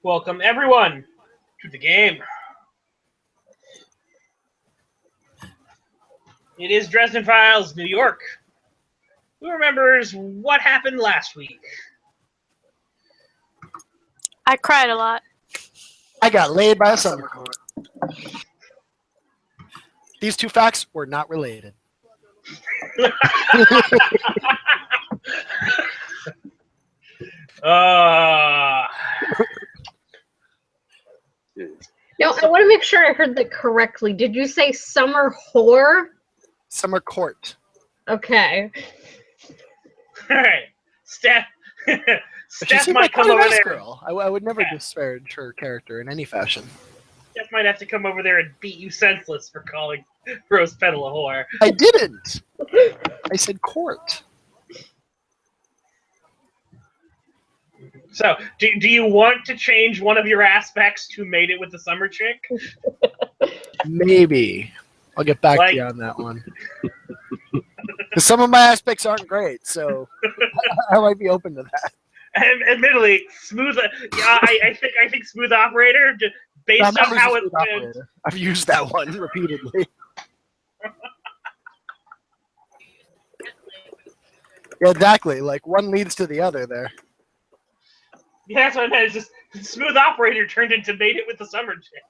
Welcome, everyone, to the game. It is Dresden Files, New York. Who remembers what happened last week? I cried a lot. I got laid by a summer court. These two facts were not related. No, I want to make sure I heard that correctly. Did you say summer whore? Summer court. Okay. All right, Steph. She Steph seemed might like come quite a over nice there. girl. I would never disparage her character in any fashion. Steph might have to come over there and beat you senseless for calling Rose Petal a whore. I didn't. I said court. So, do you want to change one of your aspects to mate it with the summer chick? Maybe. I'll get back to you on that one. Because some of my aspects aren't great, so I might be open to that. And admittedly, smooth. Yeah, I think smooth operator, based on how it went. I've used that one repeatedly. Yeah, exactly. Like one leads to the other there. Yeah, that's what I meant. It's just smooth operator turned into mate it with the summer chick.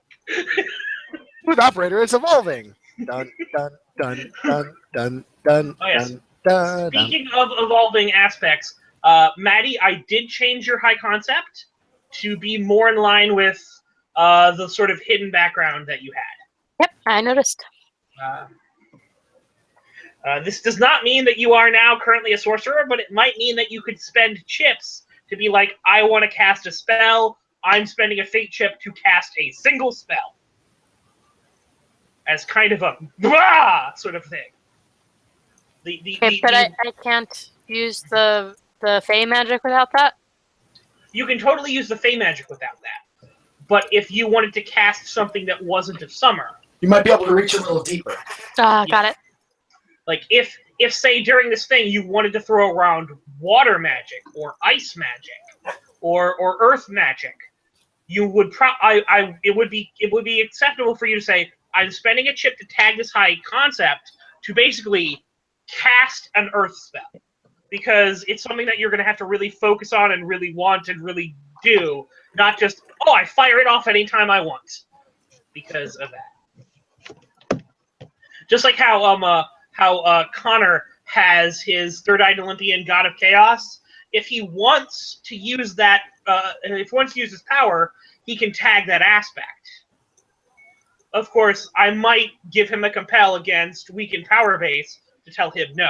Smooth operator is evolving. Dun dun dun dun dun dun. Oh yes. Dun, dun, Speaking of evolving aspects, Maddie, I did change your high concept to be more in line with the sort of hidden background that you had. Yep, I noticed. This does not mean that you are now currently a sorcerer, but it might mean that you could spend chips to be like, I want to cast a spell. I'm spending a fate chip to cast a single spell. As kind of a blah sort of thing. I can't use the Fey magic without that? You can totally use the Fey magic without that. But if you wanted to cast something that wasn't of summer... You might be able to reach a little deeper. Got it. Like, if say, during this thing, you wanted to throw around water magic, or ice magic, or earth magic, you would it would be acceptable for you to say, I'm spending a chip to tag this high concept to basically cast an earth spell. Because it's something that you're going to have to really focus on and really want and really do, not just, oh, I fire it off anytime I want. Because of that. Just like how Connor has his third-eyed Olympian God of Chaos. If he wants to use that, if he wants to use his power, he can tag that aspect. Of course, I might give him a compel against weakened power base to tell him no.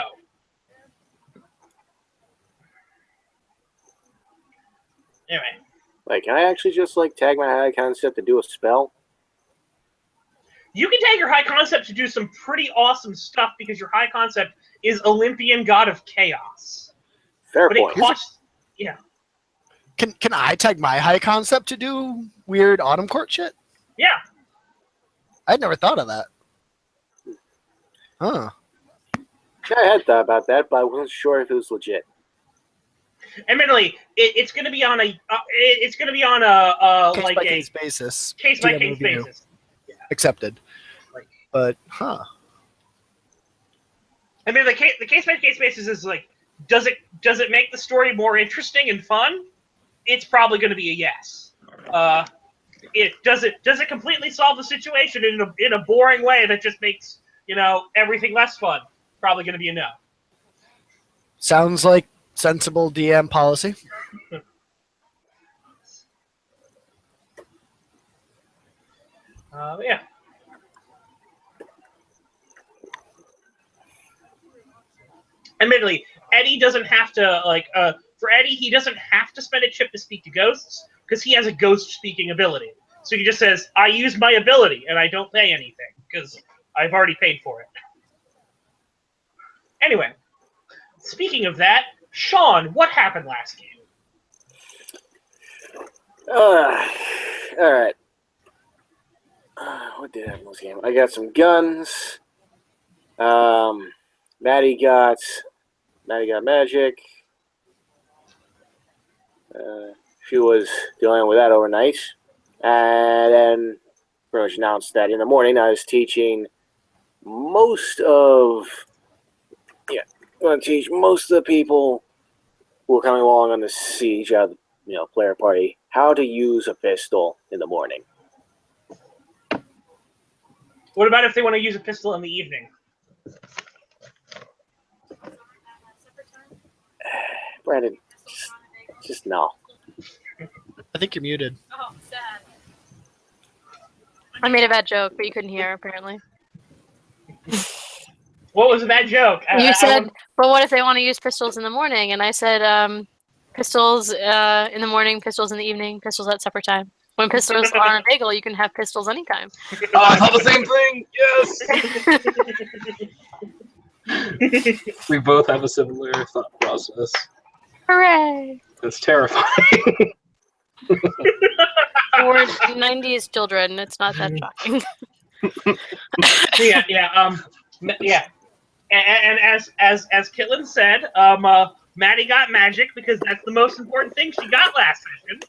Anyway. Like, can I actually just, tag my high concept to do a spell? You can tag your high concept to do some pretty awesome stuff because your high concept is Olympian God of Chaos. Fair but point. It costs, yeah. Can I tag my high concept to do weird autumn court shit? Yeah. I'd never thought of that. Huh. Yeah, I had thought about that, but I wasn't sure if it was legit. Admittedly, it's going to be on a case by case basis. Case by case basis. Yeah. Accepted. But I mean, the case by case basis is like, does it make the story more interesting and fun? It's probably going to be a yes. Does it completely solve the situation in a boring way that just makes everything less fun? Probably going to be a no. Sounds like sensible DM policy. Yeah. Admittedly, Eddie doesn't have to for Eddie, he doesn't have to spend a chip to speak to ghosts because he has a ghost speaking ability. So he just says, "I use my ability and I don't pay anything because I've already paid for it." Anyway, speaking of that, Sean, what happened last game? All right. What did happen last game? I got some guns. Maddie got magic. she was dealing with that overnight. And then pretty much announced that in the morning I was teaching most of the people who were coming along on the siege, player party, how to use a pistol in the morning. What about if they want to use a pistol in the evening? Brandon, just no. I think you're muted. Oh, sad. I made a bad joke, but you couldn't hear, apparently. What was a bad joke? You said, but what if they want to use pistols in the morning? And I said, pistols in the morning, pistols in the evening, pistols at supper time. When pistols are on a bagel, you can have pistols anytime. Oh, I thought the same thing! Yes! We both have a similar thought process. Hooray! It's terrifying. For 90s children, it's not that shocking. Yeah. And as Kitlin said, Maddie got magic because that's the most important thing she got last session.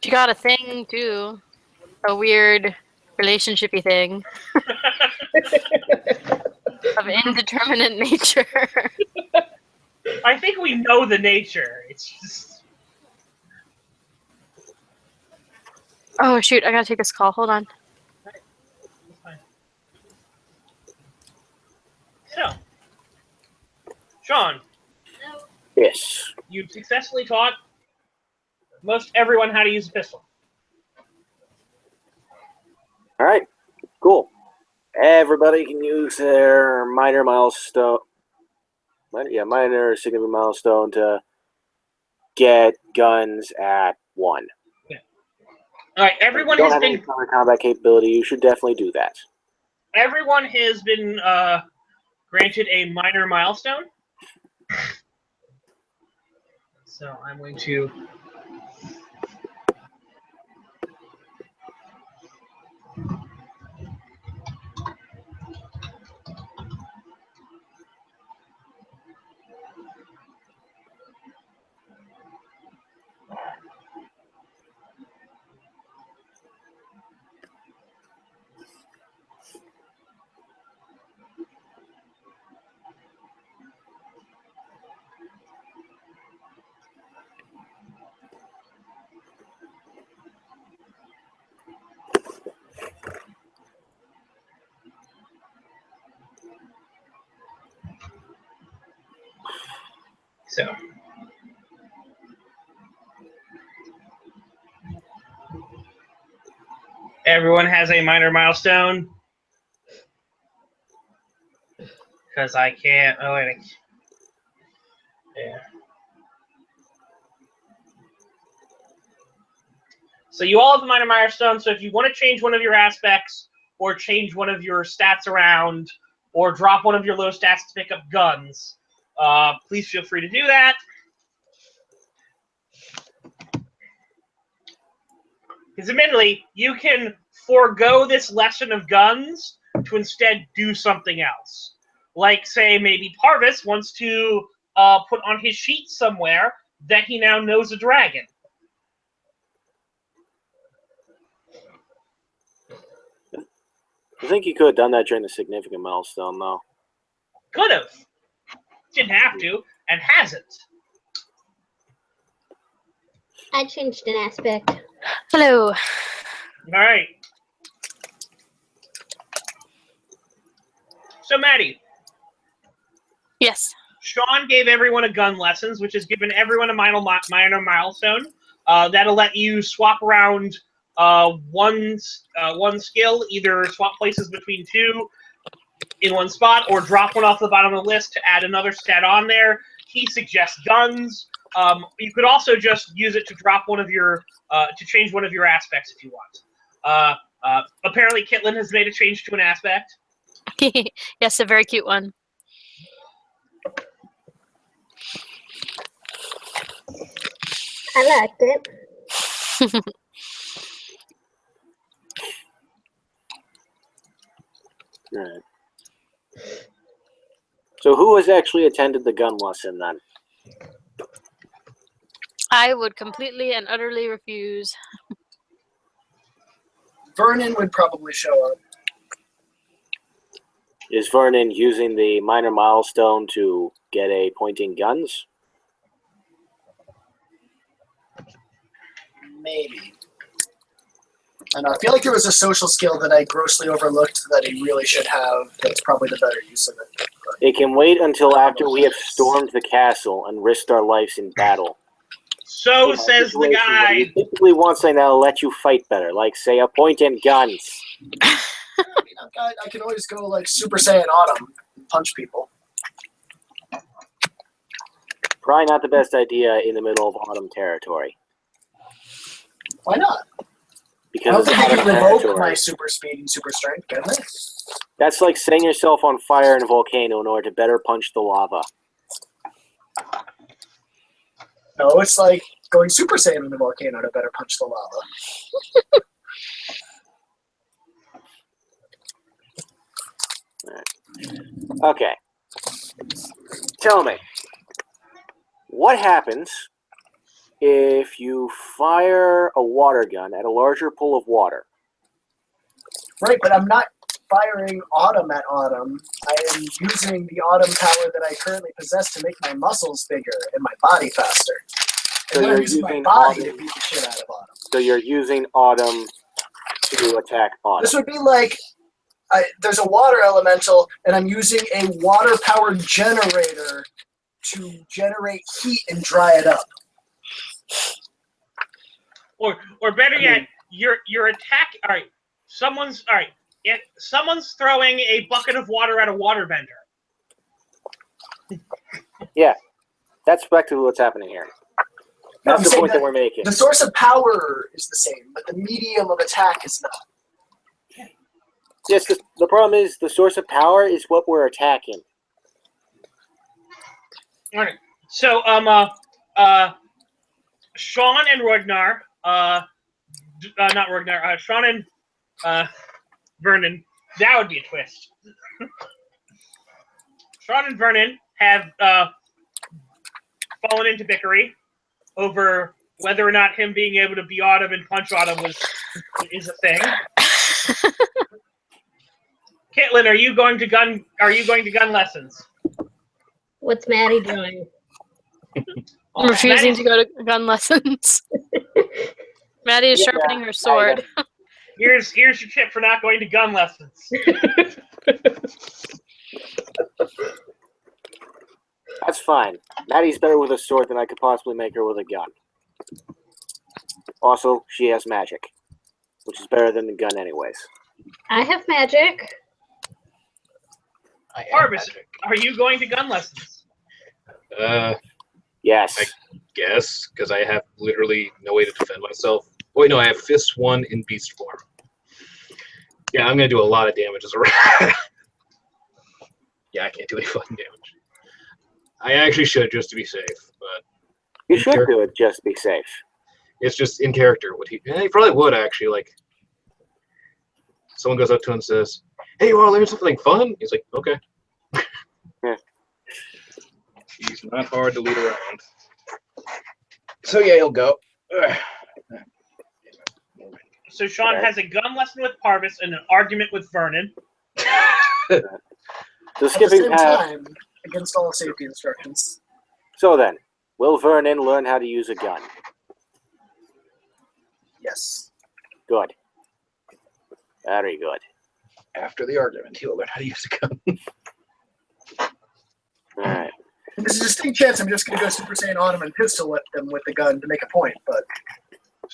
She got a thing too, a weird relationshipy thing of indeterminate nature. I think we know the nature. It's just. Oh shoot! I gotta take this call. Hold on. So, Sean. Yes. You've successfully taught most everyone how to use a pistol. All right. Cool. Everybody can use their minor significant milestone to get guns at 1. Yeah. All right. Everyone if you has don't have been any counter combat capability. You should definitely do that. Everyone has been granted a minor milestone. So I'm going to. So. Everyone has a minor milestone. Because I can't. Oh, wait. Yeah. So you all have the minor milestone. So if you want to change one of your aspects, or change one of your stats around, or drop one of your low stats to pick up guns, please feel free to do that. Because admittedly, you can forego this lesson of guns to instead do something else. Like, say, maybe Parvis wants to put on his sheet somewhere that he now knows a dragon. I think you could have done that during the significant milestone, though. Could have. Didn't have to, and hasn't. I changed an aspect. Hello. All right. So, Maddie. Yes. Sean gave everyone a gun lessons, which has given everyone a minor milestone. That'll let you swap around one skill, either swap places between two in one spot, or drop one off the bottom of the list to add another stat on there. He suggests guns. You could also just use it to drop one of your to change one of your aspects if you want. Apparently, Kitlin has made a change to an aspect. Yes, a very cute one. I liked it. Right. So who has actually attended the gun lesson then? I would completely and utterly refuse. Vernon would probably show up. Is Vernon using the minor milestone to get a pointing guns? Maybe. I know. I feel like there was a social skill that I grossly overlooked that he really should have. That's probably the better use of it. It can wait until after we have stormed the castle and risked our lives in battle. So says the guy. You typically want something that'll let you fight better, like, say, a point and guns. I can always go like Super Saiyan Autumn and punch people. Probably not the best idea in the middle of autumn territory. Why not? Because I don't it's think I autumn can revoke territory. my super speed and super strength, can I? That's like setting yourself on fire in a volcano in order to better punch the lava. No, it's like going Super Saiyan in the volcano to better punch the lava. Okay. Tell me, what happens if you fire a water gun at a larger pool of water? Right, but I'm not firing Autumn at Autumn. I am using the Autumn power that I currently possess to make my muscles bigger and my body faster. So And then you're I'm using my using body Autumn. to beat the shit out of Autumn. So you're using Autumn to attack Autumn. This would be like, there's a water elemental, and I'm using a water-powered generator to generate heat and dry it up. Or better yet, your attack. All right, someone's throwing a bucket of water at a waterbender. Yeah, that's effectively what's happening here. That's the point that we're making. The source of power is the same, but the medium of attack is not. Yes, the problem is the source of power is what we're attacking. All right. So Sean and Ragnar, not Ragnar, Sean and Vernon. That would be a twist. Sean and Vernon have fallen into bickery over whether or not him being able to be Autumn and punch Autumn is a thing. Caitlin, are you going to gun lessons? What's Maddie doing? I'm refusing to go to gun lessons. Maddie is sharpening her sword. Here's your tip for not going to gun lessons. That's fine. Maddie's better with a sword than I could possibly make her with a gun. Also, she has magic, which is better than the gun anyways. I have magic. Arvis, are you going to gun lessons? Yes. I guess, because I have literally no way to defend myself. Wait, no, I have Fist 1 in Beast form. Yeah, I'm going to do a lot of damage as a rat. Yeah, I can't do any fucking damage. I actually should, just to be safe, but... You should do it just to be safe. It's just in character. He probably would, actually, like... Someone goes up to him and says, "Hey, you want to learn something fun?" He's like, "Okay." Yeah. He's not hard to lead around. So yeah, he'll go. So Sean has a gun lesson with Parvis and an argument with Vernon. So At the skipping same past. time, against all safety instructions. So then, will Vernon learn how to use a gun? Yes. Good. Very good. After the argument, he'll learn how to use a gun. Alright. There's a distinct chance I'm just going to go Super Saiyan Autumn and pistol whip them with the gun to make a point, but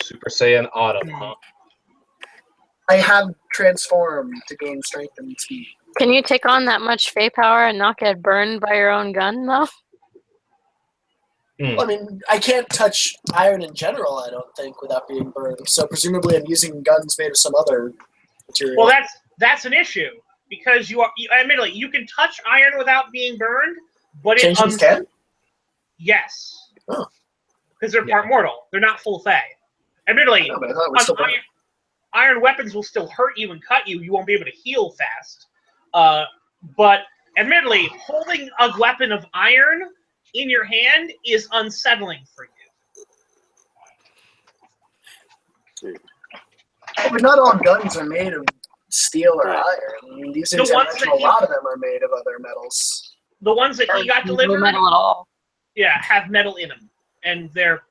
Super Saiyan Autumn, huh? I have transformed to gain strength and speed. Can you take on that much Fey power and not get burned by your own gun, though? I mean, I can't touch iron in general, I don't think, without being burned. So presumably I'm using guns made of some other material. Well, that's an issue because admittedly you can touch iron without being burned, but Changelings can? Yes. Oh. Because they're part mortal. They're not full Fey. Admittedly, No, but I thought it was still burning. iron weapons will still hurt you and cut you. You won't be able to heal fast. But admittedly, holding a weapon of iron in your hand is unsettling for you. But not all guns are made of steel or iron. I mean, these things, a lot of them are made of other metals. The ones that he got delivered, no metal at all. yeah, have metal in them, and they're.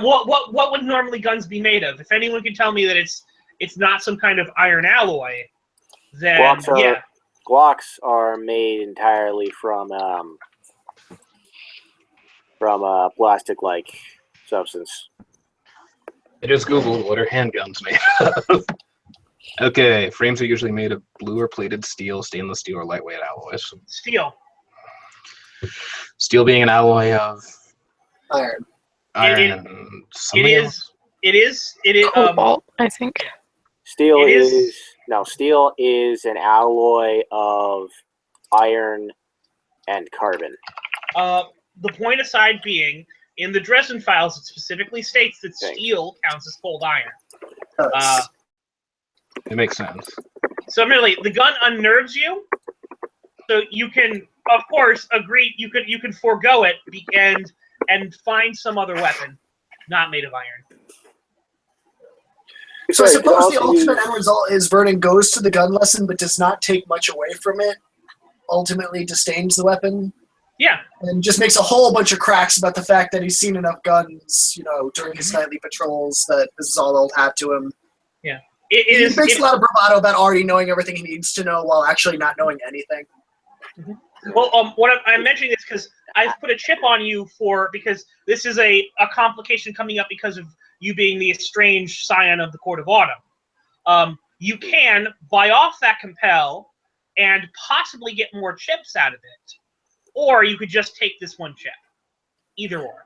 What would normally guns be made of? If anyone can tell me that it's not some kind of iron alloy, then Glocks are made entirely from plastic-like substance. I just googled what are handguns made of. Okay, frames are usually made of blue or plated steel, stainless steel, or lightweight alloys. Steel. Steel being an alloy of Iron. iron. It is. Cobalt, I think. Steel is an alloy of iron and carbon. The point aside being, in the Dresden files, it specifically states that steel counts as cold iron. It makes sense. So, really, the gun unnerves you, so you can, of course, agree. You can forego it and find some other weapon not made of iron. So I suppose the ultimate end result is Vernon goes to the gun lesson but does not take much away from it. Ultimately disdains the weapon. Yeah. And just makes a whole bunch of cracks about the fact that he's seen enough guns, during his nightly patrols, that this is all old hat to him. Yeah. He makes a lot of bravado about already knowing everything he needs to know while actually not knowing anything. Mm-hmm. Well, I'm mentioning this because I've put a chip on you because this is a complication coming up because of you being the estranged scion of the Court of Autumn. You can buy off that compel and possibly get more chips out of it, or you could just take this one chip. Either or.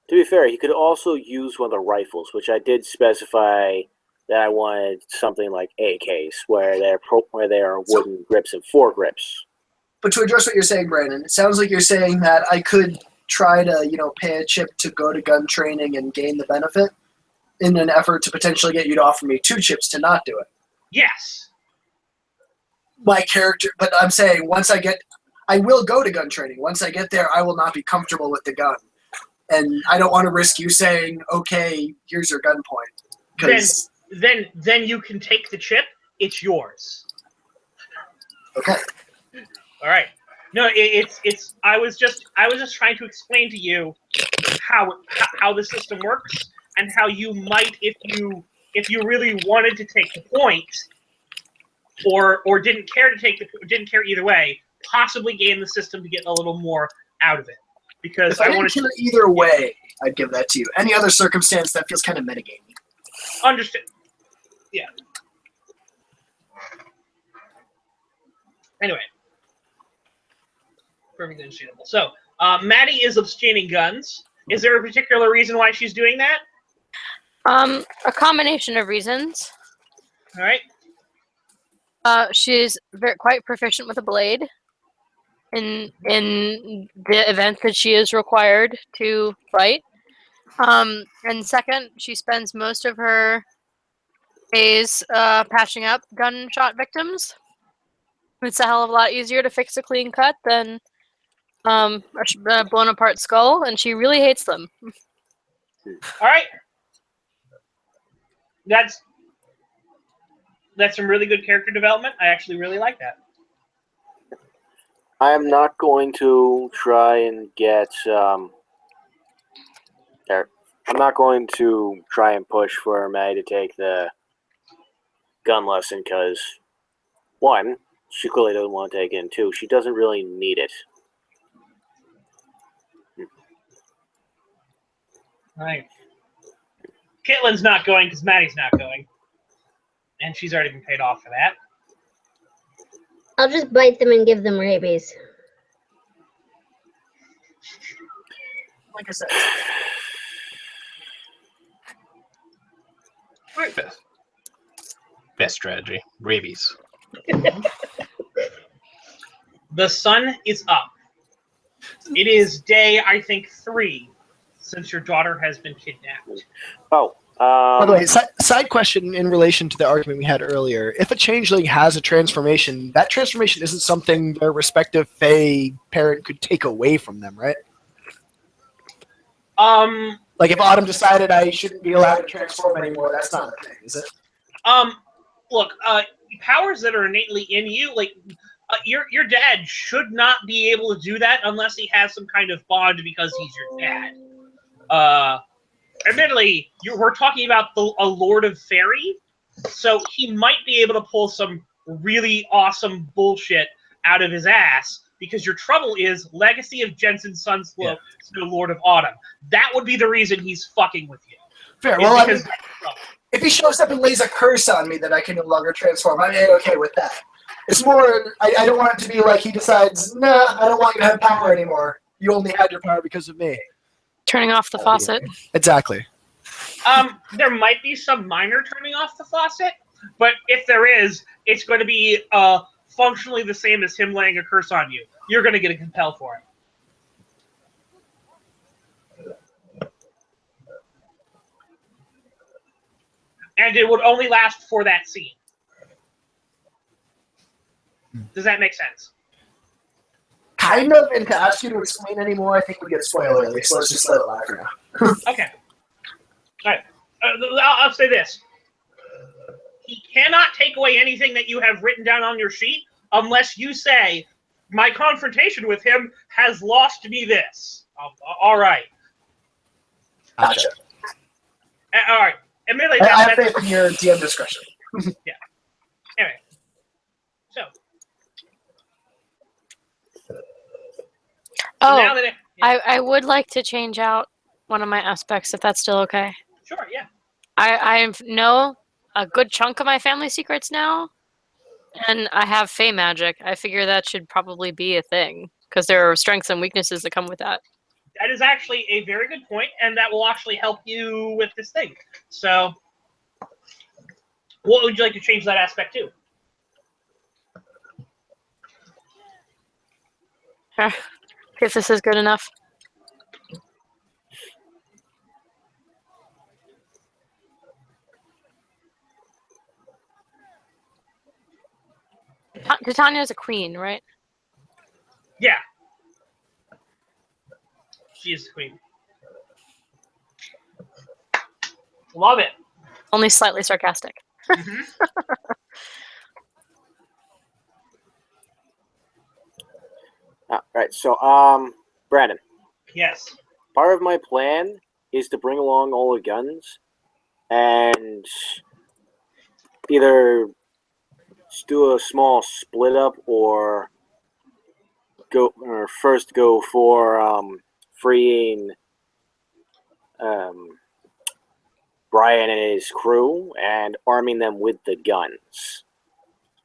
To be fair, he could also use one of the rifles, which I did specify that I wanted something like AKs, where there are wooden grips and foregrips. But to address what you're saying, Brandon, it sounds like you're saying that I could try to, pay a chip to go to gun training and gain the benefit in an effort to potentially get you to offer me 2 chips to not do it. Yes. My character, but I'm saying I will go to gun training. Once I get there, I will not be comfortable with the gun. And I don't want to risk you saying, okay, here's your gun point. Then you can take the chip. It's yours. Okay. All right. No, it's. I was just trying to explain to you how the system works and how you might, if you really wanted to take the point, or didn't care either way, possibly gain the system to get a little more out of it. Because if I didn't kill it either way, I'd give that to you. Any other circumstance, that feels kind of metagamey. Understood. Yeah. Anyway. Perfectly understandable. So, Maddie is abstaining guns. Is there a particular reason why she's doing that? A combination of reasons. All right. She's quite proficient with a blade. In the event that she is required to fight. And second, she spends most of her days patching up gunshot victims. It's a hell of a lot easier to fix a clean cut than a blown apart skull, and she really hates them. All right. That's some really good character development. I actually really like that. I am not going to try and get I'm not going to try and push for May to take the gun lesson because, 1, she clearly doesn't want to take it, and 2, she doesn't really need it. All right. Kitlin's not going because Maddie's not going. And she's already been paid off for that. I'll just bite them and give them rabies. Like I said. Best strategy. Rabies. The sun is up. It is day, I think, 3 since your daughter has been kidnapped. Oh. By the way, side question in relation to the argument we had earlier. If a changeling has a transformation, that transformation isn't something their respective Fae parent could take away from them, right? Like if Autumn decided I shouldn't be allowed to transform anymore, that's not a thing, is it? Look, powers that are innately in you, like your dad should not be able to do that unless he has some kind of bond because he's your dad. Admittedly, we're talking about a Lord of Fairy, so he might be able to pull some really awesome bullshit out of his ass, because your trouble is Legacy of Jensen Sunslope to Lord of Autumn. That would be the reason he's fucking with you. Fair. Well, I mean, if he shows up and lays a curse on me that I can no longer transform, I'm okay with that. It's more, I don't want it to be like he decides, nah, I don't want you to have power anymore. You only had your power because of me. Turning off the faucet. Exactly. There might be some minor turning off the faucet, but if there is, it's going to be functionally the same as him laying a curse on you. You're going to get a compel for it. And it would only last for that scene. Does that make sense? Kind of, and to ask you to explain any more, I think we get spoilerly, so let's just let it lie for now. Okay. All right. I'll say this. He cannot take away anything that you have written down on your sheet unless you say, my confrontation with him has lost me this. All right. Gotcha. All right. Admittedly, I have faith in your DM discretion. Yeah. Anyway. So. Oh, that I would like to change out one of my aspects, if that's still okay. Sure, yeah. I know a good chunk of my family secrets now, and I have Fey magic. I figure that should probably be a thing, because there are strengths and weaknesses that come with that. That is actually a very good point, and that will actually help you with this thing. So, what would you like to change that aspect to? If this is good enough. Titania's a queen, right? Yeah. She is the queen. Love it. Only slightly sarcastic. Mm-hmm. Right. So, Brandon. Yes. Part of my plan is to bring along all the guns and either do a small split up or first go for freeing Brian and his crew and arming them with the guns.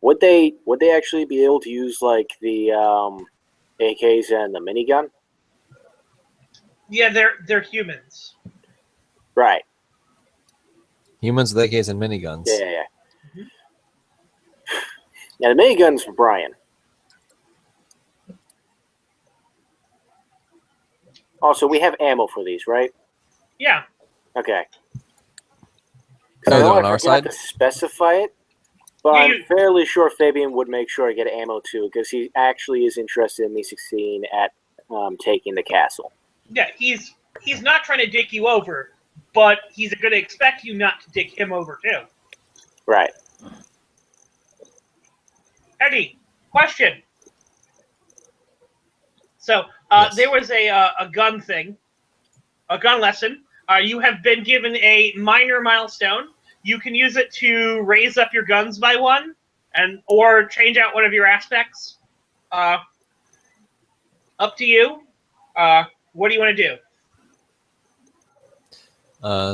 Would they actually be able to use like the AKs and the minigun? Yeah, they're humans. Right. Humans with AKs and miniguns. Yeah. Mm-hmm. Yeah, the minigun's for Brian. Also, we have ammo for these, right? Yeah. Okay. Oh, I they're don't on our side? to specify it, but Yeah, I'm fairly sure Fabian would make sure I get ammo too, because he actually is interested in me succeeding at taking the castle. Yeah, he's not trying to dick you over, but he's going to expect you not to dick him over too. Right. Eddie, question. So Yes. there was a gun thing, a gun lesson. You have been given a minor milestone. You can use it to raise up your guns by one, or change out one of your aspects. Up to you. What do you want to do?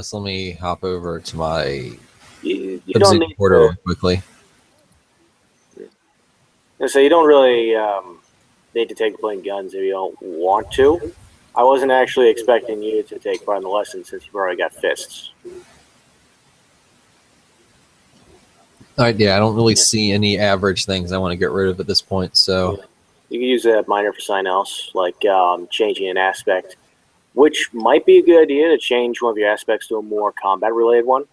So let me hop over to my You don't need portal quickly. So you don't really need to take playing guns if you don't want to. I wasn't actually expecting you to take part in the lesson since you've already got fists. All right, yeah, I don't really see any average things I want to get rid of at this point, so... You can use that minor for something else, like changing an aspect, which might be a good idea to change one of your aspects to a more combat-related one.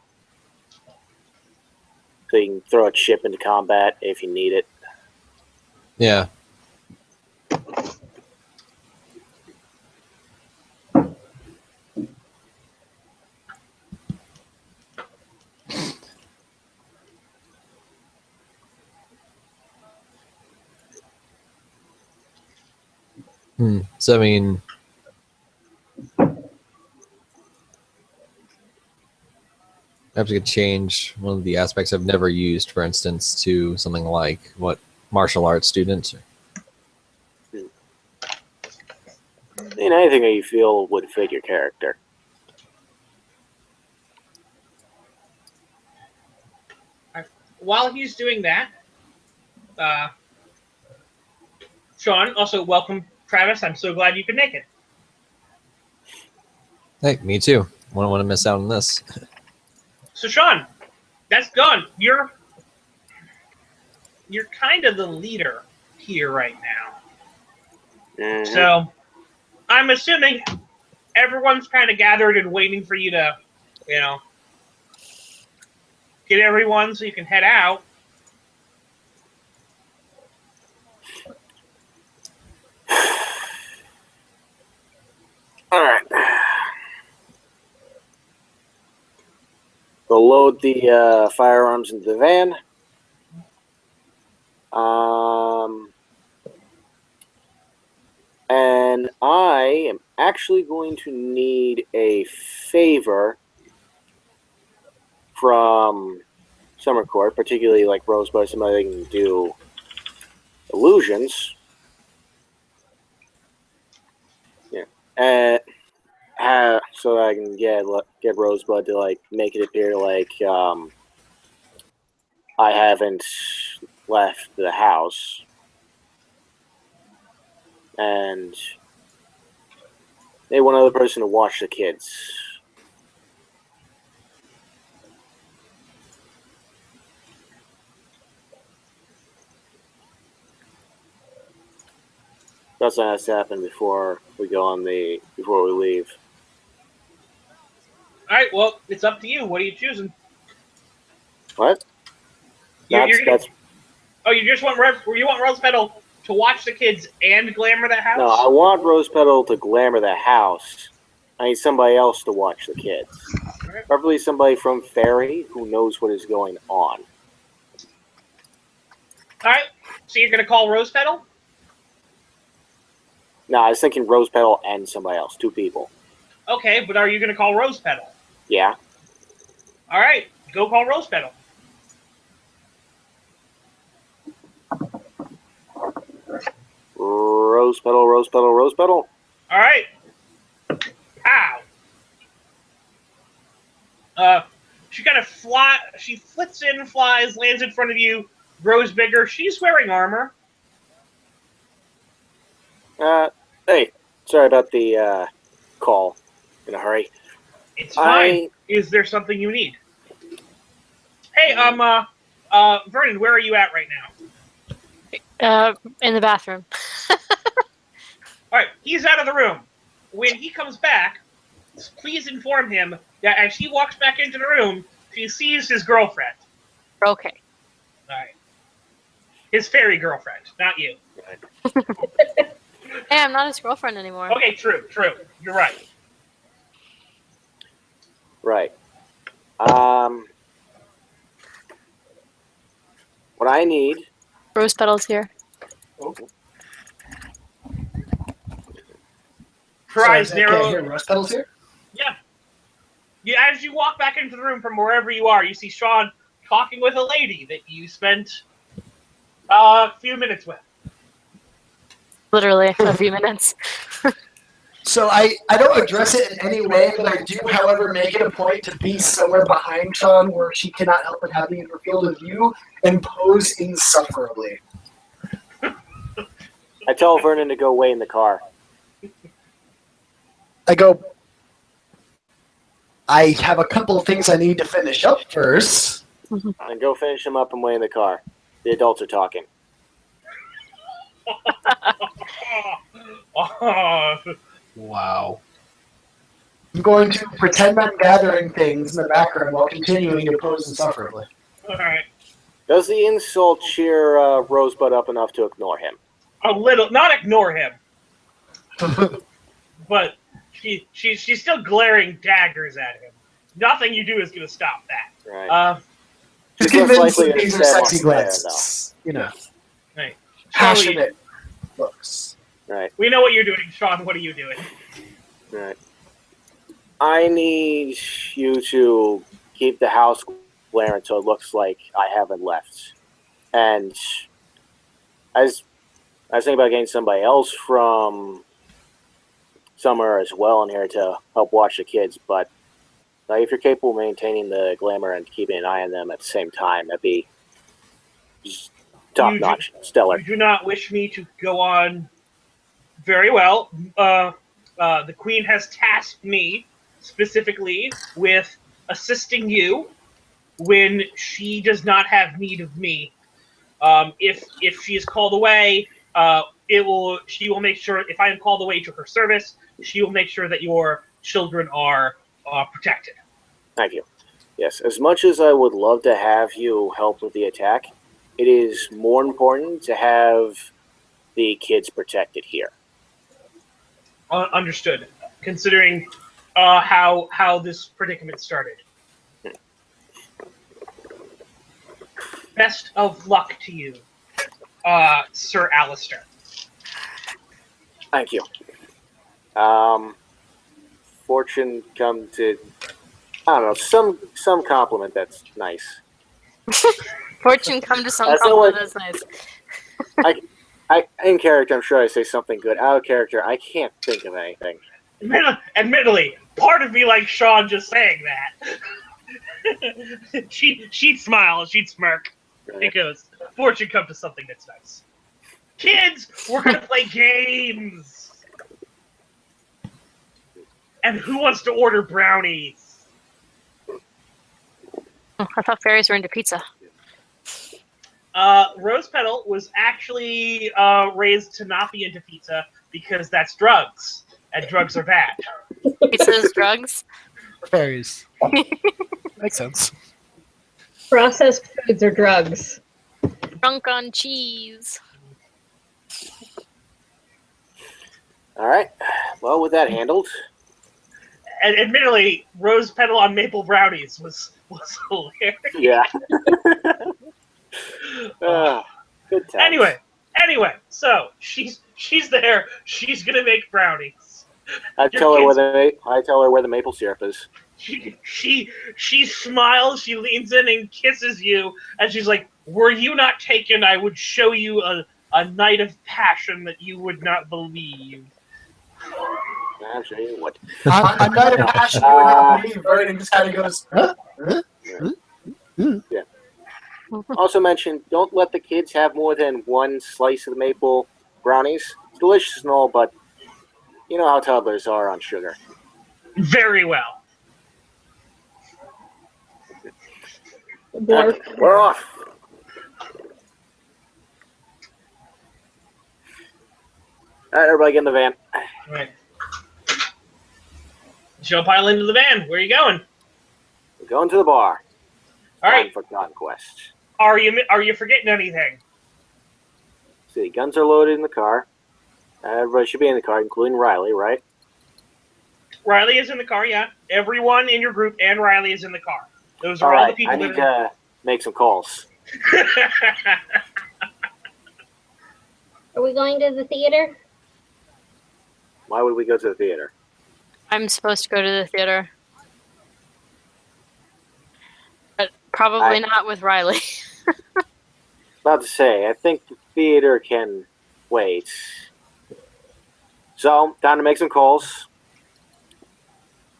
So you can throw a chip into combat if you need it. Yeah. So I mean, I have to change one of the aspects I've never used, for instance, to something like what martial arts student. Anything that you feel would fit your character. While he's doing that, Sean, also welcome, Travis. I'm so glad you could make it. Hey, me too. Wouldn't want to miss out on this. So, Sean, that's gone. You're kind of the leader here right now. Mm-hmm. So, I'm assuming everyone's kind of gathered and waiting for you to, get everyone so you can head out. All right. We'll load the firearms into the van. And I am actually going to need a favor from Summer Court, particularly like Rosebud, somebody that can do illusions. Yeah. So that I can get Rosebud to like make it appear like I haven't left the house, and they want another person to watch the kids. That's what has to happen before we leave. All right. Well, it's up to you. What are you choosing? What? You That's just want Rose Petal to watch the kids and glamour the house? no. I want Rose Petal to glamour the house. I need somebody else to watch the kids. Probably somebody from Fairy who knows what is going on. All right. So you're gonna call Rose Petal? No, I was thinking Rose Petal and somebody else, 2 people. Okay, but are you gonna call Rose Petal? Yeah. All right. Go call Rose Petal. Rose Petal, Rose Petal, Rose Petal. All right. Pow. She kind of she flits in, flies, lands in front of you, grows bigger. She's wearing armor. Hey, sorry about the call. In a hurry. It's fine. Is there something you need? Hey, Vernon, where are you at right now? In the bathroom. All right, he's out of the room. When he comes back, please inform him that as he walks back into the room, he sees his girlfriend. Okay. All right. His fairy girlfriend, not you. Hey, I'm not his girlfriend anymore. Okay, true. You're right. Right. What I need. Rose Petal's here. Her eyes narrow. Okay, here, Rose Petal's here? Yeah. As you walk back into the room from wherever you are, you see Sean talking with a lady that you spent a few minutes with. Literally a few minutes. So I don't address it in any way, but I do, however, make it a point to be somewhere behind Sean where she cannot help but having in her field of view and pose insufferably. I tell Vernon to go wait in the car. I go, I have a couple of things I need to finish up first. And go finish them up and wait in the car. The adults are talking. Wow. I'm going to pretend I'm gathering things in the background while continuing to pose insufferably. All right. Does the insult cheer Rosebud up enough to ignore him? A little, not ignore him, but she's still glaring daggers at him. Nothing you do is going to stop that. Right. Just He's less convinced likely that to these are stab sexy on fire, glances. You know, Right. passionate looks. Right. We know what you're doing, Sean. What are you doing? Right. I need you to keep the house glaring so it looks like I haven't left. And I was thinking about getting somebody else from somewhere as well in here to help watch the kids, but if you're capable of maintaining the glamour and keeping an eye on them at the same time, that'd be just top-notch, stellar. You do not wish me to go on. Very well. The Queen has tasked me specifically with assisting you when she does not have need of me. If she is called away, she will make sure. If I am called away to her service, she will make sure that your children are protected. Thank you. Yes, as much as I would love to have you help with the attack, it is more important to have the kids protected here. Understood. Considering how this predicament started. Best of luck to you, Sir Alistair. Thank you. Fortune come to, I don't know, some compliment that's nice. Fortune come to some That's not compliment what- that's nice. In character, I'm sure I say something good. Out of character, I can't think of anything. Admittedly, part of me likes Sean just saying that. She'd smile, she'd smirk. It goes, Fortune come to something that's nice. Kids, we're gonna play games. And who wants to order brownies? Oh, I thought fairies were into pizza. Rose Petal was actually raised to not be into pizza because that's drugs, and drugs are bad. Pizza is drugs. Fairies. Makes sense. Processed foods are drugs. Drunk on cheese. All right. Well, with that handled, And admittedly, Rose Petal on maple brownies was hilarious. yeah. Good times. Anyway, so she's there. She's gonna make brownies. I tell her where the maple syrup is. She smiles. She leans in and kisses you, and she's like, "Were you not taken, I would show you a night of passion that you would not believe." I'll show you what. I'm not a passion. You would not believe, right? And just kind of goes, huh? Yeah. Also mentioned, don't let the kids have more than one slice of the maple brownies. It's delicious and all, but you know how toddlers are on sugar. Very well. Okay, we're off. All right, everybody get in the van. All right. She'll pile into the van. Where are you going? We're going to the bar. All right. Time for conquest. Are you forgetting anything? See, guns are loaded in the car. Everybody should be in the car, including Riley, right? Riley is in the car. Yeah. Everyone in your group and Riley is in the car. Those are All all right, the people I need to make some calls. Are we going to the theater? Why would we go to the theater? I'm supposed to go to the theater. But probably not with Riley. About to say, I think the theater can wait. So, time to make some calls.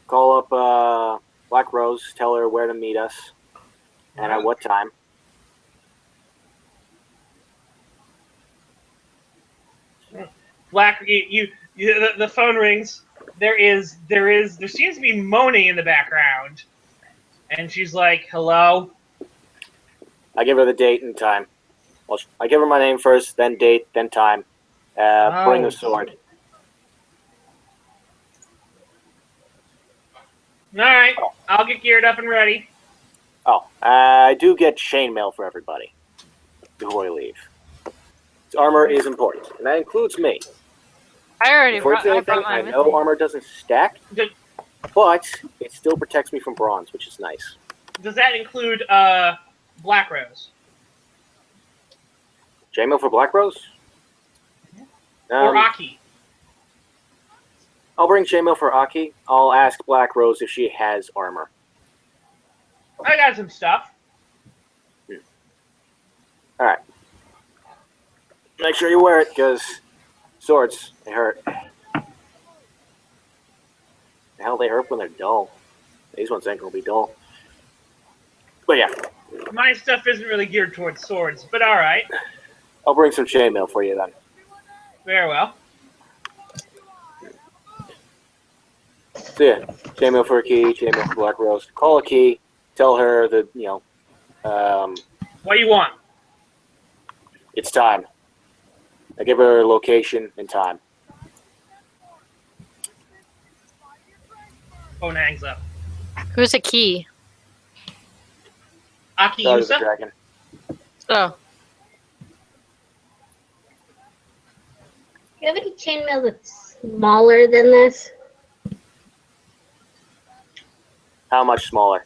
Call up Black Rose, tell her where to meet us, and at what time. Black, the phone rings. There seems to be moaning in the background, and she's like, "Hello." I give her the date and time. Well, I give her my name first, then date, then time. Bring a sword. All right, I'll get geared up and ready. Oh, I do get chainmail for everybody before we leave. Armor is important, and that includes me. I already Before you brought, do I anything, brought I mine with know me. armor doesn't stack, Does but it still protects me from bronze, which is nice. that include Black Rose? Chainmail for Black Rose? Or Aki. I'll bring chainmail for Aki. I'll ask Black Rose if she has armor. I got some stuff. All right. Make sure you wear it, because swords, they hurt. The hell, they hurt when they're dull. These ones ain't gonna be dull. But yeah. My stuff isn't really geared towards swords, but all right. I'll bring some chainmail for you then. Very well. So yeah, chainmail for a key, chainmail for Black Rose. Call a key. Tell her that, What do you want? it's time. I give her location and time. Phone hangs up. Who's a key? Aki Daughter of the Yusa? Dragon. Oh, Do you have any chainmail that's smaller than this? How much smaller?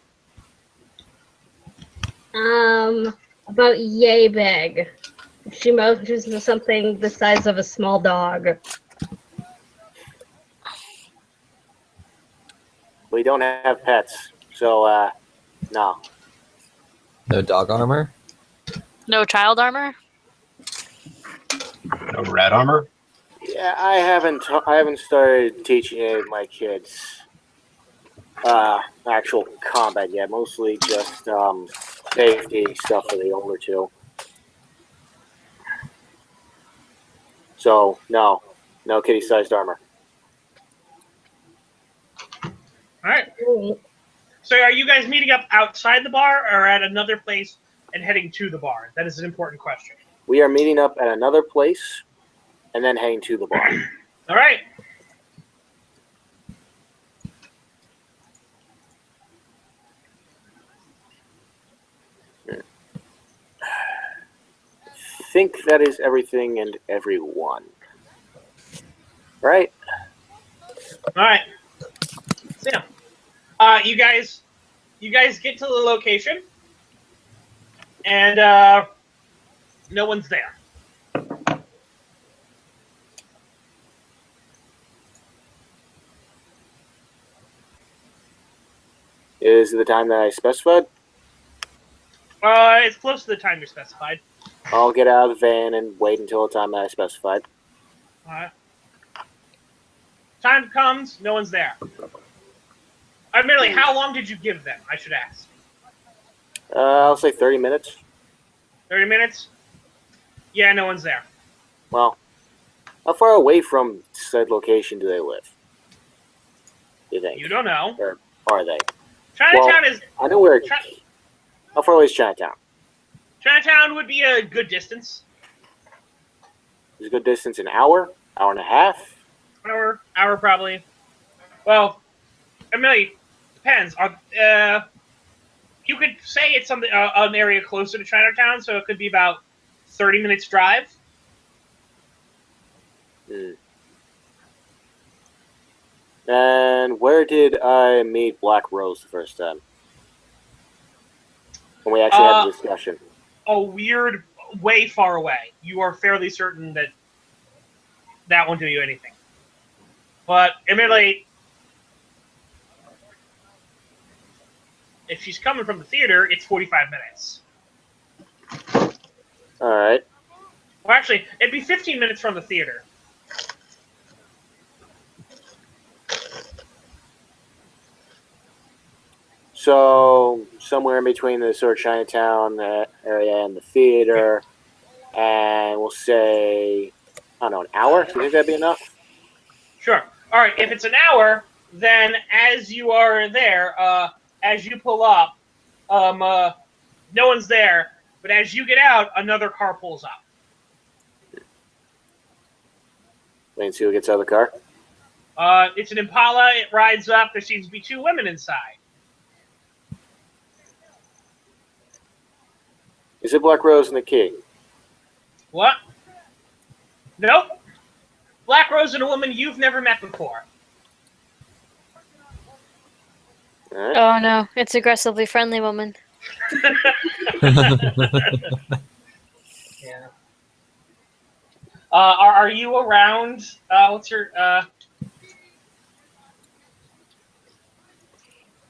About yay big. She uses something the size of a small dog. We don't have pets, so no. No dog armor? no child armor? No rat armor? Yeah, I haven't started teaching any of my kids actual combat yet. Mostly just safety stuff for the older two. So no kitty-sized armor. All right. So are you guys meeting up outside the bar or at another place and heading to the bar? That is an important question. We are meeting up at another place and then heading to the bar. All right. I think that is everything and everyone. Right? All right. So yeah. You guys get to the location and no one's there. Is it the time that I specified? It's close to the time you specified. I'll get out of the van and wait until the time that I specified. All right. Time comes, no one's there. Admittedly, how long did you give them? I should ask. I'll say 30 minutes. 30 minutes? Yeah, no one's there. Well, how far away from said location do they live? Do you think? You don't know. Or are they? Chinatown Well, is. I know where. How far away is Chinatown? Chinatown would be a good distance. Is a good distance an hour? Hour and a half? Hour probably. Well, Emily, depends. You could say it's something an area closer to Chinatown, so it could be about 30 minutes drive. And where did I meet Black Rose the first time? When we actually had the discussion. A weird, way far away. You are fairly certain that won't do you anything. But admittedly, if she's coming from the theater, it's 45 minutes. All right. Well, actually, it'd be 15 minutes from the theater. So somewhere in between the sort of Chinatown area and the theater, and we'll say, I don't know, an hour? Do you think that'd be enough? Sure. All right. If it's an hour, then as you are there, as you pull up, no one's there. But as you get out, another car pulls up. Wait and see who gets out of the car. It's an Impala. It rides up. There seems to be two women inside. Is it Black Rose and the key? What? Nope. Black Rose and a woman you've never met before. All right. Oh no, it's aggressively friendly woman. Yeah. Are you around? What's your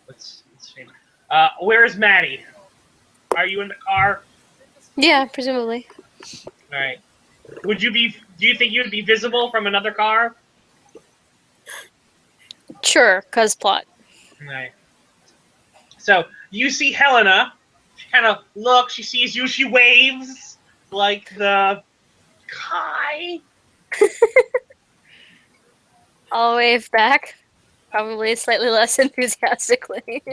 what's favorite? Where's Maddie? Are you in the car? Yeah, presumably. All right. Would you be? Do you think you'd be visible from another car? Sure, cause plot. All right. So you see Helena. She kind of looks. She sees you. She waves like the hi. I'll wave back, probably slightly less enthusiastically.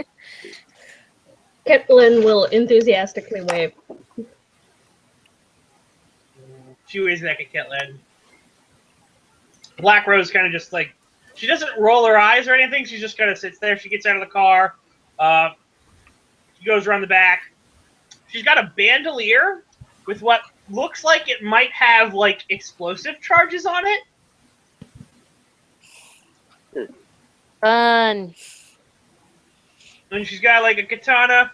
Caitlin will enthusiastically wave. She waves back at Caitlin. Black Rose kind of just like, she doesn't roll her eyes or anything. She just kind of sits there. She gets out of the car. She goes around the back. She's got a bandolier with what looks like it might have like explosive charges on it. Fun. And she's got like a katana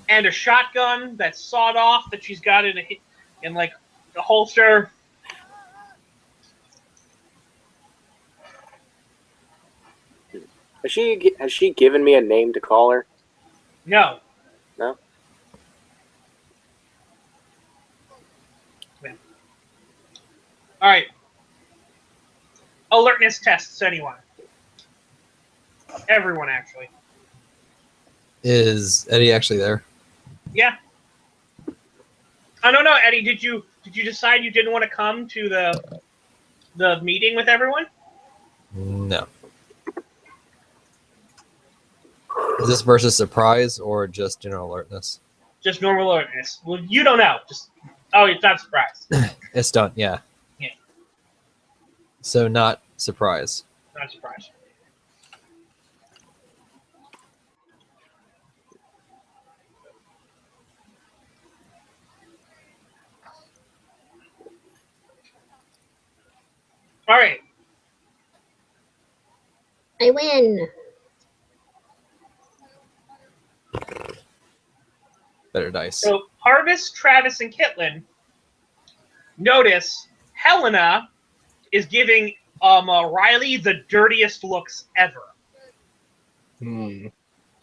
and a shotgun that's sawed off that she's got in like a holster. Has she given me a name to call her? No. No? All right. Alertness tests, anyone. Everyone, actually. Is Eddie actually there? Yeah. Oh no, Eddie. Did you decide you didn't want to come to the meeting with everyone? No. Is this versus surprise or just general alertness? Just normal alertness. Well, you don't know. It's not surprise. It's done, yeah. Yeah. So not surprise. Not surprise. All right. I win. Better dice. So Harvest, Travis, and Kitlin notice Helena is giving Riley the dirtiest looks ever.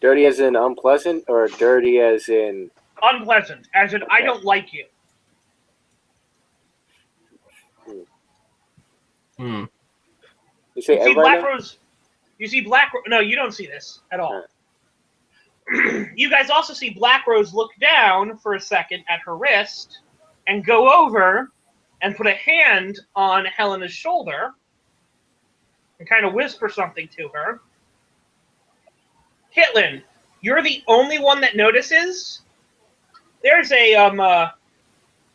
Dirty as in unpleasant, or dirty as in Unpleasant, as in I Okay. don't like you. you say You see everybody? Black now? Rose. You see Black. No, you don't see this at all. You guys also see Black Rose look down for a second at her wrist and go over and put a hand on Helena's shoulder and kind of whisper something to her. Kitlin, you're the only one that notices. There's there's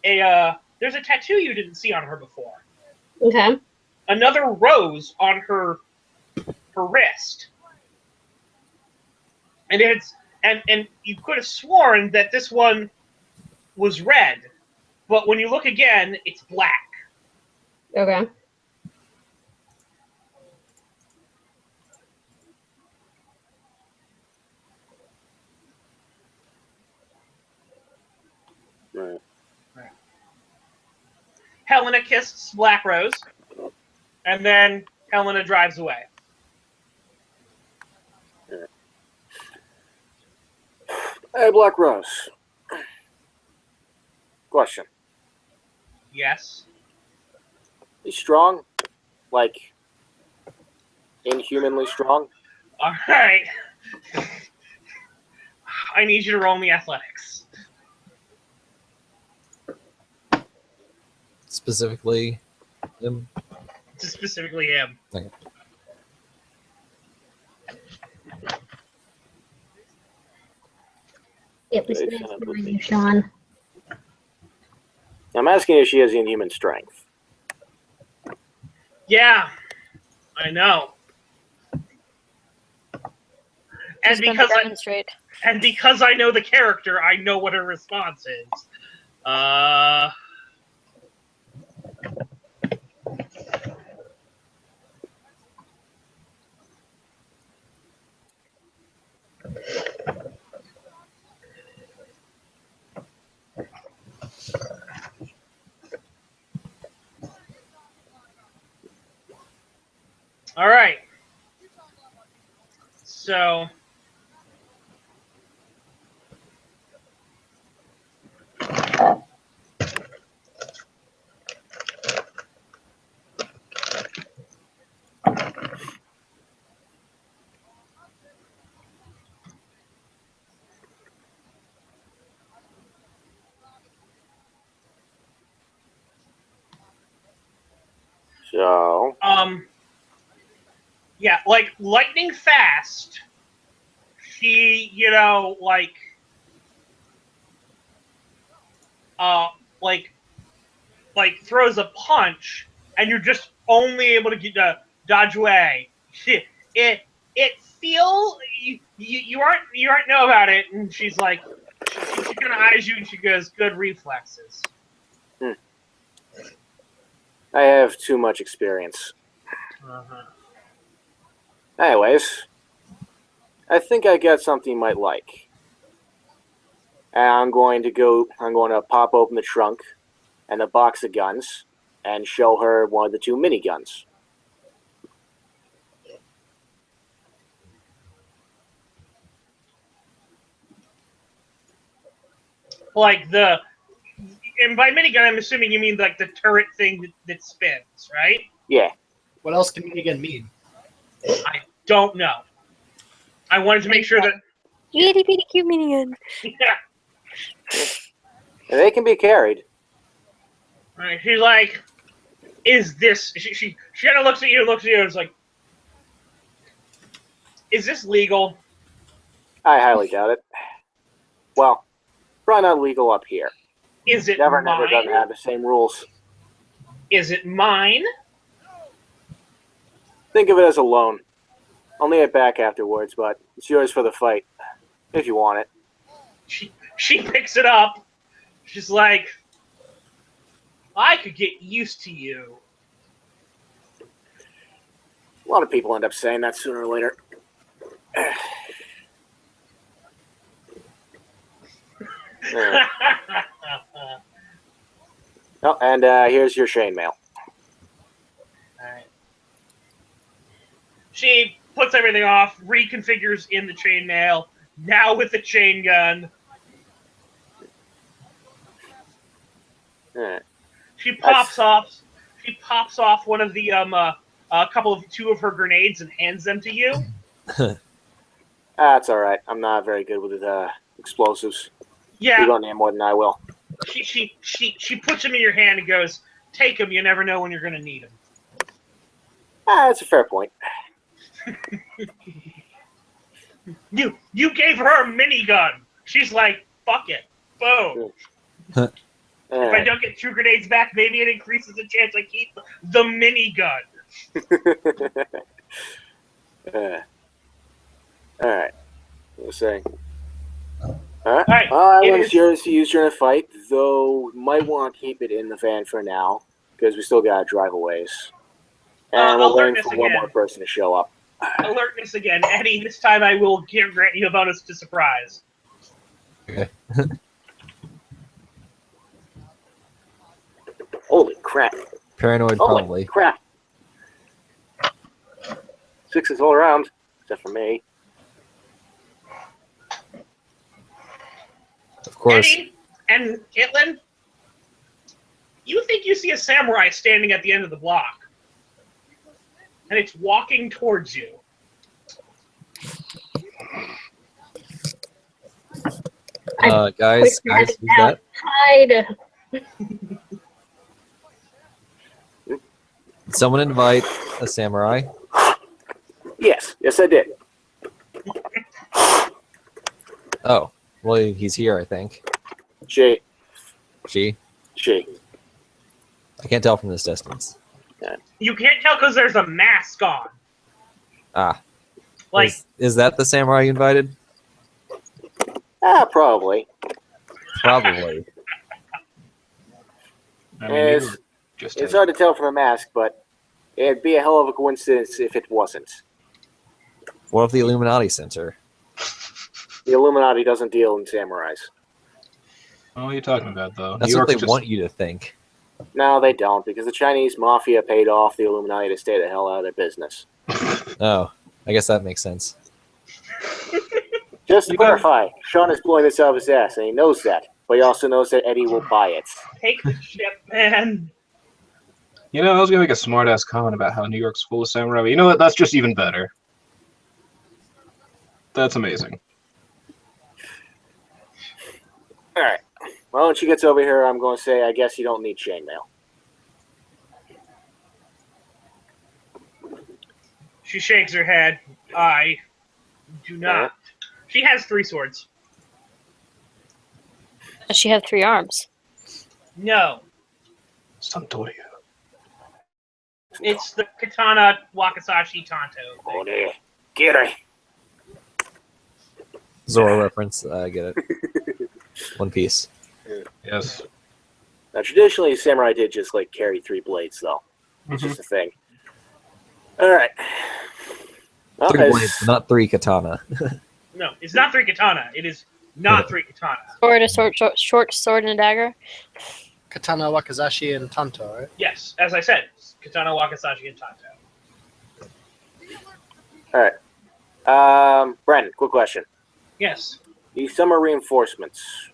a tattoo you didn't see on her before. Okay. Another rose on her wrist. And and you could have sworn that this one was red, but when you look again, it's black. Okay. Right. Helena kisses Black Rose, and then Helena drives away. Hey, Black Rose. Question. Yes. You strong? Like, inhumanly strong? All right. I need you to roll me athletics. Specifically him? Just specifically him. Okay. It was Good nice son of a knowing you, bitch. Sean. I'm asking if she has inhuman strength. Yeah, I know. And She's gonna because demonstrate. I know the character, I know what her response is. So. So, Yeah, like lightning fast. She, like throws a punch, and you're just only able to get dodge away. It feel you aren't know about it, and she's like, she kind of eyes you, and she goes, "Good reflexes." I have too much experience. Uh-huh. Anyways, I think I got something you might like. And I'm going to pop open the trunk and a box of guns and show her one of the 2 miniguns. Like and by minigun, I'm assuming you mean like the turret thing that spins, right? Yeah. What else can minigun mean? I don't know. I wanted to make sure that. Itty bitty cute minigun. Yeah. They can be carried. All right, she's like, "Is this?" She kind of looks at you and is like, "Is this legal?" I highly doubt it. Well, probably not legal up here. Is it Never mine? doesn't have the same rules. Is it mine? Think of it as a loan. I'll need it back afterwards, but it's yours for the fight, if you want it. She picks it up. She's like, "I could get used to you." A lot of people end up saying that sooner or later. Oh, and here's your chainmail. Alright. She puts everything off, reconfigures in the chainmail, now with the chain gun. Alright. She pops off one of the two of her grenades and hands them to you. That's alright. I'm not very good with explosives. Yeah. You don't need more than I will. She puts them in your hand and goes, "Take them. You never know when you're going to need them." That's a fair point. You gave her a minigun. She's like, "Fuck it, boom." If I don't get 2 grenades back, maybe it increases the chance I keep the minigun. Alright. What was I saying? Alright. Alright, Well, that it one's is- yours to use during a fight, though might want to keep it in the van for now, because we still gotta drive a ways. And we're waiting alertness for one again. more person to show up. Alertness again, Eddie. This time I will grant you a bonus to surprise. Okay. Holy crap. Paranoid, Holy probably. crap. 6s all around, except for me. Of course. Eddie and Itlin, you think you see a samurai standing at the end of the block, and it's walking towards you. Guys, Quick, who's that? hide. Did someone invite a samurai? Yes, I did. Oh, well, he's here, I think. She. She? I can't tell from this distance. You can't tell because there's a mask on. Ah. Like, Is that the samurai you invited? Probably. Probably. I mean, It's- you were just It's hard to tell from the mask, but it'd be a hell of a coincidence if it wasn't. What if the Illuminati sent her? The Illuminati doesn't deal in samurais. What are you talking about, though? That's New what they York's want you to think. No, they don't, because the Chinese mafia paid off the Illuminati to stay the hell out of their business. Oh, I guess that makes sense. Just to clarify, Sean is blowing this out of his ass, and he knows that. But he also knows that Eddie will buy it. Take the ship, man. You know, I was gonna make a smart-ass comment about how New York's full of samurai, but you know what? That's just even better. That's amazing. All right. Well, when she gets over here, I'm going to say, I guess you don't need chainmail. She shakes her head. I do not. She has 3 swords. Does she have 3 arms? No. Santorio. It's the Katana Wakasashi Tanto thing. Oh, dear. Get her. Zoro reference. I get it. One Piece. Yes. Now, traditionally, samurai did just, like, carry 3 blades, though. It's Mhm. just a thing. All right. Well, 3 blades, but not 3 katana. No, it's not 3 katana. It is not 3 katana. Sword, a short sword, and a dagger? Katana, Wakazashi, and Tanto, right? Yes, as I said, Katana Wakasashi and Tanto. All right. Brandon, quick question. Yes. These summer reinforcements,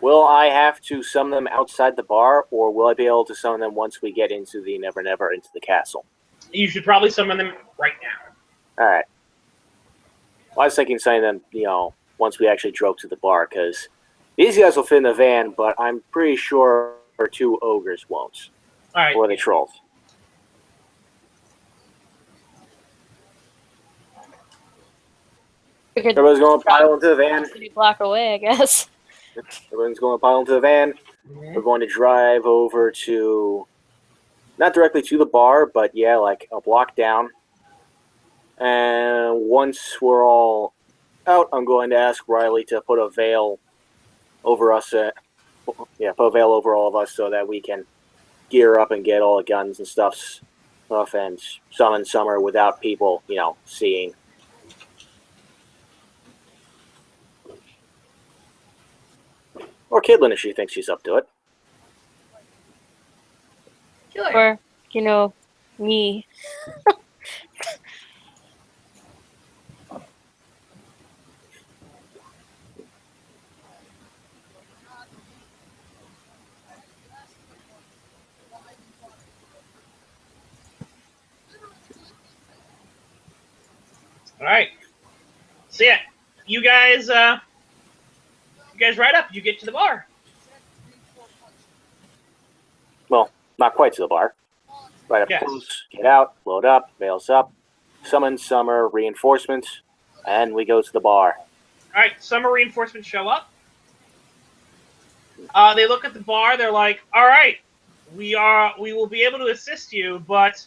will I have to summon them outside the bar, or will I be able to summon them once we get into the Never Never into the castle? You should probably summon them right now. All right. Well, I was thinking summoning them, you know, once we actually drove to the bar, because these guys will fit in the van, but I'm pretty sure 2 ogres won't. All right. Or the trolls. We could Everybody's going to pile into the van. city block away, I guess. Everyone's going to pile into the van. We're going to drive over to, not directly to the bar, but yeah, like a block down. And once we're all out, I'm going to ask Riley to put a veil over us. Put a veil over all of us so that we can gear up and get all the guns and stuff and summon Summer without people, you know, seeing. Or Kidlin if she thinks she's up to it. Sure. Or, you know, me. All right. So yeah, you guys ride up. You get to the bar. Well, not quite to the bar. Right up Yes. close, get out, load up, veils up, summon Summer, reinforcements, and we go to the bar. All right. Summer reinforcements show up. They look at the bar. They're like, "All right, we will be able to assist you, but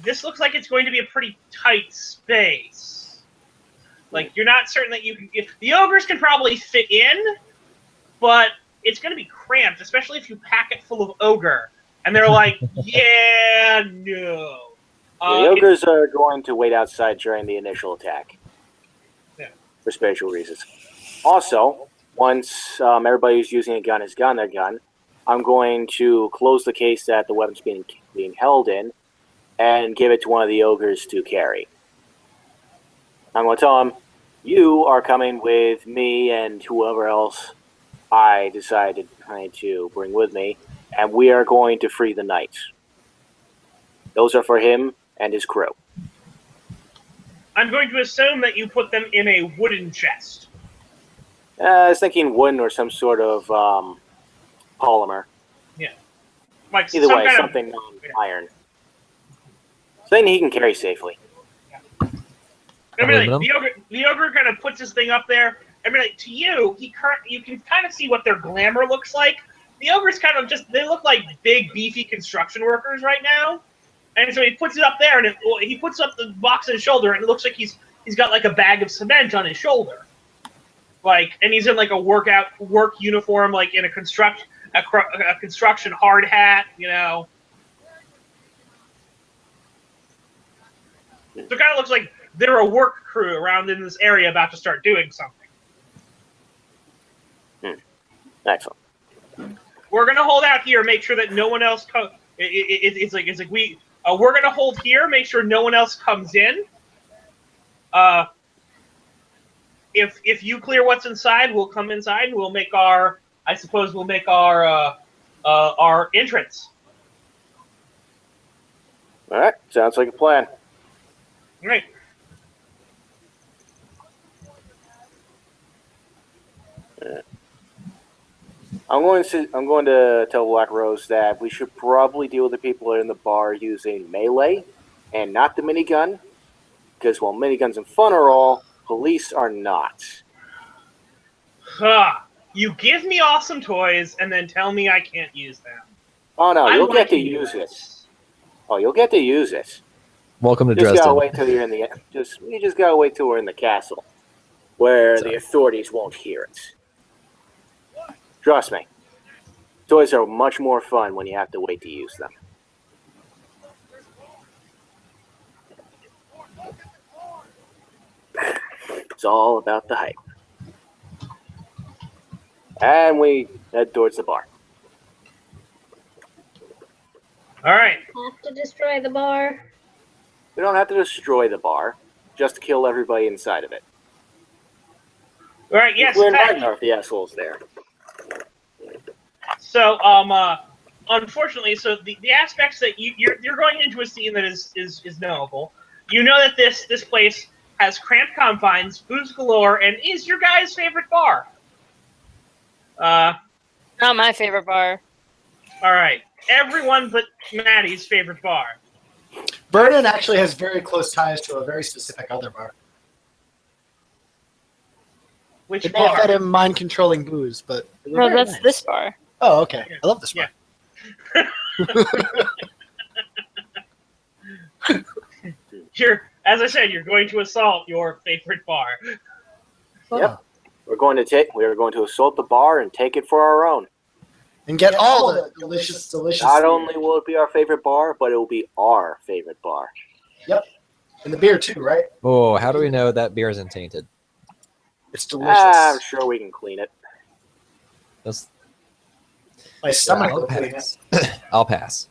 this looks like it's going to be a pretty tight space. Like, you're not certain that you can get... The ogres can probably fit in, but it's going to be cramped, especially if you pack it full of ogre." And they're like, "Yeah, no." The ogres are going to wait outside during the initial attack. Yeah. For spiritual reasons. Also, once everybody who's using a gun has gotten their gun, I'm going to close the case that the weapon's being held in and give it to one of the ogres to carry. I'm going to tell him, you are coming with me and whoever else I decided to bring with me, and we are going to free the knights. Those are for him and his crew. I'm going to assume that you put them in a wooden chest. I was thinking wooden or some sort of polymer. Like Either some way, kind something non-iron. Something he can carry safely. I mean, like, Aluminum? the ogre kind of puts his thing up there. I mean, like, to you, you can kind of see what their glamour looks like. The ogres kind of they look like big, beefy construction workers right now. And so he puts it up there, and he puts up the box on his shoulder, and it looks like he's got like a bag of cement on his shoulder. Like, and he's in like a work uniform, like in a construction hard hat, you know. So it kind of looks like they're a work crew around in this area about to start doing something. Excellent. We're gonna hold out here, make sure that no one else comes. It's like we're gonna hold here, make sure no one else comes in. if you clear what's inside, we'll come inside and we'll make our. I suppose we'll make our entrance. All right, sounds like a plan. Right. I'm going to tell Black Rose that we should probably deal with the people in the bar using melee and not the minigun, because while miniguns and fun are all, police are not. Huh. You give me awesome toys and then tell me I can't use them. Oh no, I you'll like get to you use guys. it. Oh, you'll get to use it. Welcome to Just Dresden. gotta wait till you're in the. You just gotta wait till we're in the castle, where Sorry. the authorities won't hear it. Trust me, toys are much more fun when you have to wait to use them. It's all about the hype. And we head towards the bar. All right. Have to destroy the bar. We don't have to destroy the bar, just kill everybody inside of it. All right. Yes. We're in Pat. Ragnar if the asshole's there. So, unfortunately, so the aspects that you're going into a scene that is knowable. You know that this place has cramped confines, booze galore, and is your guy's favorite bar. Not my favorite bar. All right. Everyone but Maddie's favorite bar. Vernon actually has very close ties to a very specific other bar. Which It may have fed bar? him mind-controlling booze, but it was No, very that's nice. this bar. Oh, okay. I love this bar. As I said, you're going to assault your favorite bar. Yep. We are going to assault the bar and take it for our own. And get all the delicious. Not only will it be our favorite bar, but it will be our favorite bar. Yep. And the beer too, right? Oh, how do we know that beer isn't tainted? It's delicious. I'm sure we can clean it. That's, My stomach I'll will clean it. pass. I'll pass.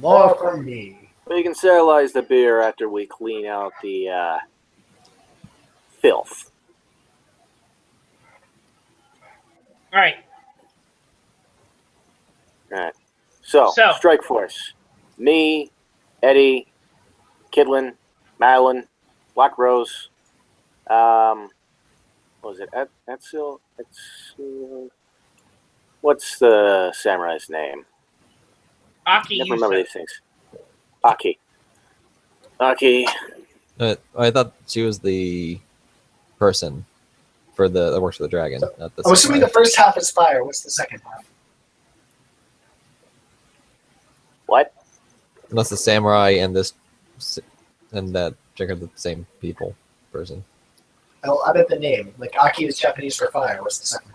More for me. We can sterilize the beer after we clean out the filth. All right. Alright. So, Strike Force. Me, Eddie, Kidlin, Madeline, Black Rose, what was it? Etzel? What's the samurai's name? Aki, Never you remember said. these things. Aki. Aki. I thought she was the person that works for the dragon. Not the I'm assuming the samurai. first half is fire. What's the second half? What? Unless the samurai and that chick are the same person. Oh, I meant the name. Like Aki is Japanese for fire. What's the second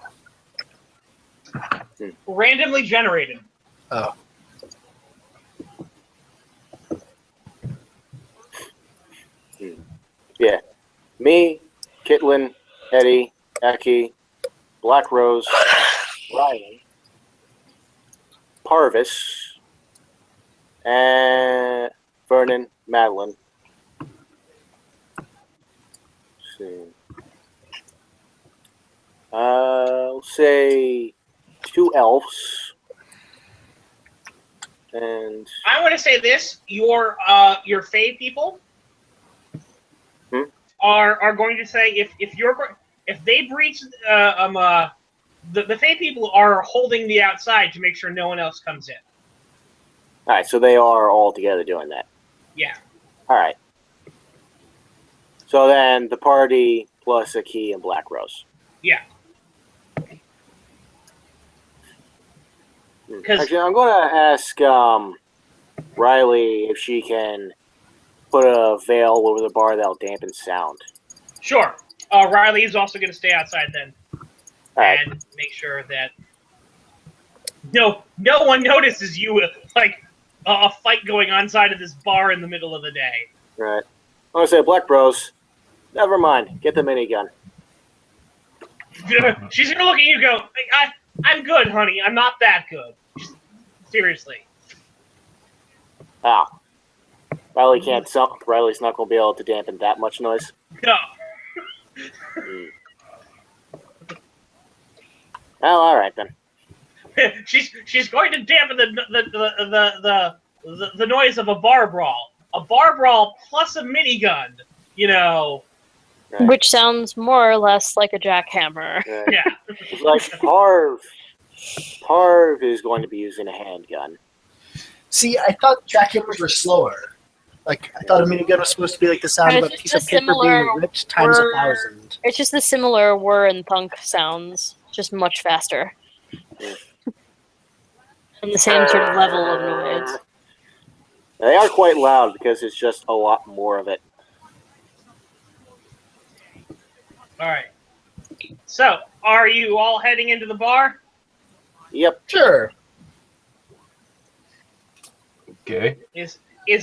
half? Randomly generated. Oh. Yeah. Me, Kitlin, Eddie, Aki, Black Rose, Ryan, Parvis, and Vernon, Madeline. Let's see. I'll say 2 elves. And I want to say this: your Fae people are going to say if they breach the Fae people are holding the outside to make sure no one else comes in. all right, so they are all together doing that. Yeah. All right. So then the party plus Aki and Black Rose. Yeah. Actually, I'm going to ask Riley if she can put a veil over the bar that'll dampen sound. Sure. Riley is also going to stay outside then, Right. and make sure that no one notices you with like a fight going on inside of this bar in the middle of the day. Right. I'm going to say, Black Bros, never mind. Get the minigun. She's going to look at you and go, I'm good, honey. I'm not that good. Seriously. Ah. Riley's not going to be able to dampen that much noise. No. Well, all right then. she's going to dampen the noise of a bar brawl. A bar brawl plus a minigun. You know. Right. Which sounds more or less like a jackhammer. Right. Yeah. It's like Parv is going to be using a handgun. See, I thought jackhammers were slower. Like, I thought a minigun was supposed to be like the sound of a It's piece just of paper similar being ripped times word. 1,000. It's just the similar whir and thunk sounds, just much faster. And the same sort of level of noise. They are quite loud because it's just a lot more of it. All right. So, are you all heading into the bar? Yep. Sure. Okay. Is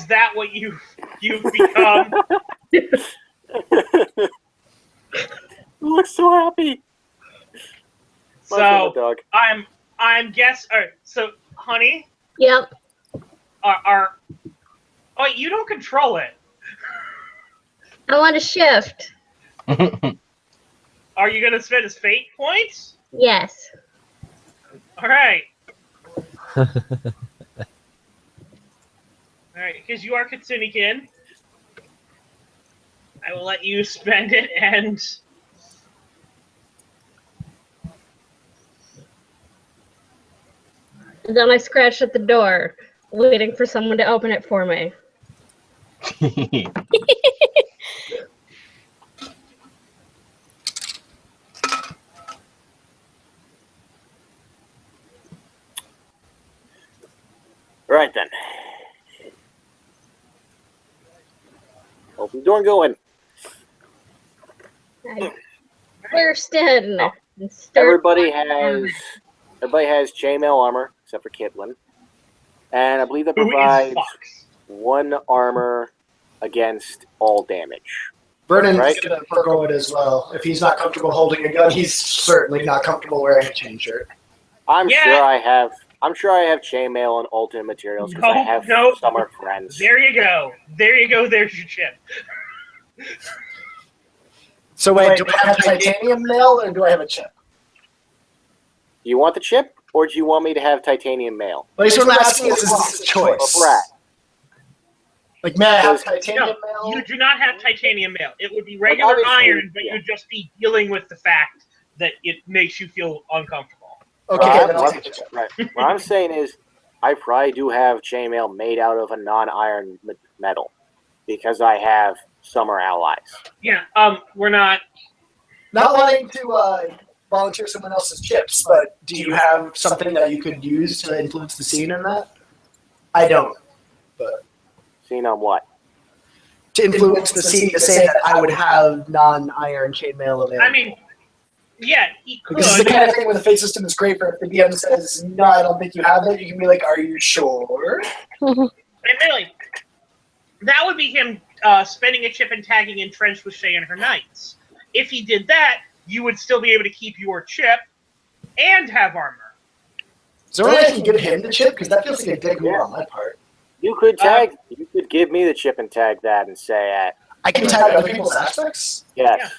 that what you've become? You look so happy. My So dog. I'm guess. All right. So, honey, Yep. are oh, you don't control it. I want to shift. Are you gonna spend his fate points? Yes. All right. All right, because you are Katsunikin. I will let you spend it, and Then I scratched at the door, waiting for someone to open it for me. Right then. Open the door and go in. I burst in. Oh. And started Everybody walking has chainmail armor except for Kitlin, and I believe that who is provides Fox? 1 armor against all damage. Vernon's Right. going to forgo it as well. If he's not comfortable holding a gun, he's certainly not comfortable wearing a chain shirt. I'm Yeah. sure I have chainmail and alternate materials because I have summer friends. There you go. There you go. There's your chip. So wait, do I have titanium mail or do I have a chip? Do you want the chip, or do you want me to have titanium mail? Like, so what I'm asking is this a choice? Or brat? Like, may I have No, titanium mail? you do not have titanium mail. It would be regular obviously, iron, but yeah. you'd just be dealing with the fact that it makes you feel uncomfortable. Okay, then I'll take the chip. Right. What I'm saying is, I probably do have chainmail made out of a non-iron metal because I have summer allies. Yeah. We're not. Not wanting to volunteer someone else's chips, but do you have something that you could use to influence the scene in that? I don't. But Seen on what? to influence the scene to say that I would have non-iron chainmail available. I mean, yeah, he could. Because it's the kind of thing where the fate system is great for if the DM says, no, I don't think you have it, you can be like, are you sure? Admittedly, that would be him spending a chip and tagging entrenched with Shay and her knights. If he did that, you would still be able to keep your chip and have armor. Is there any way I can give him the chip? Because that feels like a dick move on my part. You could tag. You could give me the chip and tag that and say, I can tag other people's aspects? yes.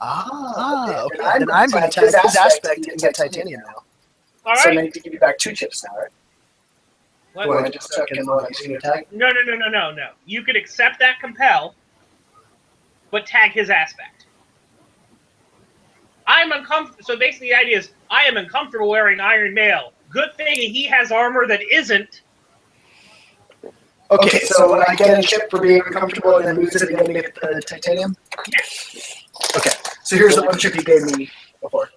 Yeah. Okay. Then I'm going to tag his aspect and get titanium now. All So I right. need to give you back 2 chips now, right? What? Do I just check in while using your tag? No. You could accept that compel, but tag his aspect. I'm uncomfortable. So basically, the idea is I am uncomfortable wearing iron mail. Good thing he has armor that isn't. Okay, so when I get a chip for being uncomfortable and then lose it again to get the titanium? Yes. Okay, so here's the 1 chip you gave me before.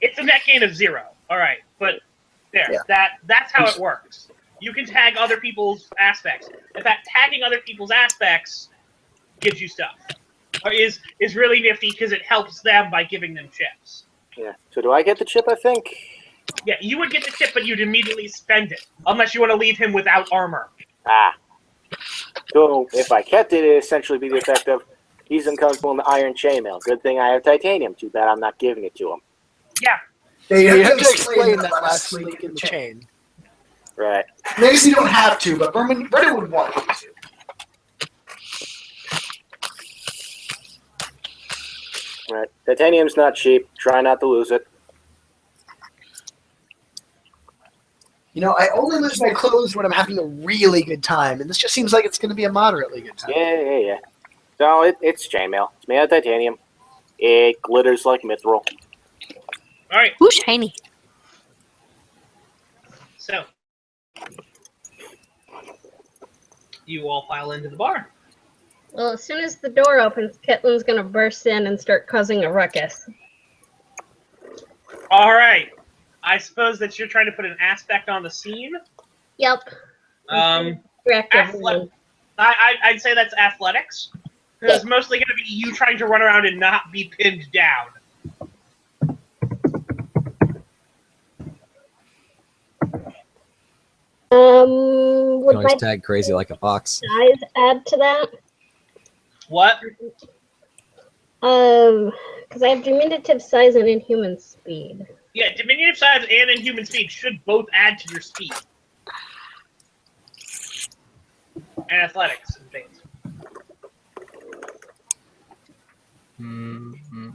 It's a net gain of 0. All right, but there. Yeah. That's how it works. You can tag other people's aspects. In fact, tagging other people's aspects gives you stuff. Or is really nifty because it helps them by giving them chips. Yeah. So do I get the chip? I think. Yeah, you would get the chip, but you'd immediately spend it unless you want to leave him without armor. Ah. So if I kept it, it'd essentially be the effect of he's uncomfortable in the iron chainmail. Good thing I have titanium. Too bad I'm not giving it to him. Yeah. Yeah, you have to explain that last link in the chain. Right. Maybe you don't have to, but Vernon would want you to. Right. Titanium's not cheap. Try not to lose it. You know, I only lose my clothes when I'm having a really good time, and this just seems like it's going to be a moderately good time. Yeah. So it's chainmail. It's made out of titanium. It glitters like mithril. All right. Ooh, shiny. So you all file into the bar. Well, as soon as the door opens, Kitlin's gonna burst in and start causing a ruckus. All right. I suppose that you're trying to put an aspect on the scene. Yep. Distractive. I'd say that's athletics. It's mostly going to be you trying to run around and not be pinned down. You Would can my always tag crazy like a fox. size add to that? What? Because I have diminutive size and inhuman speed. Yeah, diminutive size and inhuman speed should both add to your speed. And athletics and things. Mm-hmm.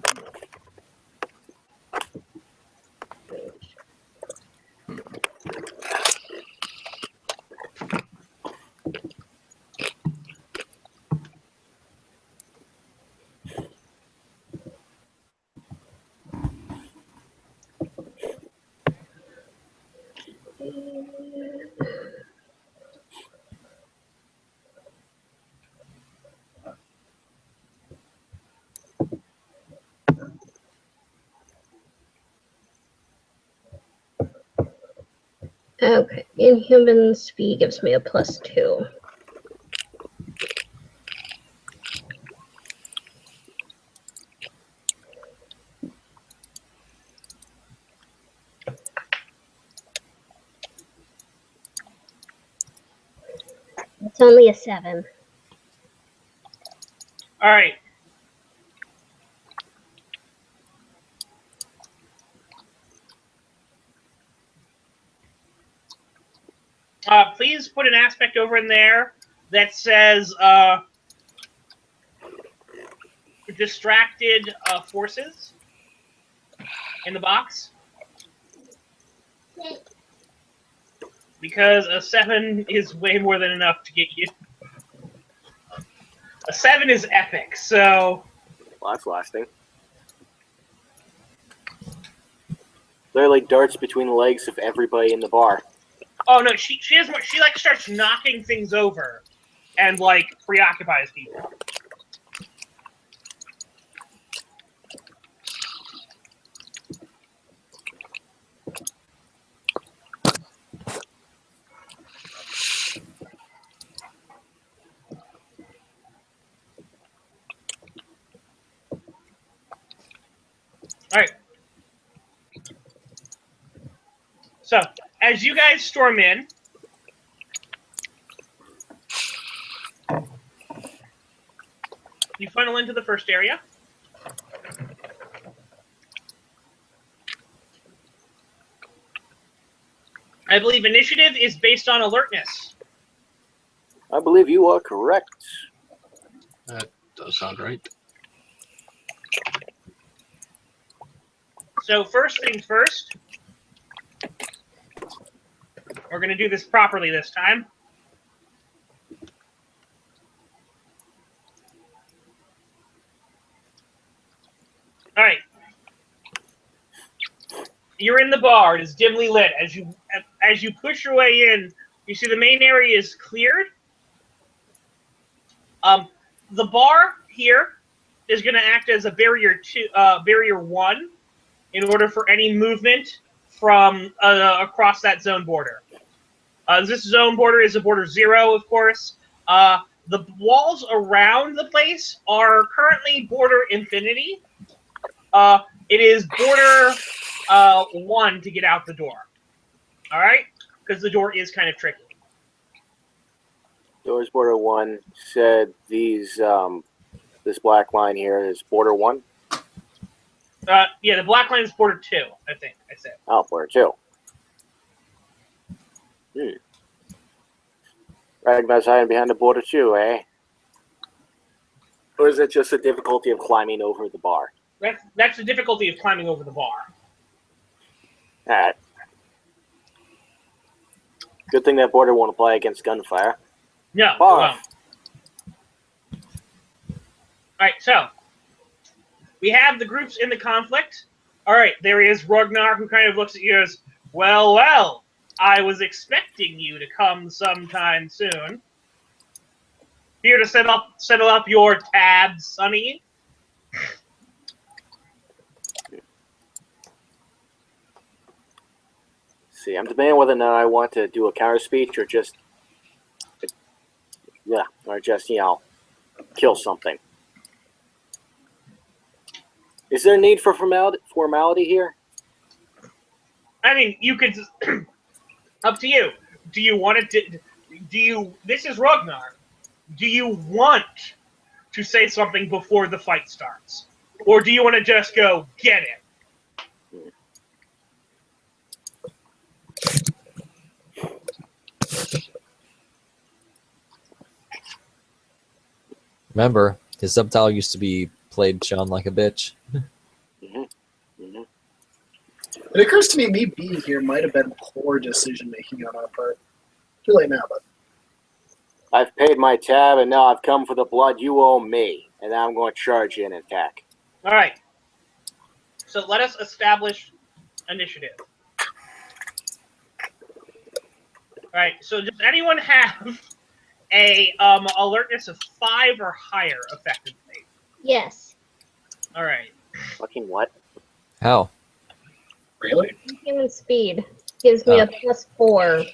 Okay, inhuman speed gives me a +2. It's only a 7. All right. Please put an aspect over in there that says distracted forces in the box. Because a 7 is way more than enough to get you. A 7 is epic, so... Well, that's lasting. Literally darts between the legs of everybody in the bar. Oh no, she has more, she like starts knocking things over and like preoccupies people. All right. So, as you guys storm in, you funnel into the first area. I believe initiative is based on alertness. I believe you are correct. That does sound right. So first things first, we're going to do this properly this time. All right. You're in the bar. It is dimly lit. As you push your way in, you see the main area is cleared. The bar here is going to act as a barrier barrier 1 in order for any movement from across that zone border. This zone border is a border 0, of course. The walls around the place are currently border infinity. It is border 1 to get out the door. All right? Because the door is kind of tricky. Doors border 1 said these this black line here is border 1. Yeah, the black line is border 2, I think I said. Oh, border 2. Recognize hiding behind the border 2, eh? Or is it just the difficulty of climbing over the bar? That's the difficulty of climbing over the bar. All right. Good thing that border won't apply against gunfire. No, Bar. it won't. All right, so we have the groups in the conflict. All right, there is Ragnar, who kind of looks at you as, well, I was expecting you to come sometime soon. Here to settle up your tabs, Sonny. See, I'm debating whether or not I want to do a counter speech or just, kill something. Is there a need for formality here? I mean, you could. Up to you. Do you want it to? Do you? This is Ragnar. Do you want to say something before the fight starts, or do you want to just go get it? Remember, his subtitle used to be "Played Sean like a bitch." It occurs to me being here might have been poor decision making on our part. Too late now, but I've paid my tab, and now I've come for the blood you owe me, and now I'm going to charge you and attack. All right. So let us establish initiative. All right. So does anyone have a alertness of 5 or higher, effectively? Yes. All right. Fucking what? How? really? Human speed gives me a +4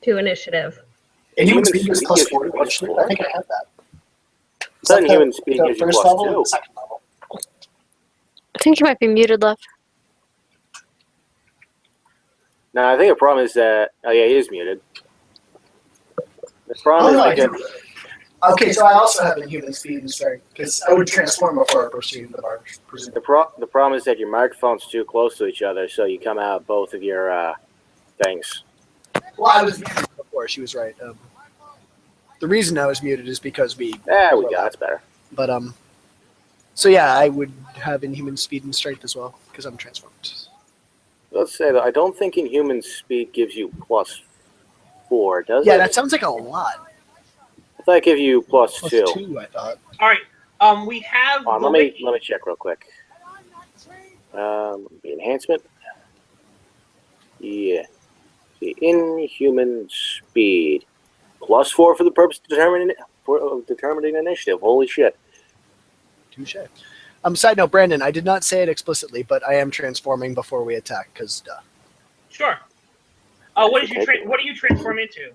to initiative. And human speed speed is gives +4 you to initiative? I think I have that. Is Then that human speed gives you first +2. level or the second level? I think you might be muted, Love. No, I think the problem is that... Oh, yeah, he is muted. The Oh, problem no, I is... do. Okay, so I also have the human speed and strength, because I would transform before I proceed the bar, presumably. The problem is that your microphone's too close to each other, so you come out both of your things. Well, I was muted before, she was right. The reason I was muted is because we... There we go, that's better. But, so yeah, I would have inhuman speed and strength as well, because I'm transformed. Let's say that I don't think inhuman speed gives you +4, does it? Yeah, that sounds like a lot. I thought it gave you +2. +2, I thought. All right. We have. Let me check real quick. The enhancement. Yeah. The inhuman speed +4 for the purpose of determining initiative. Holy shit! Touche. Side note, Brandon, I did not say it explicitly, but I am transforming before we attack, because duh. Sure. What do you transform into?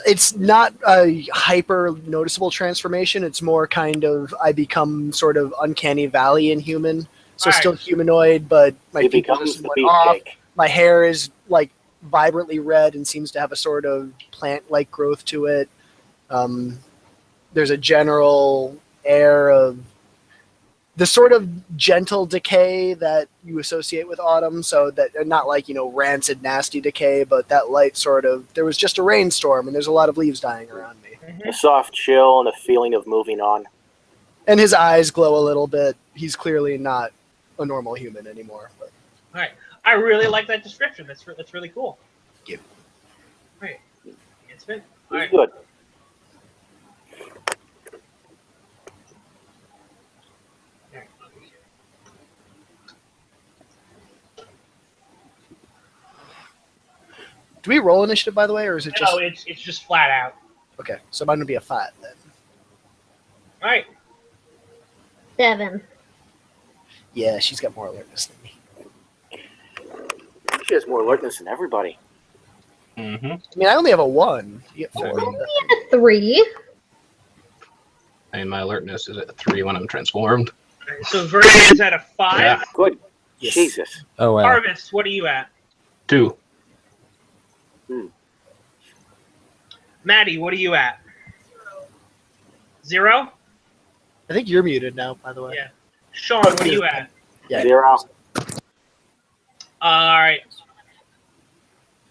It's not a hyper noticeable transformation. It's more kind of I become sort of uncanny valley inhuman. So All right. still humanoid, but my It feet becomes just the went off. beefcake. My hair is like vibrantly red and seems to have a sort of plant-like growth to it. There's a general air of the sort of gentle decay that you associate with autumn, so that not like, rancid, nasty decay, but that light sort of, there was just a rainstorm and there's a lot of leaves dying around me. Mm-hmm. A soft chill and a feeling of moving on. And his eyes glow a little bit. He's clearly not a normal human anymore. But. All right. I really like that description. That's really cool. Thank you. All right. It's been. All It's right. good. Do we roll initiative, by the way, or is it just... No, it's just flat out. Okay, so mine would be a 5 then. All right. 7. Yeah, she's got more alertness than me. She has more alertness than everybody. Mm-hmm. I mean, I only have a 1. You get 4. A 3. And my alertness is at 3 when I'm transformed. All right, so Vernon is at a 5. Yeah. Good. Yes. Jesus. Oh wow. Harvest, what are you at? 2. Maddie, what are you at? 0? I think you're muted now, by the way. Yeah. Sean, what are you at? Yeah. 0. All right.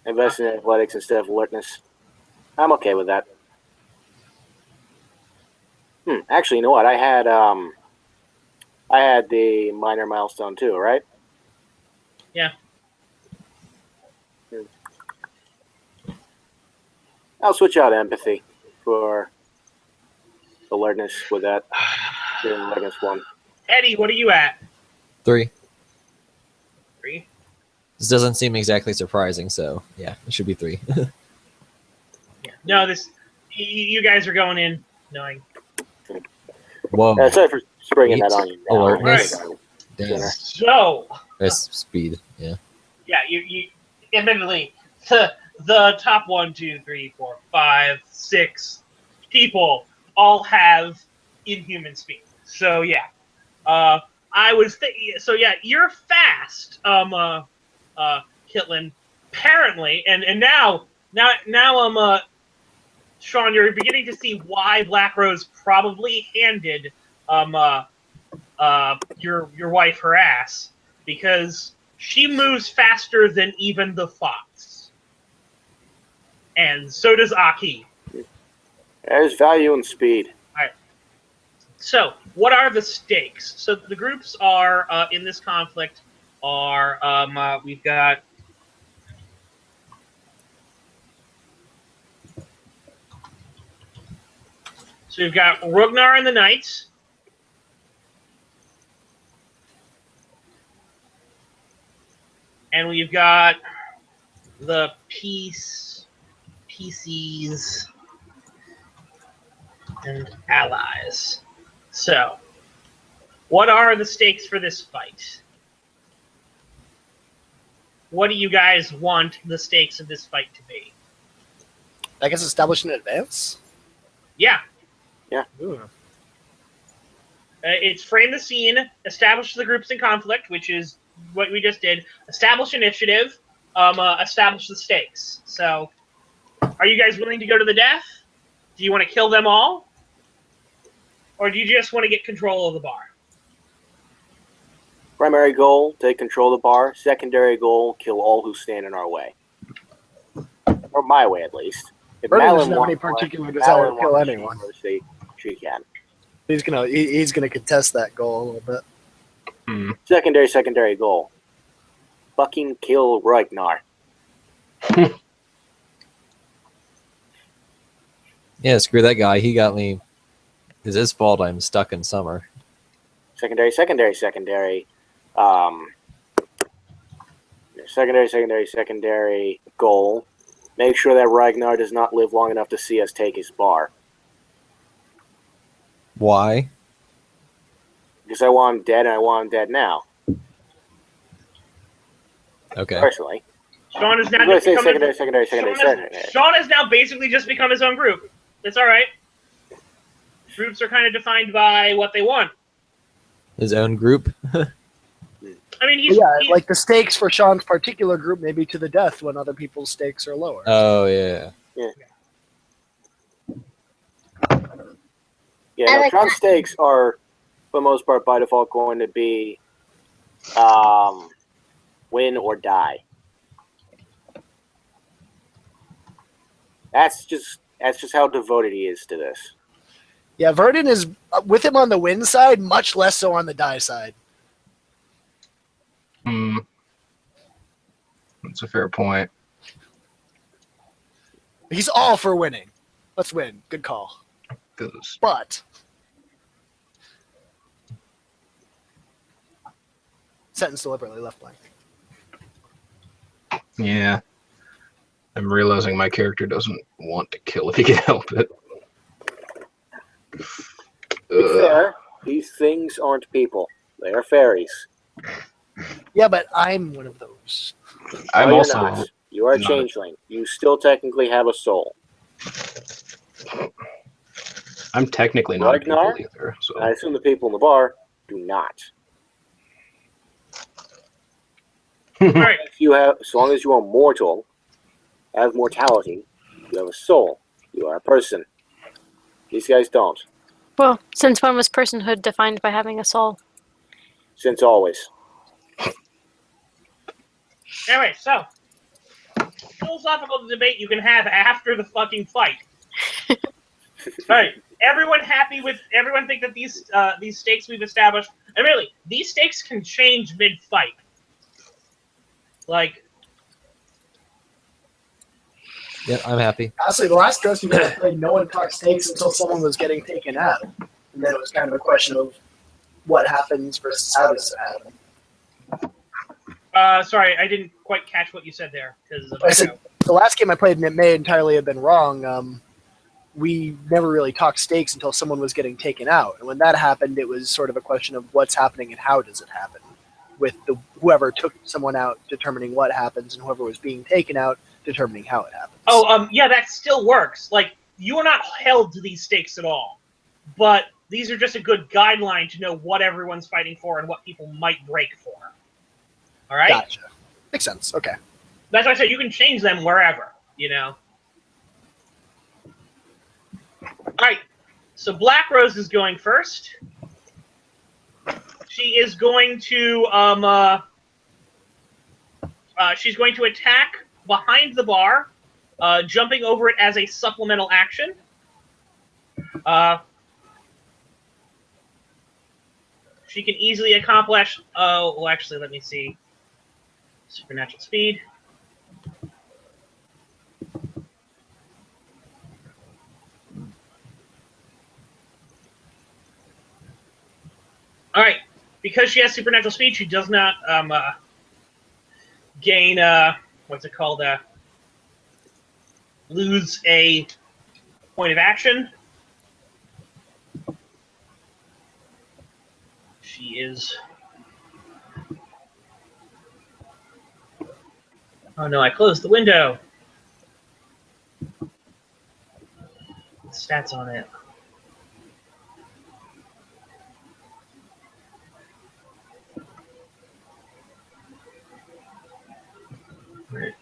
Invest in athletics instead of alertness. I'm okay with that. Actually, you know what? I had I had the minor milestone too, right? Yeah. I'll switch out empathy for alertness with that. Doing alertness 1. Eddie, what are you at? 3. 3. This doesn't seem exactly surprising, so yeah, it should be 3. Yeah. No, you guys are going in knowing. Whoa. Sorry for springing that on you. Now. Alertness. Right. Damn. So. That's speed. Yeah. Yeah, you admittedly the top 1, 2, 3, 4, 5, 6 people all have inhuman speed. So yeah, I was so yeah, you're fast, Kitlin. Apparently, and now Sean, you're beginning to see why Black Rose probably handed your wife her ass, because she moves faster than even the fox. And so does Aki. There's value in speed. Alright. So, what are the stakes? So the groups are in this conflict are we've got Rugnar and the Knights. And we've got the PCs and allies. So, what are the stakes for this fight? What do you guys want the stakes of this fight to be? I guess established in advance. Yeah. Ooh. It's frame the scene, establish the groups in conflict, which is what we just did, establish initiative, establish the stakes. So, are you guys willing to go to the death? Do you want to kill them all? Or do you just want to get control of the bar? Primary goal, take control of the bar. Secondary goal, kill all who stand in our way. Or my way, at least. If Vernon Malin doesn't have any wants- particular desire to kill wants anyone. She can. He's gonna contest that goal a little bit. Secondary goal. Fucking kill Ragnar. Yeah, screw that guy. He got me. It's his fault I'm stuck in summer. Secondary goal. Make sure that Ragnar does not live long enough to see us take his bar. Why? Because I want him dead, and I want him dead now. Okay. Personally. Sean is now I'm going just to say become secondary. Sean has now basically just become his own group. It's all right. Groups are kind of defined by what they want. His own group. I mean, he's Like the stakes for Sean's particular group may be to the death when other people's stakes are lower. Oh yeah. Yeah, I no, like Sean's that. stakes are, for the most part, by default, going to be win or die. That's just how devoted he is to this. Yeah, Verdon is with him on the win side, much less so on the die side. That's a fair point. He's all for winning. Let's win. Good call. 'Cause But sentence deliberately left blank. yeah, I'm realizing my character doesn't want to kill if he can help it. To be fair, these things aren't people. They are fairies. Yeah, but I'm one of those. I'm No, you're also not. You are a not. changeling. You still technically have a soul. I'm technically not a Ragnar? people either. So I assume the people in the bar do not. all right. If you have, as long as you are mortal, have mortality, you have a soul. You are a person. These guys don't. Well, since when was personhood defined by having a soul? Since always. Anyway, so philosophical debate you can have after the fucking fight. All right, everyone happy with everyone think that these stakes we've established, and really these stakes can change mid-fight. Like, Yeah, I'm happy. Honestly, the last Dresden game I played, no one talked stakes until someone was getting taken out. And then it was kind of a question of what happens versus how does it happen. sorry, I didn't quite catch what you said there because I said the last game I played, and it may entirely have been wrong, we never really talked stakes until someone was getting taken out. And when that happened, it was sort of a question of what's happening and how does it happen, with whoever took someone out determining what happens and whoever was being taken out determining how it happens. Oh, yeah, that still works. Like, you are not held to these stakes at all, but these are just a good guideline to know what everyone's fighting for and what people might break for. All right? Gotcha. Makes sense. Okay. That's why I said you can change them wherever, you know? All right, so Black Rose is going first. She is going to, she's going to attack behind the bar, jumping over it as a supplemental action. She can easily accomplish, well, actually, let me see. Supernatural speed. All right, because she has supernatural speed, she does not gain what's it called? Lose a point of action. She is. Oh no! I closed the window. Stats on it. Right.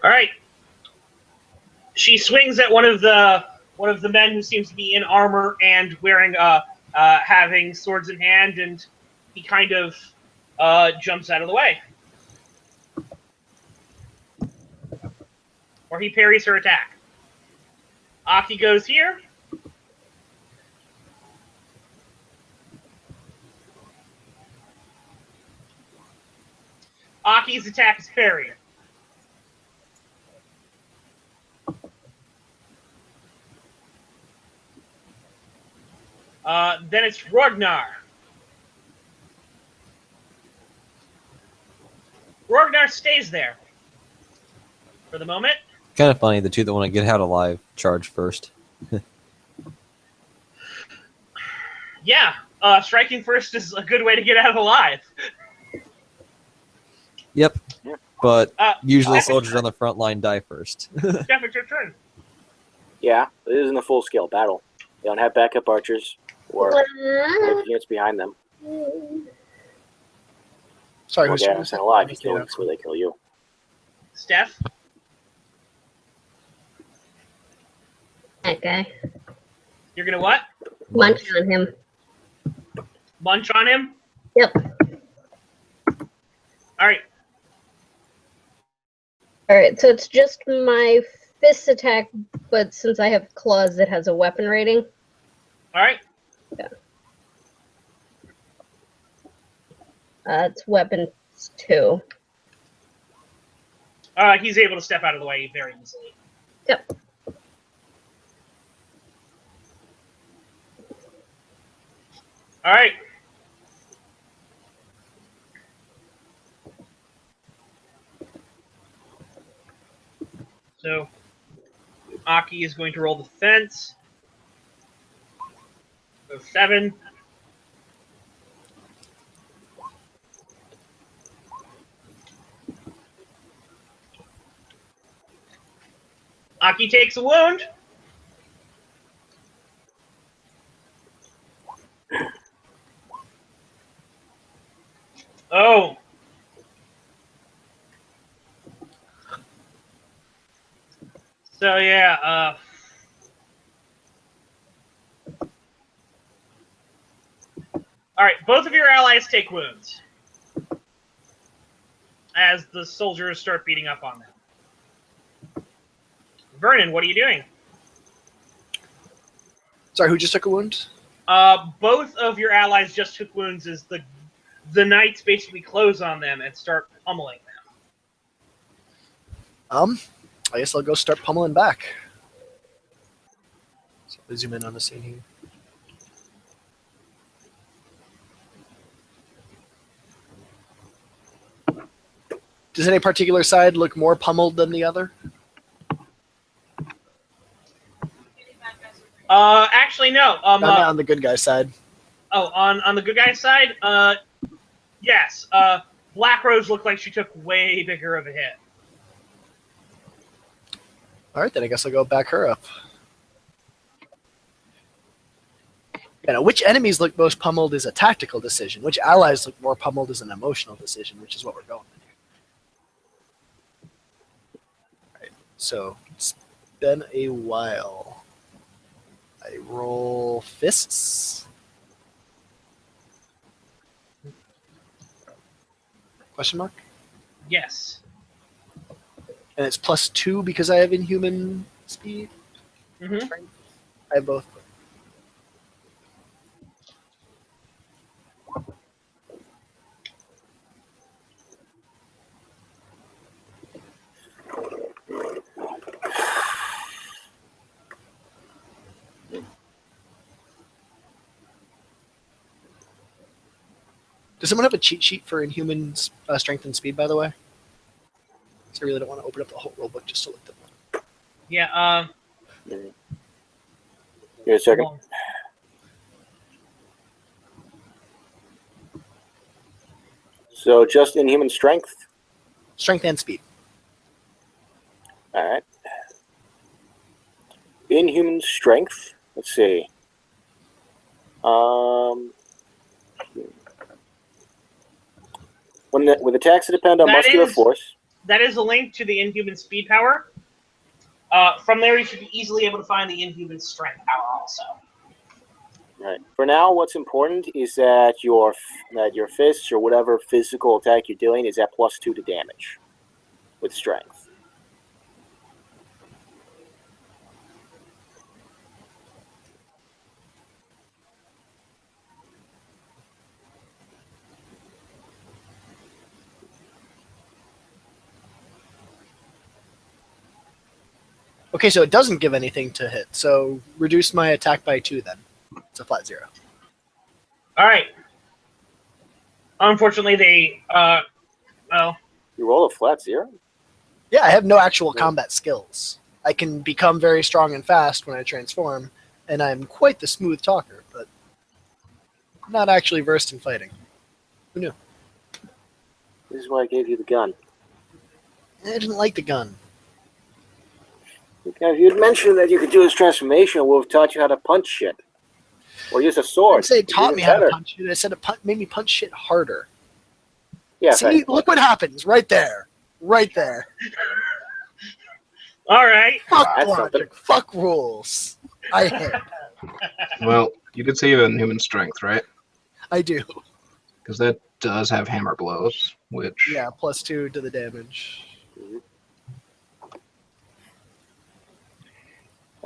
All right. She swings at one of the men who seems to be in armor and wearing having swords in hand, and he kind of jumps out of the way, or he parries her attack. Aki goes here. Aki's attack is parried. Then it's Ragnar. Ragnar stays there for the moment. Kind of funny, the two that want to get out alive charge first. Yeah, striking first is a good way to get out alive. Yep. But usually Steph, soldiers on the front line die first. Steph, it's your turn. Yeah, it isn't a full-scale battle. They don't have backup archers or units behind them. Sorry, Or who's get sent alive. You kill them before they kill you. Steph, That guy. you're gonna what? Munch on him. Munch on him? Yep. All right. Alright, so it's just my fist attack, but since I have claws, it has a weapon rating. All right. It's weapon 2. He's able to step out of the way very easily. Yep. All right. So, Aki is going to roll the defense. So 7. Aki takes a wound. Oh. So yeah, all right, both of your allies take wounds as the soldiers start beating up on them. Vernon, what are you doing? Sorry, who just took a wound? Both of your allies just took wounds as the knights basically close on them and start pummeling them. I guess I'll go start pummeling back. So I'll zoom in on the scene here. Does any particular side look more pummeled than the other? Actually, no. I'm on the good guy side. Oh, on the good guy's side, yes. Black Rose looked like she took way bigger of a hit. All right, then I guess I'll go back her up. Yeah, now, which enemies look most pummeled is a tactical decision. Which allies look more pummeled is an emotional decision, which is what we're going with here. All right, so it's been a while. I roll fists. Question mark? Yes. And it's +2 because I have inhuman speed. Mm-hmm. Strength. I have both. Does someone have a cheat sheet for inhuman strength and speed, by the way? So I really don't want to open up the whole rulebook just to look at them. Yeah. Give me a second. Hold on. So just inhuman strength. Strength and speed. All right. Inhuman strength. Let's see. With attacks that depend on muscular force. That is a link to the inhuman speed power. From there, you should be easily able to find the inhuman strength power also. Right. For now, what's important is that your fists or whatever physical attack you're doing is at +2 to damage with strength. Okay, so it doesn't give anything to hit. So reduce my attack by 2 then. It's a flat 0. All right. Unfortunately, they well. You roll a flat 0? Yeah, I have no actual combat skills. I can become very strong and fast when I transform, and I'm quite the smooth talker, but not actually versed in fighting. Who knew? This is why I gave you the gun. I didn't like the gun. If you'd mentioned that you could do this transformation, I would have taught you how to punch shit. Or use a I sword. didn't say it taught Even me how to better. punch it. I said it made me punch shit harder. Yeah, See, look what happens right there. Right there. All right. Fuck That's logic. something. Fuck rules. I hit. Well, you did say you have inhuman strength, right? I do. Because that does have hammer blows, which... Yeah, +2 to the damage.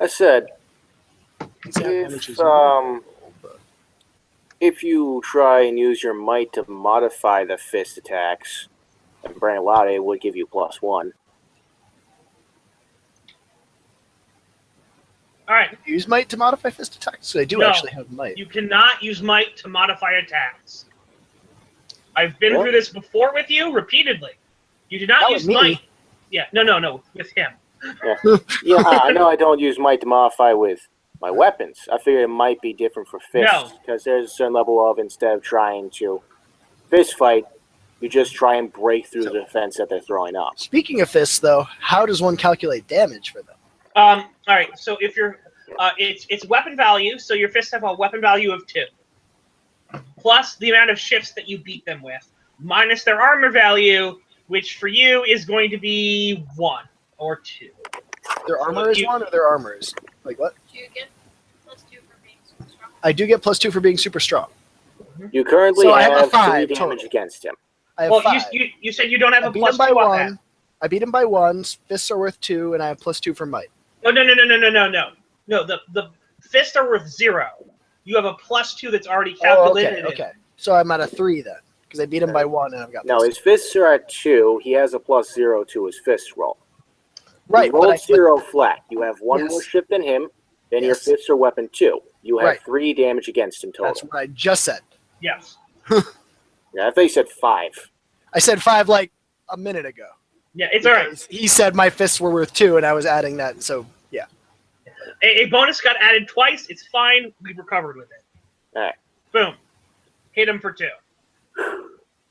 I said, Exact damage is if you try and use your might to modify the fist attacks and bring it out, it would give you +1. All right. use might to modify fist attacks? So I do No, actually have might. You cannot use might to modify attacks. I've been What? through this before with you repeatedly. You do not Not use with me. might. Yeah. No. With him. Yeah, I know I don't use might to modify with my weapons. I figure it might be different for fists. No. Because there's a certain level of, instead of trying to fist fight, you just try and break through the defense that they're throwing up. Speaking of fists, though, how does one calculate damage for them? All right. So if you're, it's weapon value. So your fists have a weapon value of 2, plus the amount of shifts that you beat them with, minus their armor value, which for you is going to be 1 or 2. Their armor is 1 or their armor is like what? Do you get +2 for being super strong? I do get +2 for being super strong. You currently So I have a have 5 3 damage total. against him. I have Well, 5. you said you don't have I a beat plus him by 2 on 1. that. I beat him by 1. Fists are worth 2, and I have +2 for might. No. No, the fists are worth 0. You have a +2 that's already Oh, calculated. okay. So I'm at a 3 then, because I beat him by 1 and I've got. No, +2. his fists are at 2. He has a +0 to his fist roll. Right, You but rolled I 0 flat. You have 1 Yes. more shift than him. Then your Yes. fists are weapon 2. You have Right. 3 damage against him total. That's what I just said. Yes. Yeah, I thought you said 5. I said 5 like a minute ago. Yeah, it's all right. Because he said my fists were worth 2, and I was adding that. So yeah. A bonus got added twice. It's fine. We recovered with it. All right. Boom. Hit him for 2.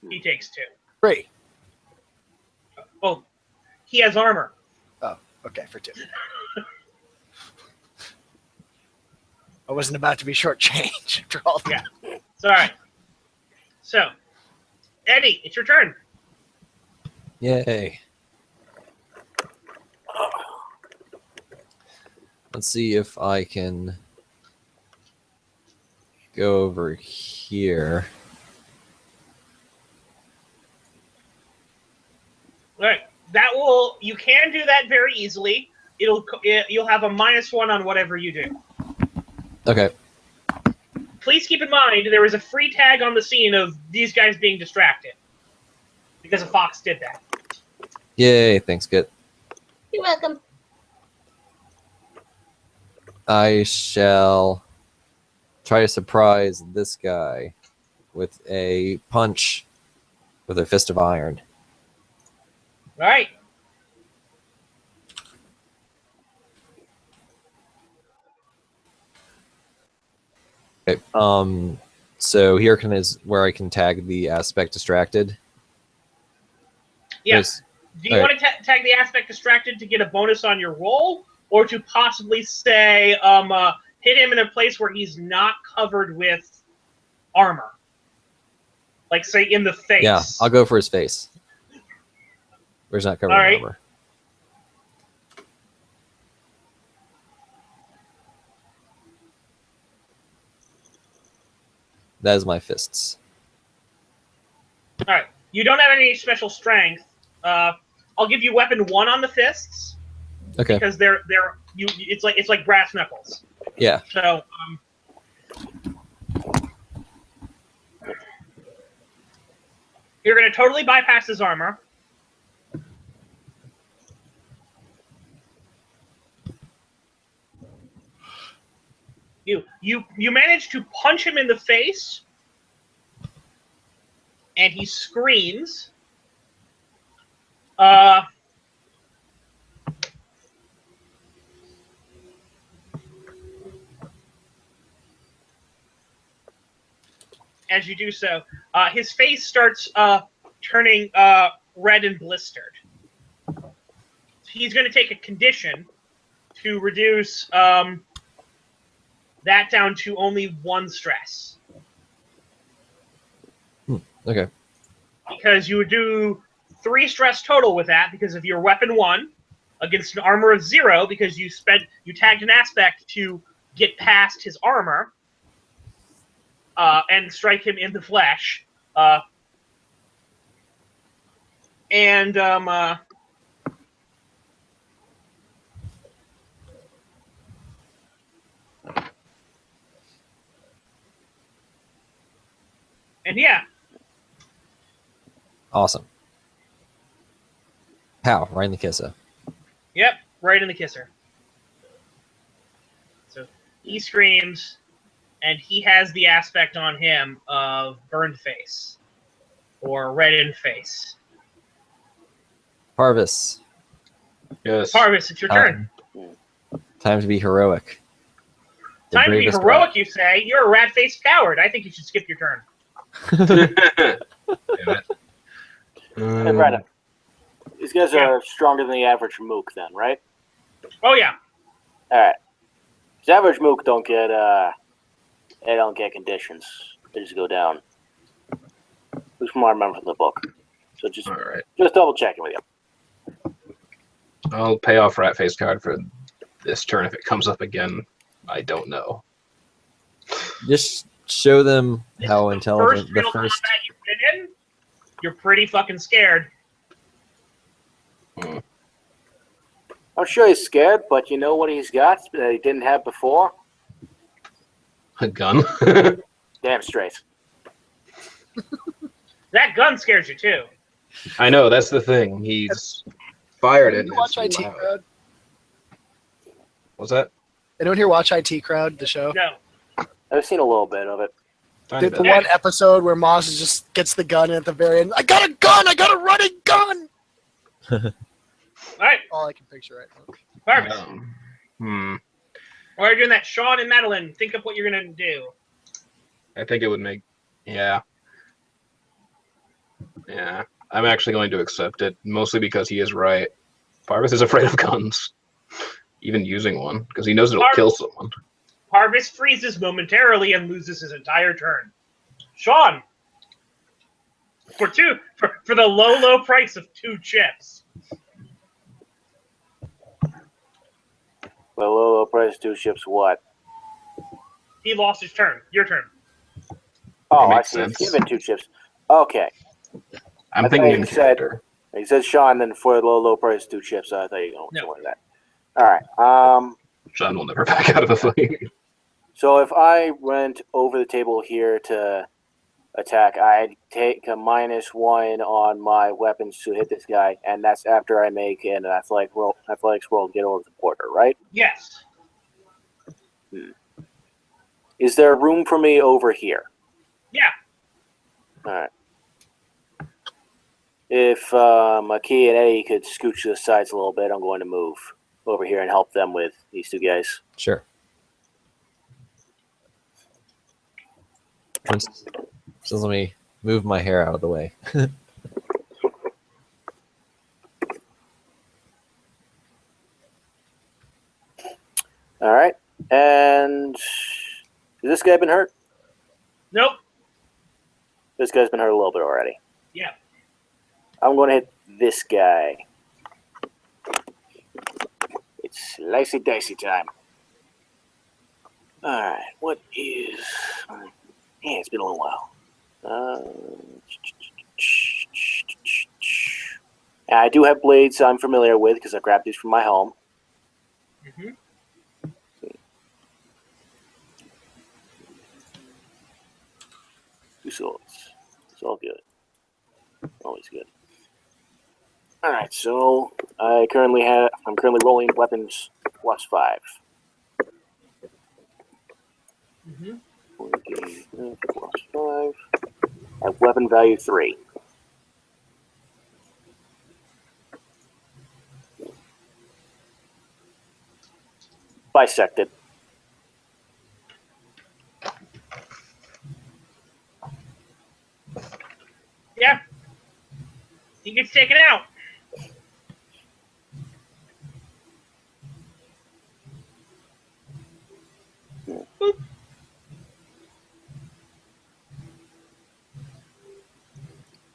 He takes 2. 3. Oh, he has armor. Oh, okay, for 2. I wasn't about to be shortchanged after all that. It's all right. So, Eddie, it's your turn. Yay. Let's see if I can go over here. All right. You can do that very easily. You'll have a -1 on whatever you do. Okay. Please keep in mind there was a free tag on the scene of these guys being distracted because a fox did that. Yay, thanks, Git. You're welcome. I shall try to surprise this guy with a punch with a fist of iron. All right. Okay. So here is where I can tag the aspect distracted. Yes. Do you all want to tag the aspect distracted to get a bonus on your roll, or to possibly say hit him in a place where he's not covered with armor, like say in the face? Yeah, I'll go for his face. Where's not covered All in right. armor. That is my fists. All right. You don't have any special strength. I'll give you weapon 1 on the fists Okay. because it's like brass knuckles. Yeah. So you're going to totally bypass his armor. You manage to punch him in the face, and he screams. As you do so, his face starts turning red and blistered. He's going to take a condition to reduce that down to only 1 stress. Okay. Because you would do 3 stress total with that because of your weapon 1 against an armor of 0 because you tagged an aspect to get past his armor and strike him in the flesh. And yeah. Awesome. Pow, right in the kisser. Yep, right in the kisser. So he screams, and he has the aspect on him of burned face or reddened face. Parvis. Yes. Parvis, it's your turn. Time to be heroic. The Time to be bravest heroic, you say? You're a rat-faced coward. I think you should skip your turn. Hey, Brandon. These guys are stronger than the average mook then, right? Oh, yeah. All right. Savage Mook don't get they don't get conditions. They just go down. Who's from what I remember from the book. So just double checking with you. I'll pay off Rat Face card for this turn. If it comes up again, I don't know. Just show them how intelligent the real first. combat you've been in, you're pretty fucking scared. I'm sure he's scared, but you know what he's got that he didn't have before? A gun. Damn straight. That gun scares you too. I know, that's the thing. He's fired it. Anyone watch IT Crowd? What's that? Anyone here watch IT Crowd, the show? No. I've seen a little bit of it. The one episode where Moss just gets the gun and at the very end, I got a gun! I got a running gun! Alright. All I can picture right now. Perfect. While you're doing that, Sean and Madeline, think of what you're gonna do. I think it would make... Yeah. Yeah. I'm actually going to accept it, mostly because he is right. Parvis is afraid of guns. Even using one, because he knows it'll kill someone. Parvis freezes momentarily and loses his entire turn. Sean! For the low price of 2 chips. Well, low price 2 chips what? He lost his turn. Your turn. Oh, I see. It's given 2 chips. Okay. I'm thinking in character. He said Sean, then for low price 2 chips. I thought you were going somewhere that. All right. Sean will never back out of the fight. So if I went over the table here to attack, I'd take a -1 on my weapons to hit this guy, and that's after I make an athletics roll to get over the border, right? Yes. Is there room for me over here? Yeah. All right. If Maki and Eddie could scooch to the sides a little bit, I'm going to move over here and help them with these 2 guys. Sure. So let me move my hair out of the way. All right. And has this guy been hurt? Nope. This guy's been hurt a little bit already. Yeah. I'm going to hit this guy. It's slicey dicey time. All right. What is... Yeah, it's been a little while. I do have blades I'm familiar with because I grabbed these from my home. Mm-hmm. 2 swords. It's all good. Always good. All right, so I'm currently rolling weapons +5. Mm-hmm. +5. At weapon value 3. Bisected. Yeah. He gets taken out. Boop.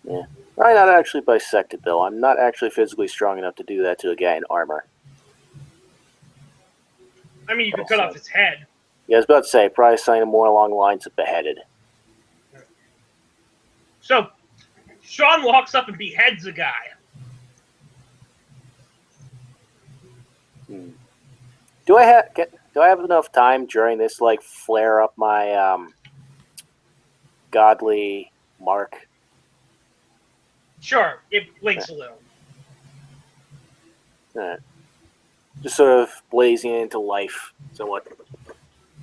Yeah. I'm not actually bisected, though. I'm not actually physically strong enough to do that to a guy in armor. I mean, you could cut off his head. Yeah, I was about to say, probably something more along the lines of beheaded. So, Sean walks up and beheads a guy. Do I have enough time during this, like, flare up my godly mark? Sure, it blinks a little. Just sort of blazing into life, somewhat.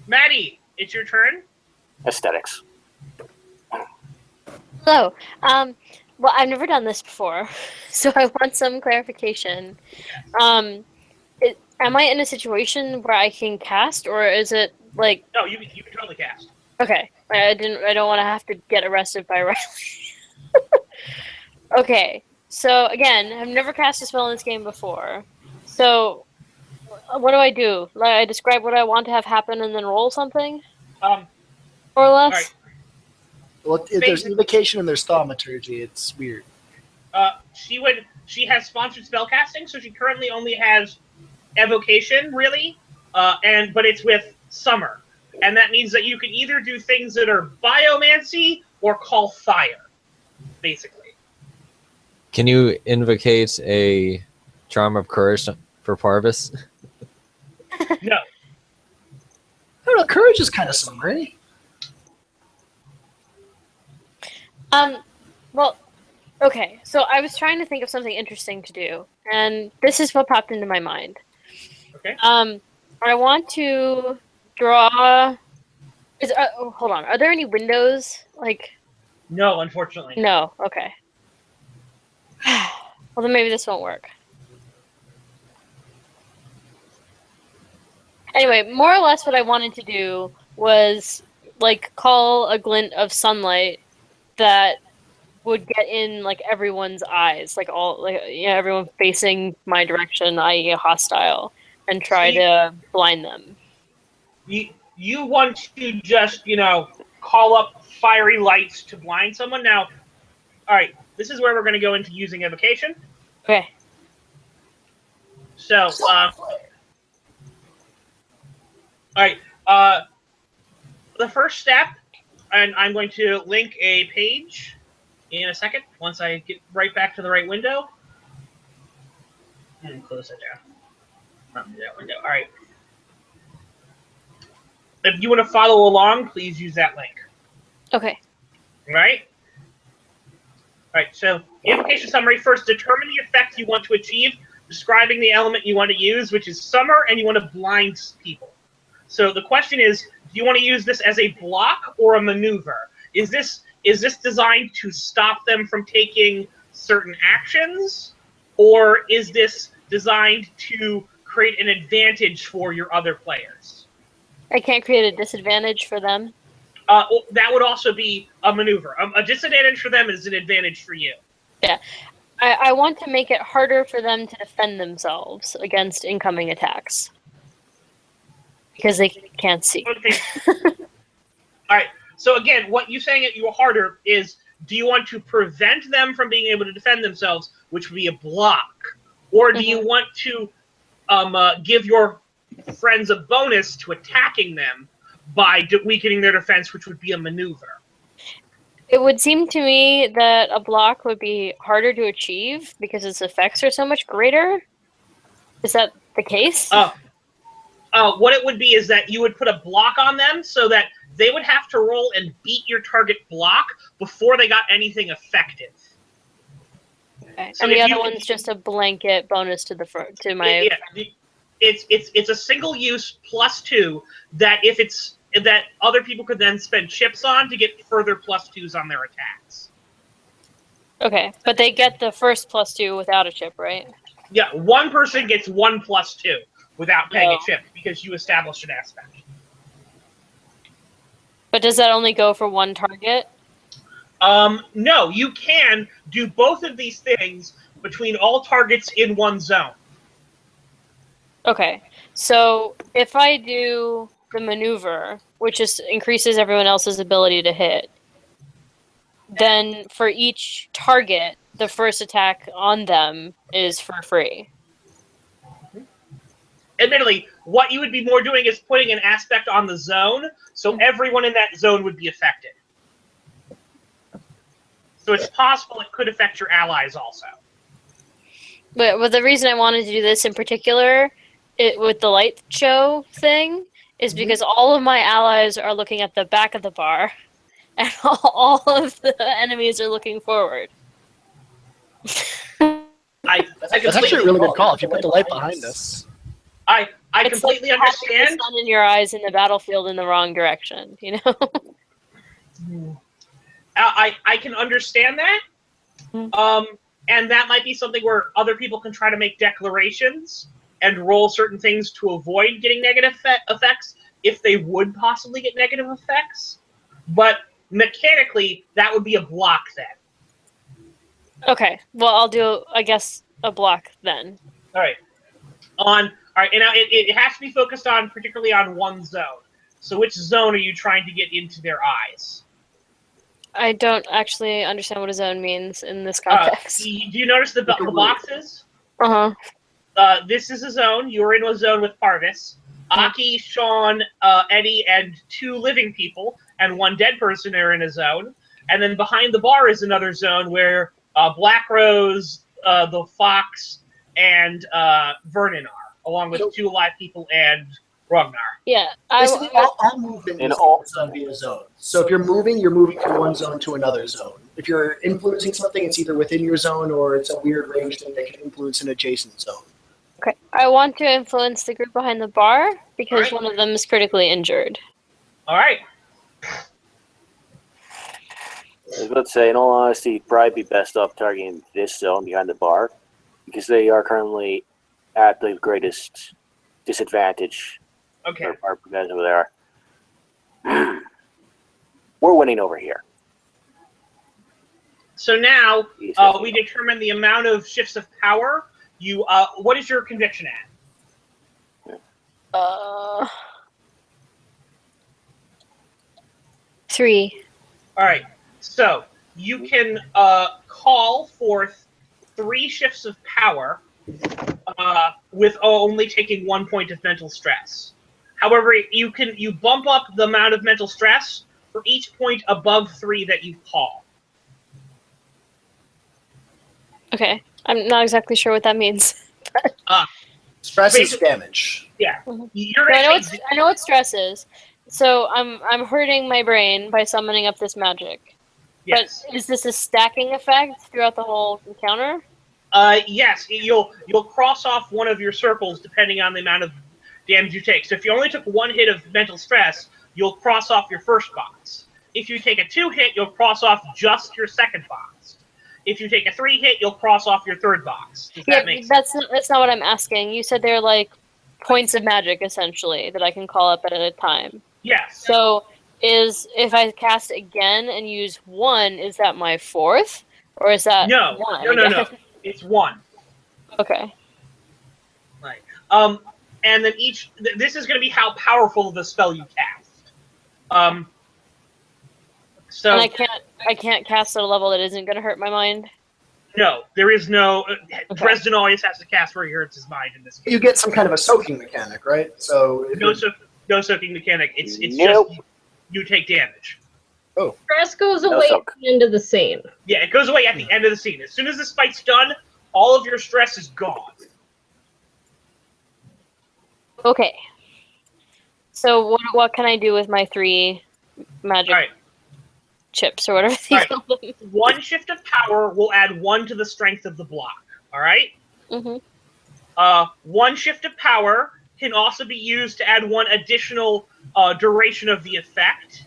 Maddie, it's your turn. Aesthetics. Hello. Well, I've never done this before, so I want some clarification. Am I in a situation where I can cast, or is it like? No, you can totally cast. Okay, I don't want to have to get arrested by Riley. Okay, so again, I've never cast a spell in this game before. So, what do I do? Like, I describe what I want to have happen and then roll something, All more or less. right. Well, there's evocation and there's thaumaturgy. It's weird. She has sponsored spellcasting, so she currently only has evocation, really, but it's with summer, and that means that you can either do things that are biomancy or call fire, basically. Can you invocate a charm of courage for Parvis? No. I don't know. Courage is kind of summery. Well, okay. So I was trying to think of something interesting to do, and this is what popped into my mind. Okay. I want to draw. Hold on. Are there any windows? Like, No, unfortunately. no. Okay. Well, then maybe this won't work. Anyway, more or less what I wanted to do was, like, call a glint of sunlight that would get in, like, everyone's eyes. Like, everyone facing my direction, i.e. hostile, and try to blind them. You want to just, call up fiery lights to blind someone? Now, all right, this is where we're going to go into using evocation. Okay. So, all right, the first step, and I'm going to link a page in a second, once I get right back to the right window. And close that down. Not that window. All right. If you want to follow along, please use that link. Okay. All right? All right, so invocation summary. First, determine the effect you want to achieve, describing the element you want to use, which is summer, and you want to blind people. So the question is, do you want to use this as a block or a maneuver? Is this designed to stop them from taking certain actions, or is this designed to create an advantage for your other players? I can't create a disadvantage for them. That would also be a maneuver. A disadvantage for them is an advantage for you. Yeah. I want to make it harder for them to defend themselves against incoming attacks. Because they can't see. Okay. All right. So again, what you're saying at you harder is, do you want to prevent them from being able to defend themselves, which would be a block, or do you want to give your friends a bonus to attacking them by weakening their defense, which would be a maneuver? It would seem to me that a block would be harder to achieve because its effects are so much greater. Is that the case? What it would be is that you would put a block on them so that they would have to roll and beat your target block before they got anything effective. Okay. So And the other one's just a blanket bonus to my. Yeah, it's a single use +2 that other people could then spend chips on to get further +2s on their attacks. Okay, but they get the first +2 without a chip, right? Yeah, one person gets 1 +2 without paying a chip because you established an aspect. But does that only go for one target? No, you can do both of these things between all targets in one zone. Okay, so if I do the maneuver, which just increases everyone else's ability to hit, then for each target, the first attack on them is for free. Admittedly, what you would be more doing is putting an aspect on the zone, so everyone in that zone would be affected. So it's possible it could affect your allies also. But the reason I wanted to do this in particular, with the light show thing, is because all of my allies are looking at the back of the bar, and all of the enemies are looking forward. That's actually a really good call. If you put the light behind us. I It's completely like having understand. the sun in your eyes in the battlefield in the wrong direction, you know? I can understand that. And that might be something where other people can try to make declarations and roll certain things to avoid getting negative effects if they would possibly get negative effects. But mechanically, that would be a block then. Okay, well, I'll do, I guess, a block then. All right. All right, and now it has to be focused on particularly on one zone. So which zone are you trying to get into their eyes? I don't actually understand what a zone means in this Do context. you notice the boxes? This is a zone. You're in a zone with Parvis. Aki, Sean, Eddie, and 2 living people, and 1 dead person are in a zone. And then behind the bar is another zone where Black Rose, the Fox, and Vernon are, along with 2 alive people and Ragnar. Yeah, Basically, all movement In is all- via zones. So if you're moving from one zone to another zone. If you're influencing something, it's either within your zone or it's a weird range thing that can influence an adjacent zone. okay. I want to influence the group behind the bar because Alright. one of them is critically injured. All right. I was about to say, in all honesty, you'd probably be best off targeting this zone behind the bar because they are currently at the greatest disadvantage. Okay. Our guys over there. We're winning over here. So now we determine the amount of shifts of power. You, what is your conviction at? 3. All right. So you can call forth 3 shifts of power with only taking 1 point of mental stress. However, you bump up the amount of mental stress for each point above 3 that you call. Okay. I'm not exactly sure what that means. Stress is Basically- damage. Yeah. Mhm. You're So gonna take I know what stress is. So I'm hurting my brain by summoning up this magic. yes. But is this a stacking effect throughout the whole encounter? Yes, you'll cross off one of your circles depending on the amount of damage you take. So if you only took 1 hit of mental stress, you'll cross off your first box. If you take a 2 hit, you'll cross off just your second box. If you take a 3 hit, you'll cross off your third box. Does that make sense? That's not what I'm asking. You said they're like points of magic essentially that I can call up at a time. Yes. So if I cast again and use 1, is that my 4th? Or is that No. 1? No. It's 1. Okay. Right. And then this is going to be how powerful the spell you cast. So And I can't cast at a level that isn't going to hurt my mind. no, there is no. Dresden always has to cast where he hurts his mind in this case. You get some kind of a soaking mechanic, right? So if No soaking mechanic. It's Nope. just you take damage. Stress goes No away soak. at the end of the scene. Yeah, it goes away at the end of the scene. As soon as this fight's done, all of your stress is gone. Okay. So what can I do with my 3 magic All right. chips or whatever you Right. call them? 1 shift of power will add 1 to the strength of the block. All right. Mm-hmm. 1 shift of power can also be used to add 1 additional duration of the effect,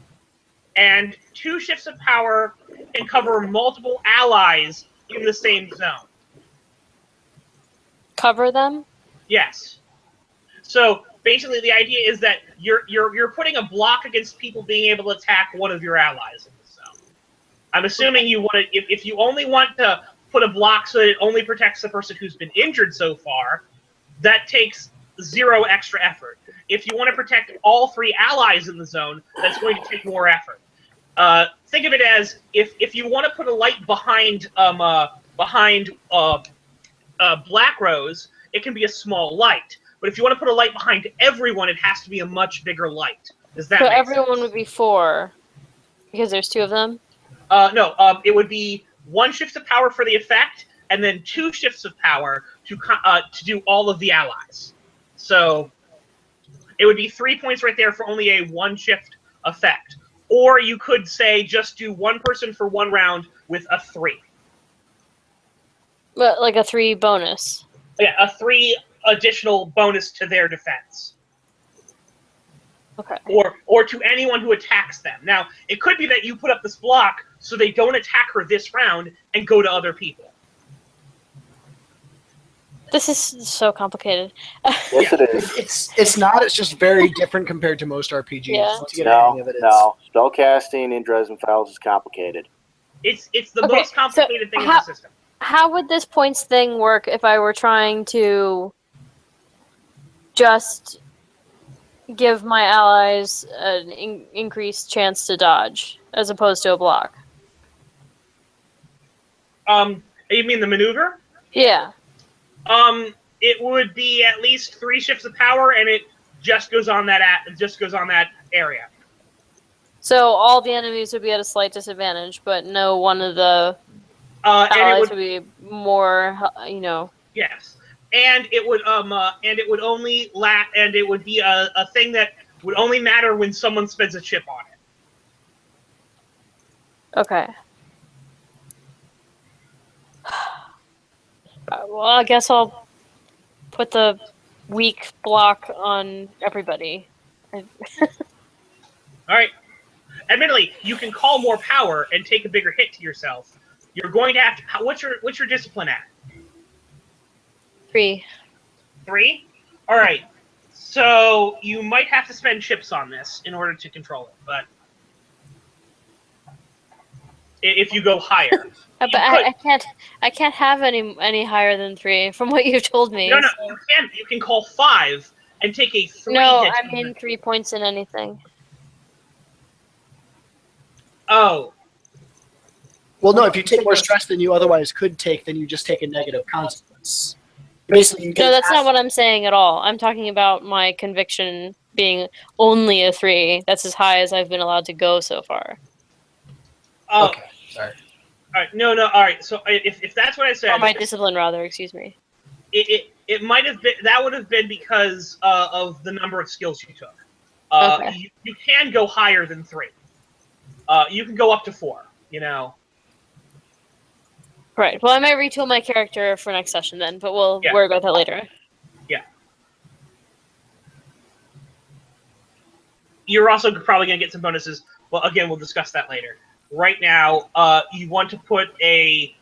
and 2 shifts of power can cover multiple allies in the same zone. Cover them? Yes. So basically, the idea is that you're putting a block against people being able to attack one of your allies in the zone. I'm assuming you want to, if you only want to put a block so that it only protects the person who's been injured so far, that takes 0 extra effort. If you want to protect all 3 allies in the zone, that's going to take more effort. Think of it as if you want to put a light behind Black Rose, it can be a small light. But if you want to put a light behind everyone, it has to be a much bigger light. Does that So make everyone sense? would be 4 because there's 2 of them. No, it would be 1 shift of power for the effect, and then 2 shifts of power to do all of the allies. So it would be 3 points right there for only a 1 shift effect. Or you could say just do 1 person for 1 round with a 3. But like a 3 bonus. Yeah, a 3 additional bonus to their defense. Okay. Or to anyone who attacks them. Now, it could be that you put up this block so they don't attack her this round and go to other people. This is so complicated. Yes, it is. it's not. It's just very different compared to most RPGs. Yeah. Once you get a hang of it, No. Spellcasting in Dresden Files is complicated. It's the Okay, most complicated thing in the system. How would this points thing work if I were trying to just give my allies an increased chance to dodge, as opposed to a block. You mean the maneuver? Yeah. It would be at least 3 shifts of power, and it just goes on that area. So all the enemies would be at a slight disadvantage, but no one of the And it allies would would be more, yes, and it would only and it would be a thing that would only matter when someone spends a chip on it. Okay. Well, I guess I'll put the weak block on everybody. All right. Admittedly, you can call more power and take a bigger hit to yourself. You're going to have to. What's your discipline at? 3. 3? All right. So you might have to spend chips on this in order to control it, but if you go higher. But I can't have any higher than 3 from what you've told me. No, so. you can. You can call 5 and take a 3 No, hit. I mean 3 points in anything. Oh. Well, no, if you take more stress than you otherwise could take, then you just take a negative consequence. Basically, you get No, that's not what I'm saying at all. I'm talking about my conviction being only a 3. That's as high as I've been allowed to go so far. Oh. Okay, sorry. All right. No. All right. So if that's what I said, Or my discipline, rather. Excuse me. It might have been, that would have been because of the number of skills you took. Okay. You can go higher than 3. You can go up to 4. You know. Right. Well, I might retool my character for next session then, but we'll worry about that later. Yeah. You're also probably going to get some bonuses. Well, again, we'll discuss that later. Right now, you want to put a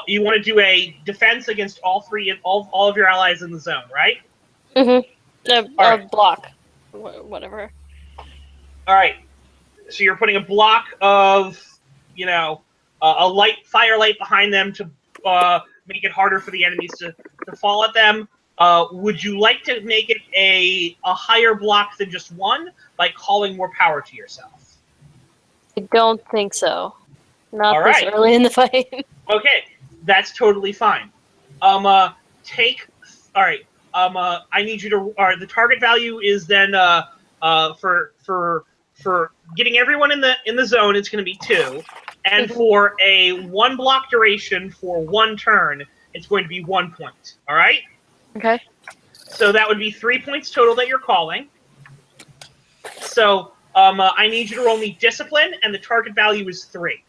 you want to do a defense against all of your allies in the zone, right? Mm-hmm. A block. Whatever. All right. So you're putting a block of, a firelight behind them to make it harder for the enemies to fall at them. Would you like to make it a higher block than just 1 by calling more power to yourself? I don't think so. Not All this right. early in the fight. Okay, that's totally fine. I need you to. The target value is then for getting everyone in the zone, it's going to be 2, and for a 1 block duration for 1 turn, it's going to be 1 point. All right. Okay. So that would be 3 points total that you're calling. So I need you to roll me discipline, and the target value is 3.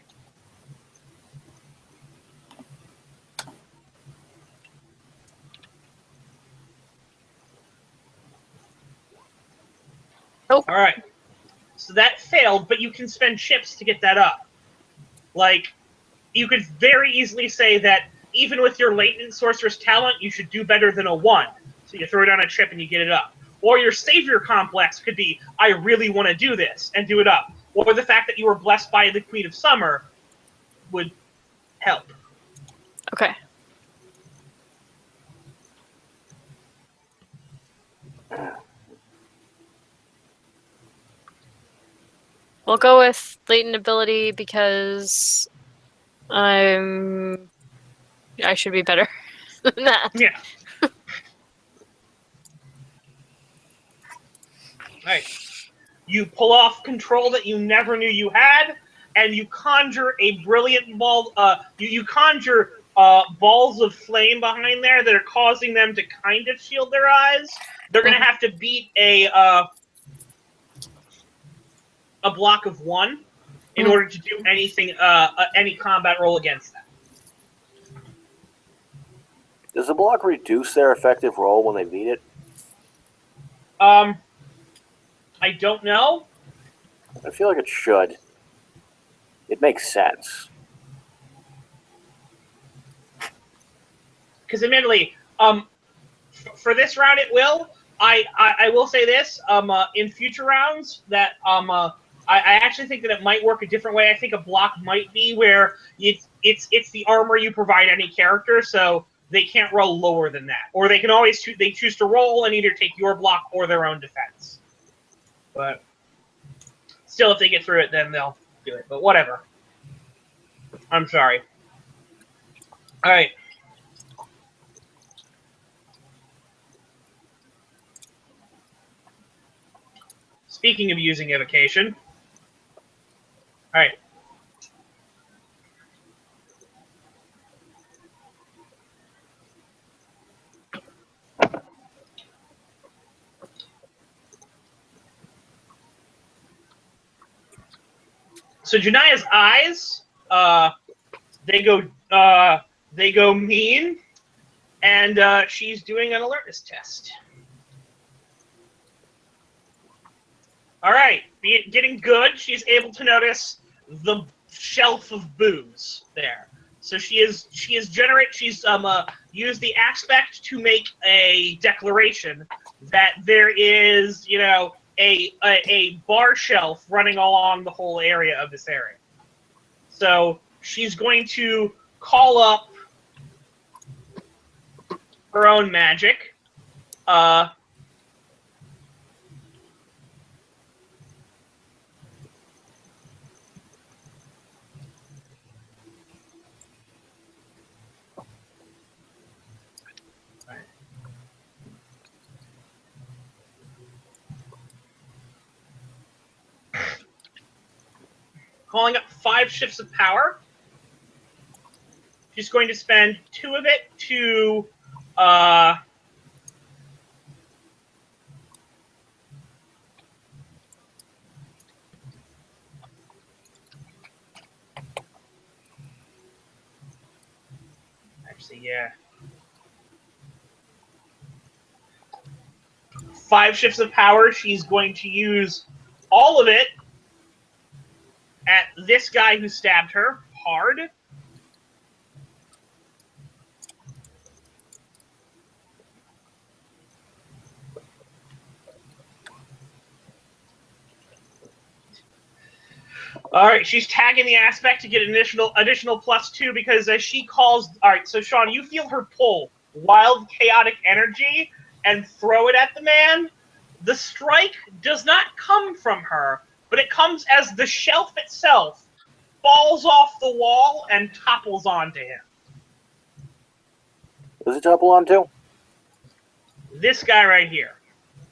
Nope. All right. So that failed, but you can spend chips to get that up. Like, you could very easily say that even with your latent sorceress talent, you should do better than a 1. So you throw down a chip and you get it up. Or your savior complex could be, I really want to do this, and do it up. Or the fact that you were blessed by the Queen of Summer would help. Okay. We'll go with latent ability because I should be better than that. Yeah. Right. You pull off control that you never knew you had, and you conjure a brilliant ball. You conjure balls of flame behind there that are causing them to kind of shield their eyes. They're going to have to beat a block of 1 in order to do anything, any combat roll against that. Does the block reduce their effective roll when they beat it? I don't know. I feel like it should. It makes sense. Because admittedly, for this round it will. I will say this. In future rounds, that I actually think that it might work a different way. I think a block might be where it's the armor you provide any character. So they can't roll lower than that. Or they can always they choose to roll and either take your block or their own defense. But still, if they get through it, then they'll do it. But whatever. I'm sorry. All right. Speaking of using evocation. All right. So Jania's eyes, they go mean, and she's doing an alertness test. All right, getting good. She's able to notice the shelf of booze there. So she's used the aspect to make a declaration that there is, a bar shelf running along the whole area of this area. So she's going to call up her own magic. Calling up 5 shifts of power. She's going to spend 2 of it to actually, yeah. 5 shifts of power. She's going to use all of it at this guy who stabbed her hard. All right, she's tagging the aspect to get an additional +2 because as she calls. All right, so Sean, you feel her pull wild chaotic energy and throw it at the man. The strike does not come from her, but it comes as the shelf itself falls off the wall and topples onto him. Does it topple onto? This guy right here.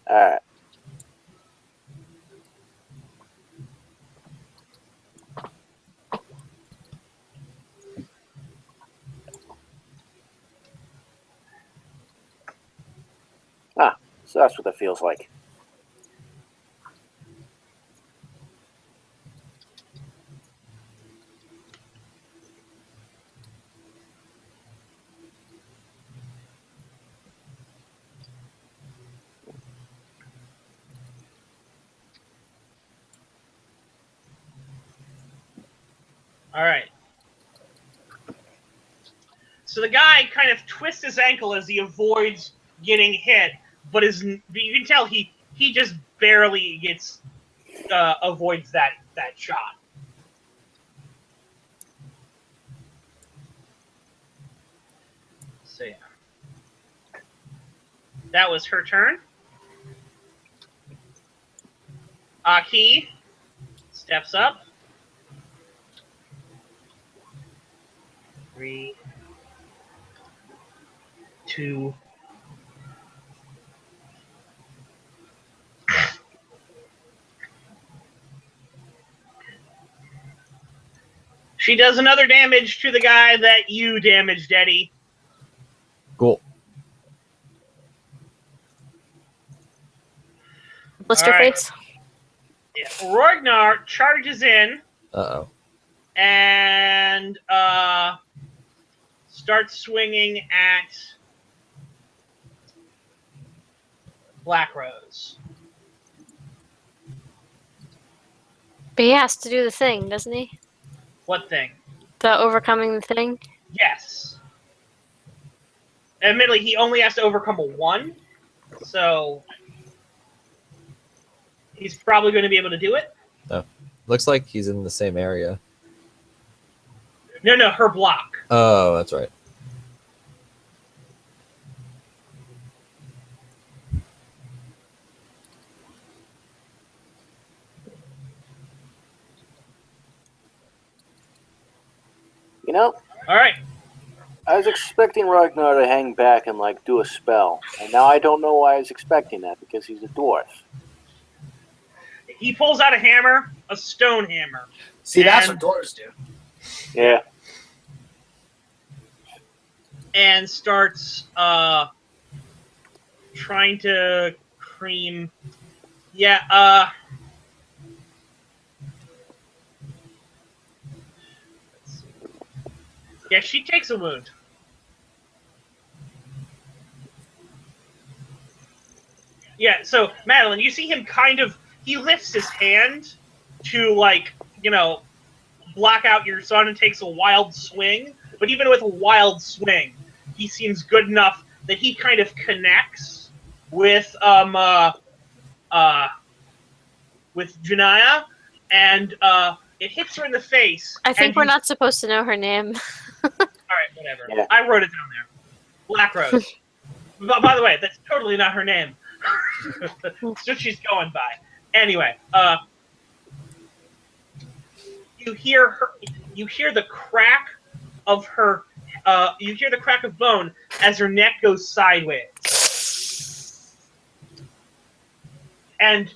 Alright. Ah, so that's what it feels like. All right. So the guy kind of twists his ankle as he avoids getting hit, but you can tell he just barely gets avoids that shot. So yeah, that was her turn. Aki steps up. 3, 2. She does another damage to the guy that you damaged, Eddie. Cool. Blister All right. face. Yeah. Ragnar charges in Uh-oh. and starts swinging at Black Rose. But he has to do the thing, doesn't he? What thing? The overcoming the thing. Yes. Admittedly, he only has to overcome a 1, so he's probably going to be able to do it. No. Looks like he's in the same area. No, her block. Oh, that's right. You know, All right. I was expecting Ragnar to hang back and like do a spell, and now I don't know why I was expecting that because he's a dwarf. He pulls out a hammer, a stone hammer. See, that's And- what dwarves do. Yeah. And starts trying to cream. Yeah, let's see. Yeah, she takes a wound. Yeah, so Madeline, you see him he lifts his hand to block out your son and takes a wild swing. But even with a wild swing, he seems good enough that he kind of connects with Janaya, and it hits her in the face. I think and we're not supposed to know her name. All right, whatever. Yeah. I wrote it down there. Black Rose. By the way, that's totally not her name. It's what she's going by. Anyway, you hear the crack of her. You hear the crack of bone as her neck goes sideways, and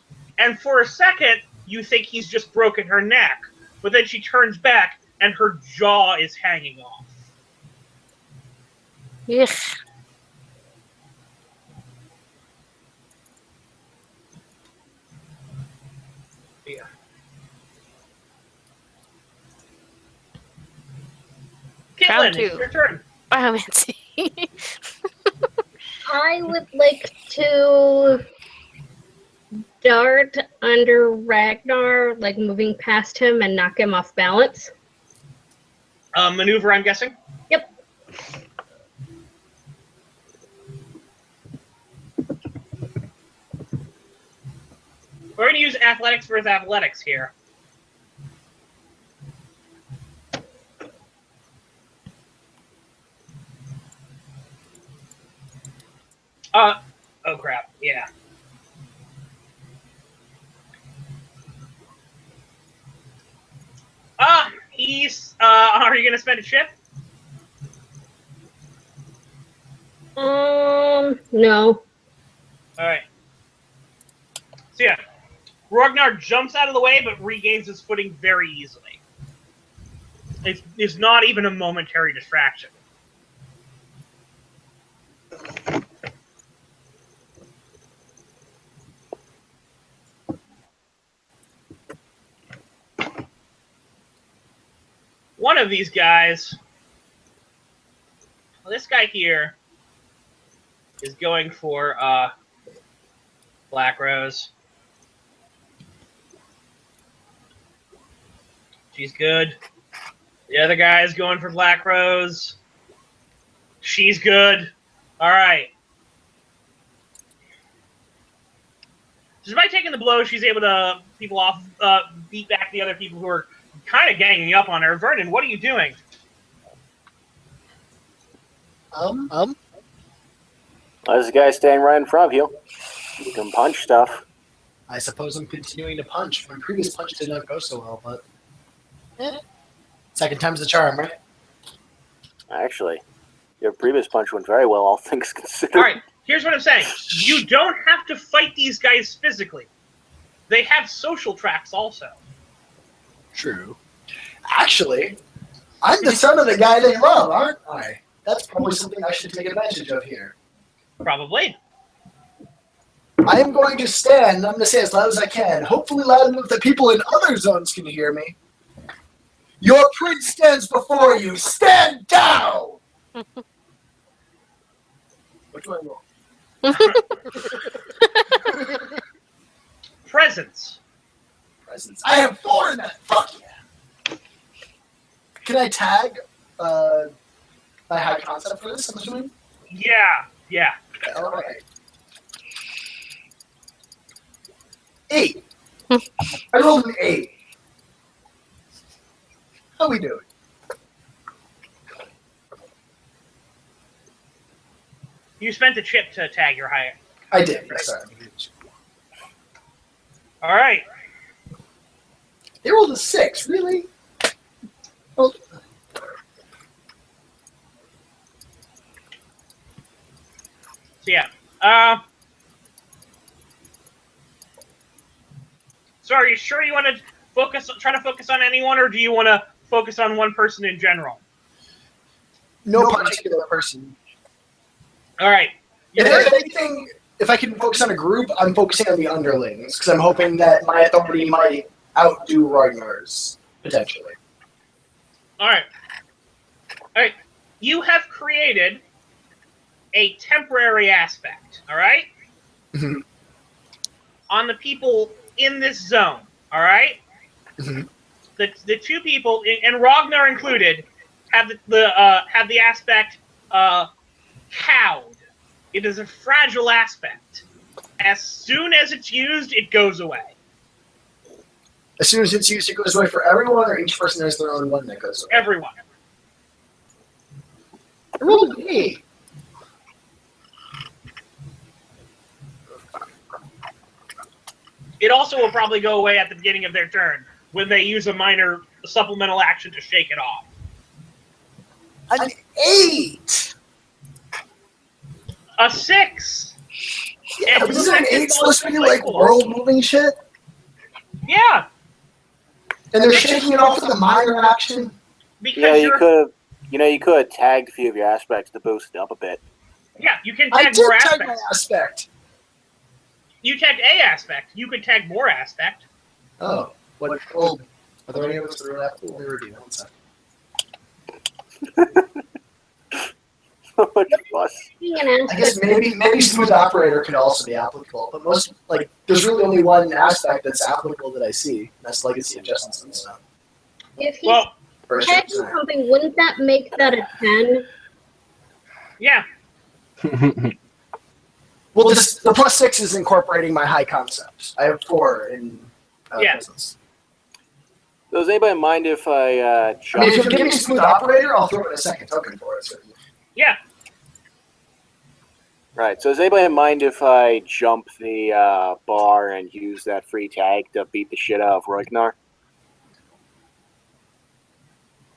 for a second you think he's just broken her neck, but then she turns back and her jaw is hanging off. Yuck. Yeah. Round Caitlin, two. it's your turn. Biomancy. I would like to dart under Ragnar, like moving past him and knock him off balance. Maneuver, I'm guessing. Yep. We're going to use athletics versus athletics here. Oh crap, yeah. Are you going to spend a chip? No. Alright. So yeah, Ragnar jumps out of the way but regains his footing very easily. It's not even a momentary distraction. One of these guys, well, this guy here, is going for Black Rose. She's good. The other guy is going for Black Rose. She's good. All right. Just by taking the blow, she's able to beat back the other people who are kind of ganging up on her. Vernon, what are you doing? There's a guy standing right in front of you. You can punch stuff. I suppose I'm continuing to punch. My previous punch did not go so well, but second time's the charm, right? Actually, your previous punch went very well, all things considered. All right, here's what I'm saying. You don't have to fight these guys physically. They have social tracks also. True. Actually, I'm the son of the guy they love, aren't I? That's probably something I should take advantage of here. Probably. I am going to stand, I'm going to say as loud as I can, hopefully loud enough that people in other zones can hear me. Your prince stands before you. Stand down! What do I roll? Presence. Presence. I have 4 in that. Fuck yeah. Can I tag my high concept for this, I'm assuming? Yeah. All right. 8. I rolled an 8. How we doing? You spent a chip to tag your higher. I did. Yes, sorry. All right. They rolled a 6. Really? Well, So yeah. So are you sure you want to try to focus on anyone, or do you want to focus on one person in general? No particular person. All right. If anything, if I can focus on a group, I'm focusing on the underlings because I'm hoping that my authority might outdo Ragnar's potentially. All right. You have created a temporary aspect. All right. Mm-hmm. On the people in this zone. All right. Mm-hmm. The two people, and Ragnar included, have the aspect cowed. It is a fragile aspect. As soon as it's used, it goes away. As soon as it's used, it goes away for everyone, or each person has their own one that goes away? Everyone. I rolled an 8. It also will probably go away at the beginning of their turn when they use a minor supplemental action to shake it off. An 8! A 6! Yeah, And but isn't an 8 second supposed to be most like cycle. world-moving shit? Yeah, And they're shaking it off with a minor action? because Yeah, you're... you could have tagged a few of your aspects to boost it up a bit. Yeah, you can I tag did more tag my aspects. aspect. You tagged a aspect. You could tag more aspect. Oh, what? Well, are there any of us that are that cool? There would be one second. Being an I guess aspect, maybe smooth operator could also be applicable, but most there's really only one aspect that's applicable that I see. That's legacy of Justice and stuff. if he's Well, tagging something, wouldn't that make that a 10? yeah. Well, the +6 is incorporating my high concepts. I have 4 in Yeah. business. Does anybody mind if I I mean, jump? if you give me smooth operator, I'll throw in a second token for it. Certainly. Yeah. Right. So does anybody mind if I jump the bar and use that free tag to beat the shit out of Ragnar?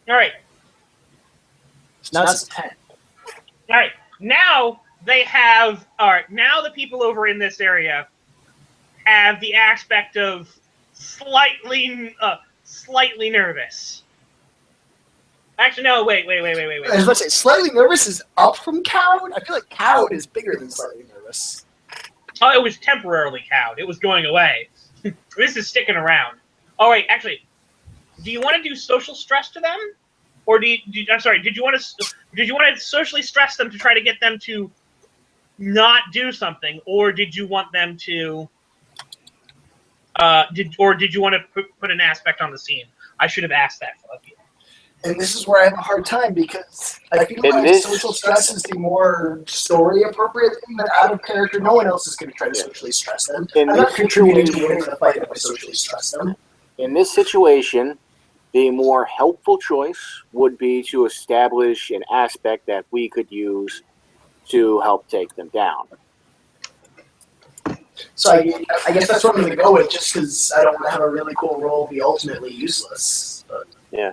All right. So now it's 10. All right. Now they have. All right. Now the people over in this area have the aspect of slightly nervous. Actually, no. Wait. I was about to say, slightly nervous is up from cowed. I feel like cowed is bigger than slightly nervous. Oh, it was temporarily cowed. It was going away. This is sticking around. Oh wait, actually, do you want to do social stress to them, or I'm sorry. Did you want to socially stress them to try to get them to not do something, or did you want them to? Did you want to put an aspect on the scene? I should have asked that of you. And this is where I have a hard time because I feel like social stress is the more story appropriate thing, but out of character, no one else is going to try to socially stress them. In I'm this not contributing to winning the fight if I socially stress them. In this situation, the more helpful choice would be to establish an aspect that we could use to help take them down. So I guess that's what I'm going to go with, just because I don't want to have a really cool role be ultimately useless. But. Yeah.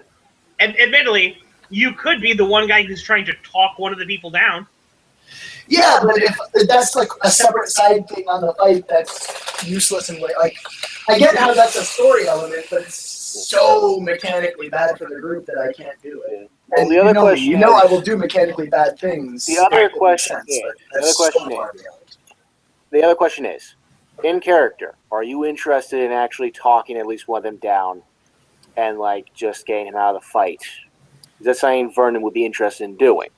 And admittedly, you could be the one guy who's trying to talk one of the people down. Yeah, but if that's like a separate side thing on the fight that's useless and like I get how that's a story element, but it's so mechanically bad for the group that I can't do it. Well, And the other question you know is- I will do mechanically bad things. The other That makes question sense, is- but the other that's question so far is- beyond. The other question is, in character, are you interested in actually talking at least one of them down and just getting him out of the fight? Is that something Vernon would be interested in doing?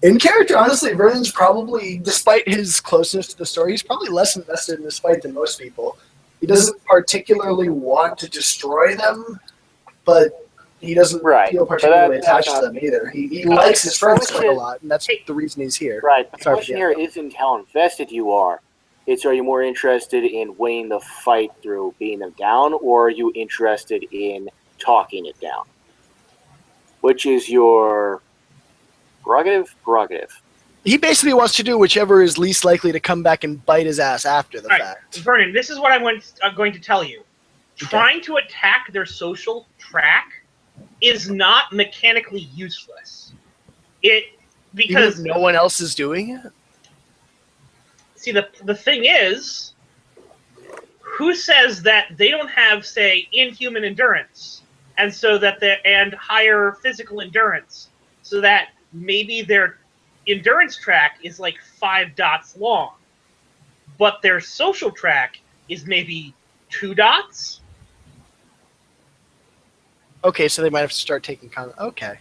In character, honestly, Vernon's probably, despite his closeness to the story, he's probably less invested in this fight than most people. He doesn't particularly want to destroy them, but he doesn't Right. feel But particularly that's attached not- to them either. He likes his friends quite a lot, and that's the reason he's here. Right. The Sorry for question the here echo. isn't how invested you are. It's, are you more interested in winning the fight through beating them down, or are you interested in talking it down? Which is your prerogative? Prerogative. He basically wants to do whichever is least likely to come back and bite his ass after the All right, fact. Vernon, this is what I'm going to tell you. Trying to attack their social track is not mechanically useless. Because Because no one else is doing it? See, the thing is, who says that they don't have, say, inhuman endurance, and and higher physical endurance, so that maybe their endurance track is like 5 dots long, but their social track is maybe 2 dots? Okay, so they might have to start taking Okay.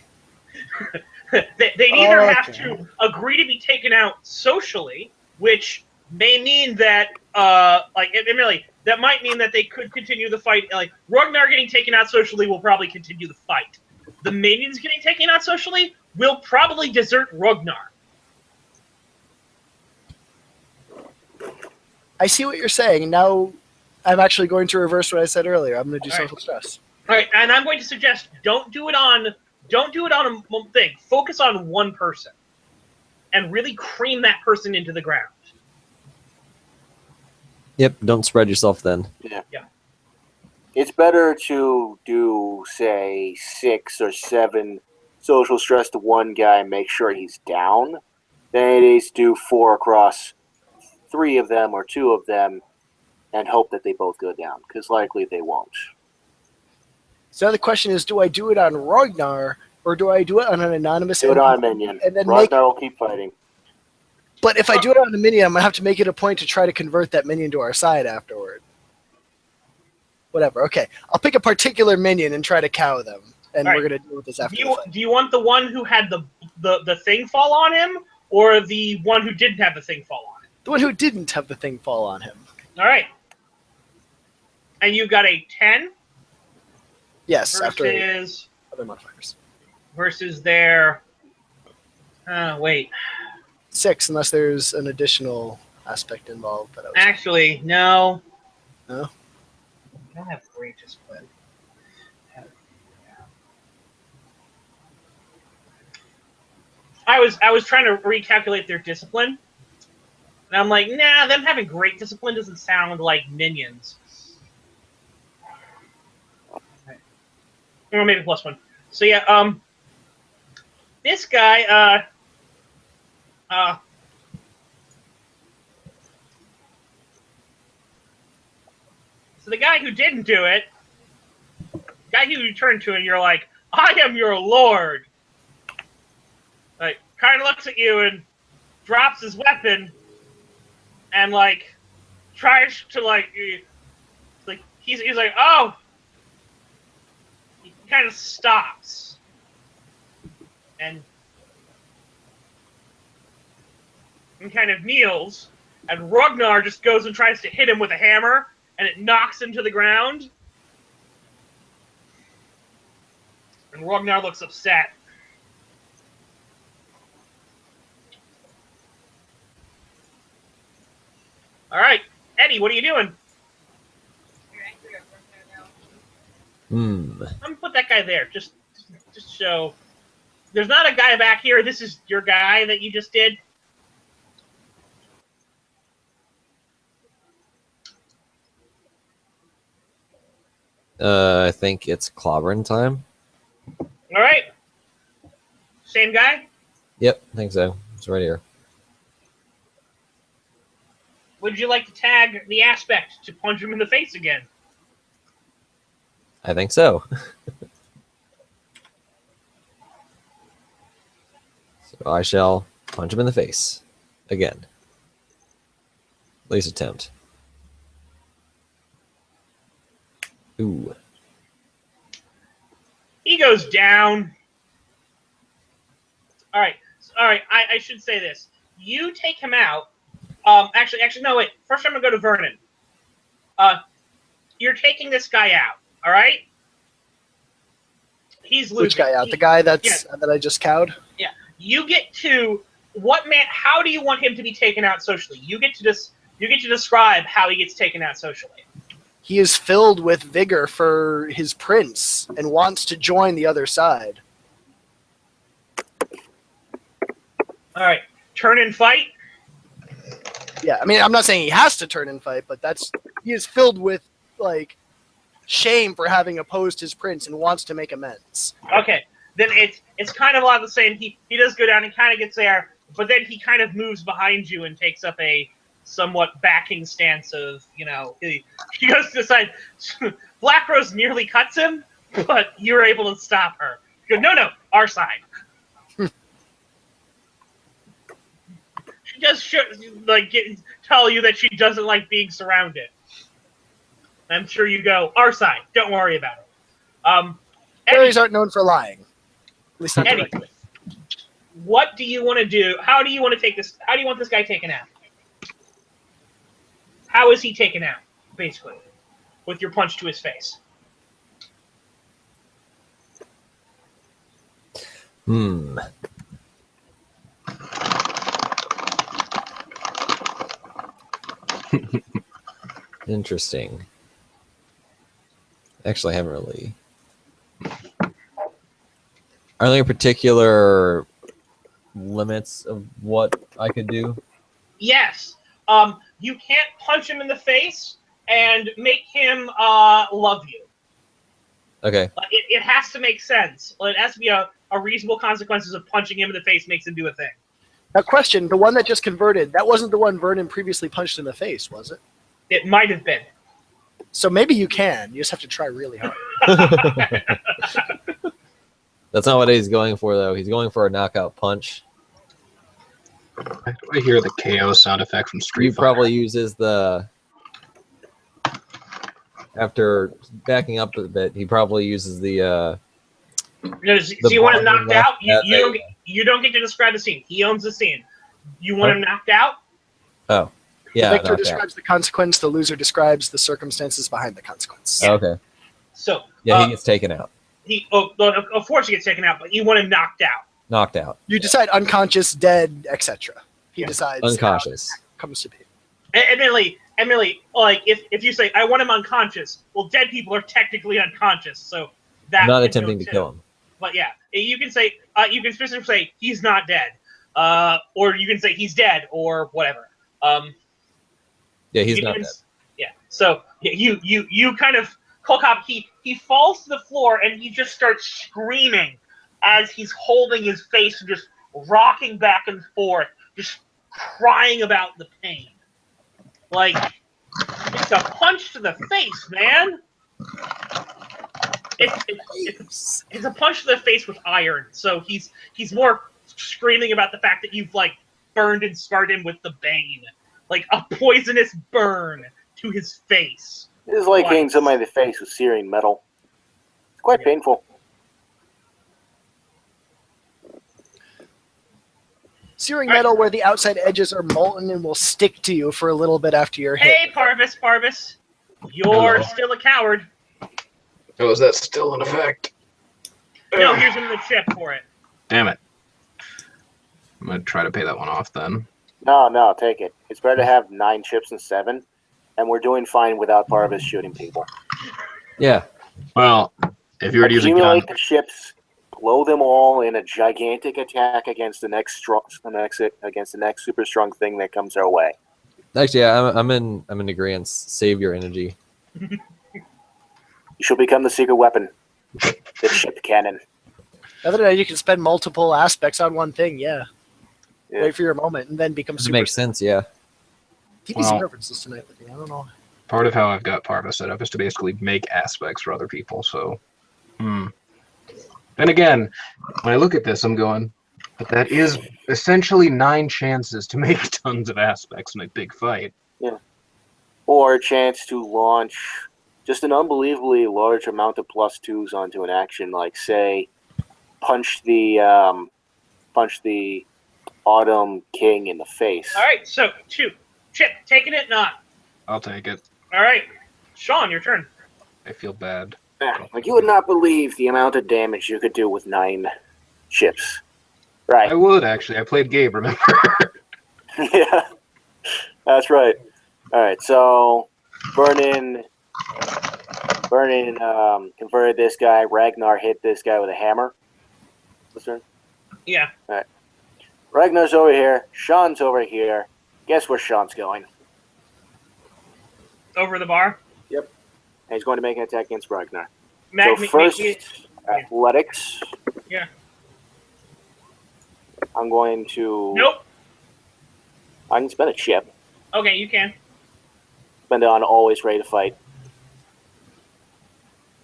They'd either have Okay. to agree to be taken out socially, which may mean that, that might mean that they could continue the fight. Like, Ragnar getting taken out socially will probably continue the fight. The minions getting taken out socially will probably desert Ragnar. I see what you're saying. Now I'm actually going to reverse what I said earlier. I'm going to do All right. social stress. All right, and I'm going to suggest don't do it on a thing. Focus on one person, and really cream that person into the ground. Yep, don't spread yourself then. Yeah. Yeah. It's better to do, say, 6 or 7 social stress to one guy and make sure he's down than it is to do 4 across 3 of them or 2 of them and hope that they both go down, because likely they won't. So now the question is, do I do it on Ragnar or do I do it on an anonymous Do it on a NPC minion. and then Ragnar will keep fighting. But if I do it on a minion, I'm going to have to make it a point to try to convert that minion to our side afterward. Whatever. Okay. I'll pick a particular minion and try to cow them. And All we're right. going to deal with this after the fight. Do you want the one who had the thing fall on him, or the one who didn't have the thing fall on him? The one who didn't have the thing fall on him. All right. And you got a 10 Yes, after versus other modifiers. their. Wait. 6, unless there's an additional aspect involved. That I was Actually, no. No? I don't have great discipline. I was trying to recalculate their discipline, and I'm like, nah, them having great discipline doesn't sound like minions. Or maybe +1. So yeah, this guy, so the guy who didn't do it, guy who you turn to and you're like, I am your lord. Like, kind of looks at you and drops his weapon and like tries to he's like, oh. He kind of stops and kind of kneels, and Ragnar just goes and tries to hit him with a hammer, and it knocks him to the ground. And Ragnar looks upset. All right, Eddie, what are you doing? I'm gonna put that guy there. Just show. There's not a guy back here. This is your guy that you just did. I think it's clobbering time. All right. Same guy? Yep, I think so. It's right here. Would you like to tag the aspect to punch him in the face again? I think so. So I shall punch him in the face again. At least attempt. Ooh. He goes down. All right. I should say this. You take him out. Actually, no, wait. First, I'm gonna go to Vernon. You're taking this guy out. All right. He's losing. Which guy out? The guy that I just cowed? Yeah. You get to how do you want him to be taken out socially? You get to describe how he gets taken out socially. He is filled with vigor for his prince and wants to join the other side. All right. Turn and fight. Yeah, I mean, I'm not saying he has to turn and fight, but he is filled with shame for having opposed his prince and wants to make amends. Okay, then it's kind of a lot of the same. He does go down and kind of gets there, but then he kind of moves behind you and takes up a somewhat backing stance of, he goes to the side. Black Rose nearly cuts him, but you're able to stop her. You go, no, our side. She does tell you that she doesn't like being surrounded. I'm sure you go, our side. Don't worry about it. Fairies aren't known for lying. At least not directly. What do you want to do? How do you want to take this? How do you want this guy taken out? How is he taken out, basically, with your punch to his face? Interesting. Actually, I haven't really. Are there particular limits of what I could do? Yes. You can't punch him in the face and make him love you. Okay. It has to make sense. It has to be a reasonable consequences of punching him in the face makes him do a thing. Now, question: the one that just converted, that wasn't the one Vernon previously punched in the face, was it? It might have been. So maybe you can. You just have to try really hard. That's not what he's going for, though. He's going for a knockout punch. I hear the KO sound effect from Street He Fighter. probably uses the... After backing up a bit, he probably uses the... So you want him knocked out? that You don't get to describe the scene. He owns the scene. You want him knocked out? Oh. Yeah, The victor knockout. describes the consequence. The loser describes the circumstances behind the consequence. Oh, okay. So Yeah, he gets taken out. Of course he gets taken out, but you want him knocked out. Knocked out. You decide unconscious, dead, etc. He decides Unconscious. how it comes to be. Emily, like if you say I want him unconscious, well, dead people are technically unconscious, so that I'm not can attempting go to too. kill him. But yeah, you can say you can specifically say he's not dead, or you can say he's dead or whatever. Yeah, he's not dead. Yeah. So you kind of Kolkop, he falls to the floor and he just starts screaming as he's holding his face and just rocking back and forth, just crying about the pain. Like, it's a punch to the face, man. It's a punch to the face with iron. So he's more screaming about the fact that you've burned and scarred him with the bane, like a poisonous burn to his face. It is like hitting somebody in the face with searing metal. It's quite painful. Searing metal where the outside edges are molten and will stick to you for a little bit after you're hit. Hey, Parvis, you're still a coward. Oh, is that still in effect? No, here's another chip for it. Damn it. I'm going to try to pay that one off then. No, take it. It's better to have 9 chips than 7, and we're doing fine without Parvis shooting people. Yeah. Well, if you were to use a gun... Accumulate the chips, blow them all in a gigantic attack against the next super strong thing that comes our way. Actually, yeah, I'm in agreement. Save your energy. You shall become the secret weapon. The chip cannon. Other than that, you can spend multiple aspects on one thing, yeah. Wait for your moment and then become Does super. make sense, yeah. TBC references tonight with me. I don't know. Part of how I've got Parvis set up is to basically make aspects for other people, so... And again, when I look at this, I'm going, but that is essentially 9 chances to make tons of aspects in a big fight. Yeah. Or a chance to launch just an unbelievably large amount of +2s onto an action, like, say, punch the Autumn King in the face. All right, so Chip, taking it, not. I'll take it. All right, Sean, your turn. I feel bad. Like, you would not believe the amount of damage you could do with 9 chips. Right. I would, actually. I played Gabe, remember? Yeah, that's right. All right, so Vernon converted this guy. Ragnar hit this guy with a hammer. Listen. Yeah. All right. Ragnar's over here. Sean's over here. Guess where Sean's going? Over the bar. Yep. And he's going to make an attack against Ragnar. So first, athletics. Yeah. I'm going to... Nope. I can spend a chip. Okay, you can. Spend it on always ready to fight.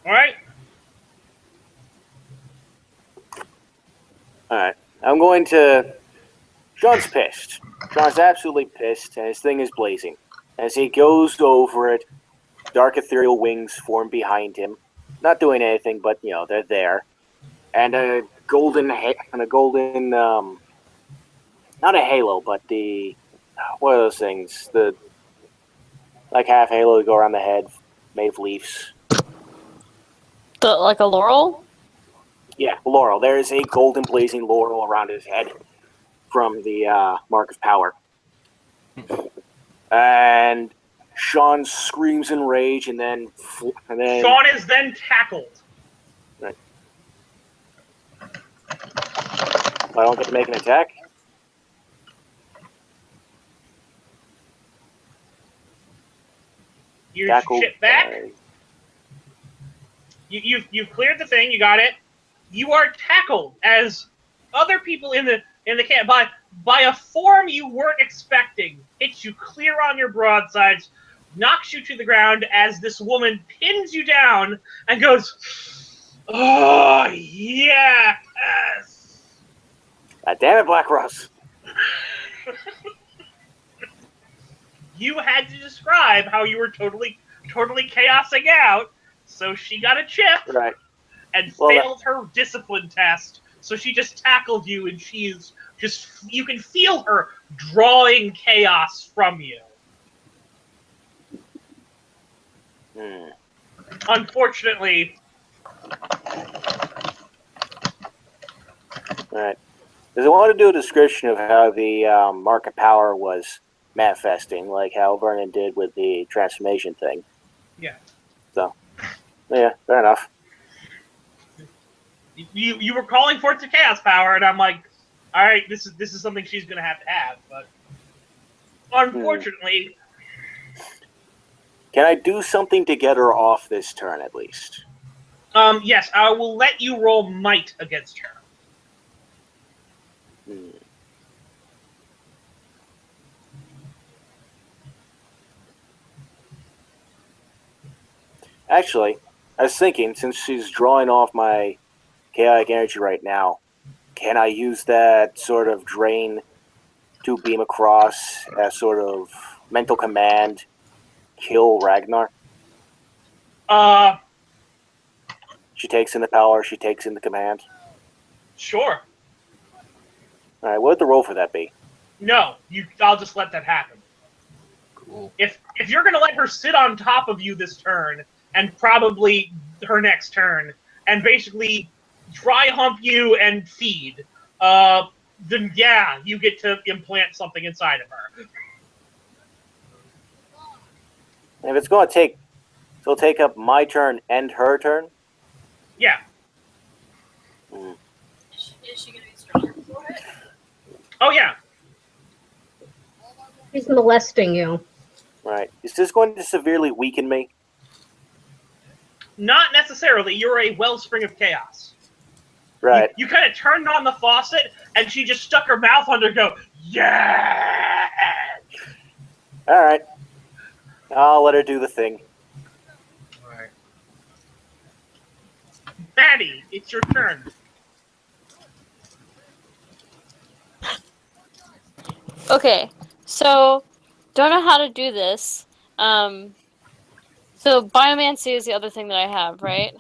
All right. Alright. I'm going to... Sean's pissed. Sean's absolutely pissed, and his thing is blazing. As he goes over it, dark ethereal wings form behind him. Not doing anything, but, they're there. And a golden... not a halo, but the... What are those things? The... Like half halo to go around the head, made of leaves. Like a laurel? Yeah, laurel. There is a golden blazing laurel around his head from the Mark of Power. And Sean screams in rage, and then Sean is then tackled. Right. I don't get to make an attack. You Tackled shit back. by- You've cleared the thing. You got it. You are tackled as other people in the camp by a form you weren't expecting. Hits you clear on your broadsides, knocks you to the ground as this woman pins you down and goes, "Oh yes." Damn it, Black Rose. You had to describe how you were totally chaosing out, so she got a chip Right. and Well, failed her discipline test. So she just tackled you, and she is just, you can feel her drawing chaos from you. Unfortunately, Right. Because I want to do a description of how the Mark of Power was manifesting, like how Vernon did with the transformation thing. yeah. So, yeah, fair enough. You were calling for it to chaos power, and I'm like, all right, this is something she's gonna have to have, but unfortunately, Can I do something to get her off this turn at least? yes, I will let you roll might against her. Actually, I was thinking, since she's drawing off my chaotic energy right now, can I use that sort of drain to beam across as sort of mental command, kill Ragnar? She takes in the power, she takes in the command. Sure. Alright, what would the roll for that be? No, I'll just let that happen. Cool. If you're gonna let her sit on top of you this turn, and probably her next turn, and basically dry hump you and feed, then yeah, you get to implant something inside of her. If it's going to take, so it'll take up my turn and her turn? Yeah. Is she gonna be stronger for it? Oh yeah. He's molesting you. Right. Is this going to severely weaken me? Not necessarily. You're a wellspring of chaos. Right. You kind of turned on the faucet, and she just stuck her mouth under and go, yeah! Alright. I'll let her do the thing. Alright. Maddie, it's your turn. Okay, so don't know how to do this. So biomancy is the other thing that I have, right?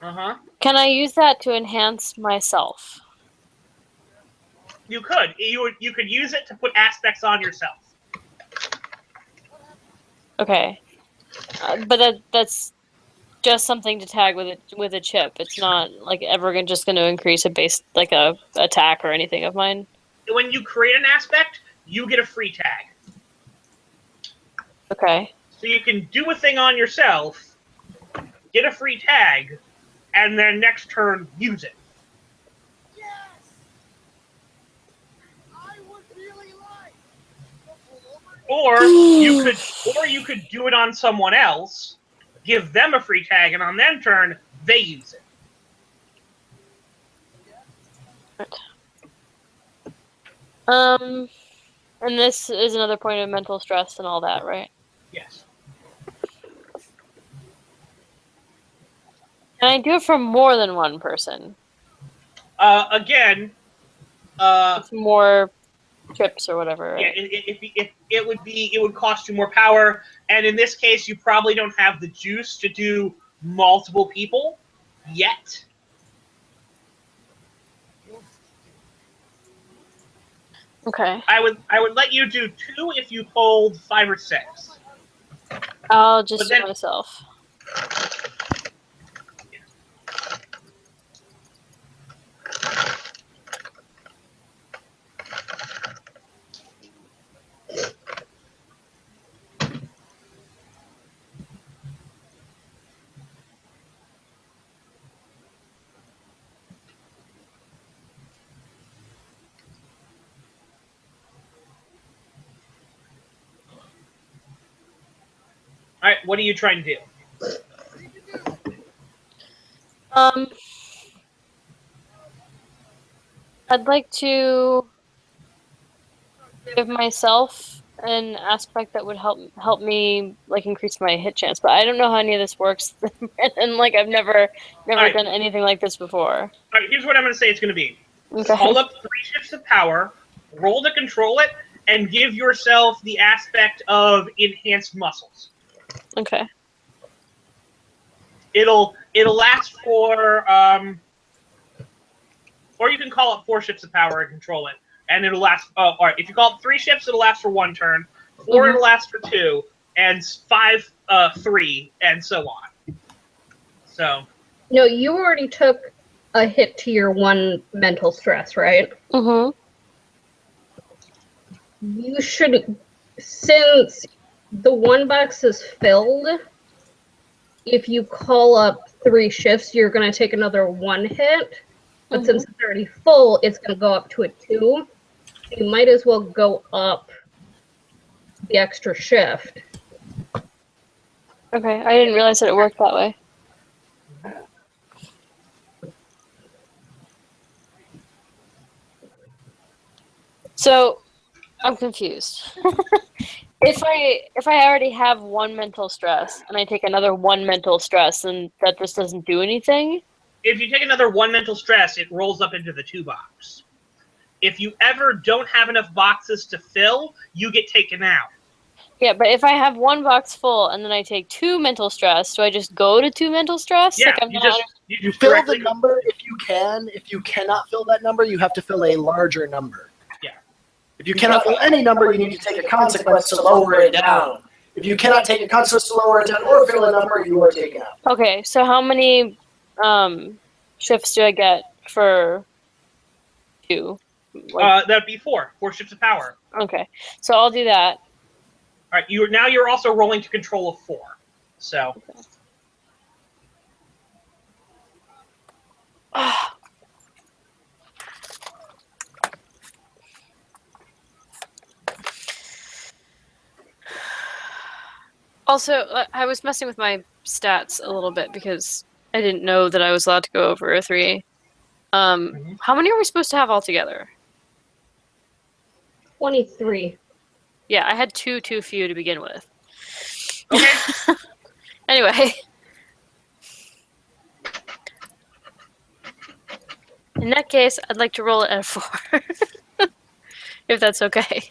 Uh-huh. Can I use that to enhance myself? You could. You could use it to put aspects on yourself. Okay, but that's just something to tag with a chip. It's not like ever just going to increase a base like a attack or anything of mine. When you create an aspect, you get a free tag. Okay. So you can do a thing on yourself, get a free tag, and then next turn use it. Or you could do it on someone else, give them a free tag, and on their turn they use it. And this is another point of mental stress and all that, right? Yes. Can I do it for more than one person? Again, It's more trips or whatever, yeah, right? it would cost you more power, and in this case, you probably don't have the juice to do multiple people yet. Okay. I would let you do 2 if you hold 5 or 6. I'll just But do then- myself. All right, what are you trying to do? I'd like to give myself an aspect that would help me like increase my hit chance, but I don't know how any of this works, and like I've never Alright. done anything like this before. All right, here's what I'm going to say it's going to be. Okay. Hold up 3 shifts of power, roll to control it, and give yourself the aspect of enhanced muscles. Okay. It'll last for or you can call up 4 shifts of power and control it, and it'll last. All right, if you call up 3 shifts, it'll last for 1 turn. 4 it'll last for 2, and 5 3, and so on. So. No, you already took a hit to your 1 mental stress, right? Mm-hmm. You should, since the 1 box is filled, if you call up 3 shifts, you're going to take another 1 hit. But since it's already full, it's going to go up to a 2. You might as well go up the extra shift. Okay, I didn't realize that it worked that way. So, I'm confused. If I already have 1 mental stress and I take another 1 mental stress, then that just doesn't do anything? If you take another 1 mental stress, it rolls up into the 2 box. If you ever don't have enough boxes to fill, you get taken out. Yeah, but if I have 1 box full and then I take 2 mental stress, do I just go to 2 mental stress? Yeah, like you You just fill directly the number if you can. If you cannot fill that number, you have to fill a larger number. Yeah. If you cannot fill any number, you need to take a consequence to lower it down. If you cannot take a consequence to lower it down or fill a number, you are taken out. Okay, so how many shifts do I get for 2? That'd be 4 shifts of power. Okay, so I'll do that. All right, you're also rolling to control of 4. So. Also, I was messing with my stats a little bit because I didn't know that I was allowed to go over a 3. How many are we supposed to have altogether? 23. Yeah, I had 2 too few to begin with. Okay. Anyway. In that case, I'd like to roll it at a 4. If that's okay.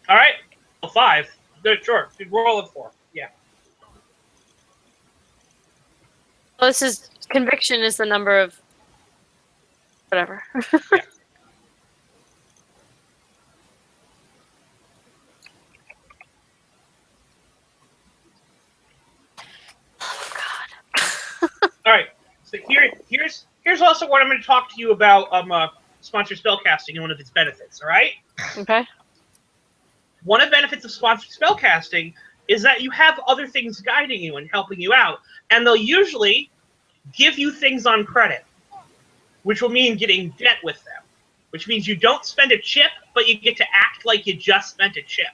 All right. 5. Good, sure. Roll it 4. Yeah. Well, this is conviction is the number of whatever. Yeah. Oh God. All right. So here's also what I'm going to talk to you about sponsored spellcasting and one of its benefits. All right. Okay. One of the benefits of sponsored spellcasting is that you have other things guiding you and helping you out, and they'll usually give you things on credit, which will mean getting debt with them, which means you don't spend a chip, but you get to act like you just spent a chip.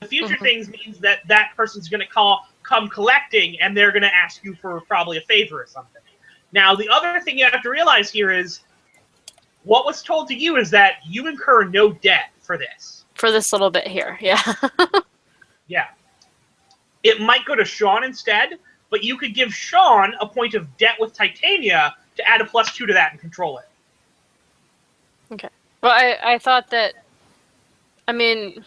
The future things means that that person's going to come collecting, and they're going to ask you for probably a favor or something. Now, the other thing you have to realize here is what was told to you is that you incur no debt for this. For this little bit here, yeah. Yeah. It might go to Sean instead, but you could give Sean a point of debt with Titania to add a +2 to that and control it. Well, I thought that, I mean,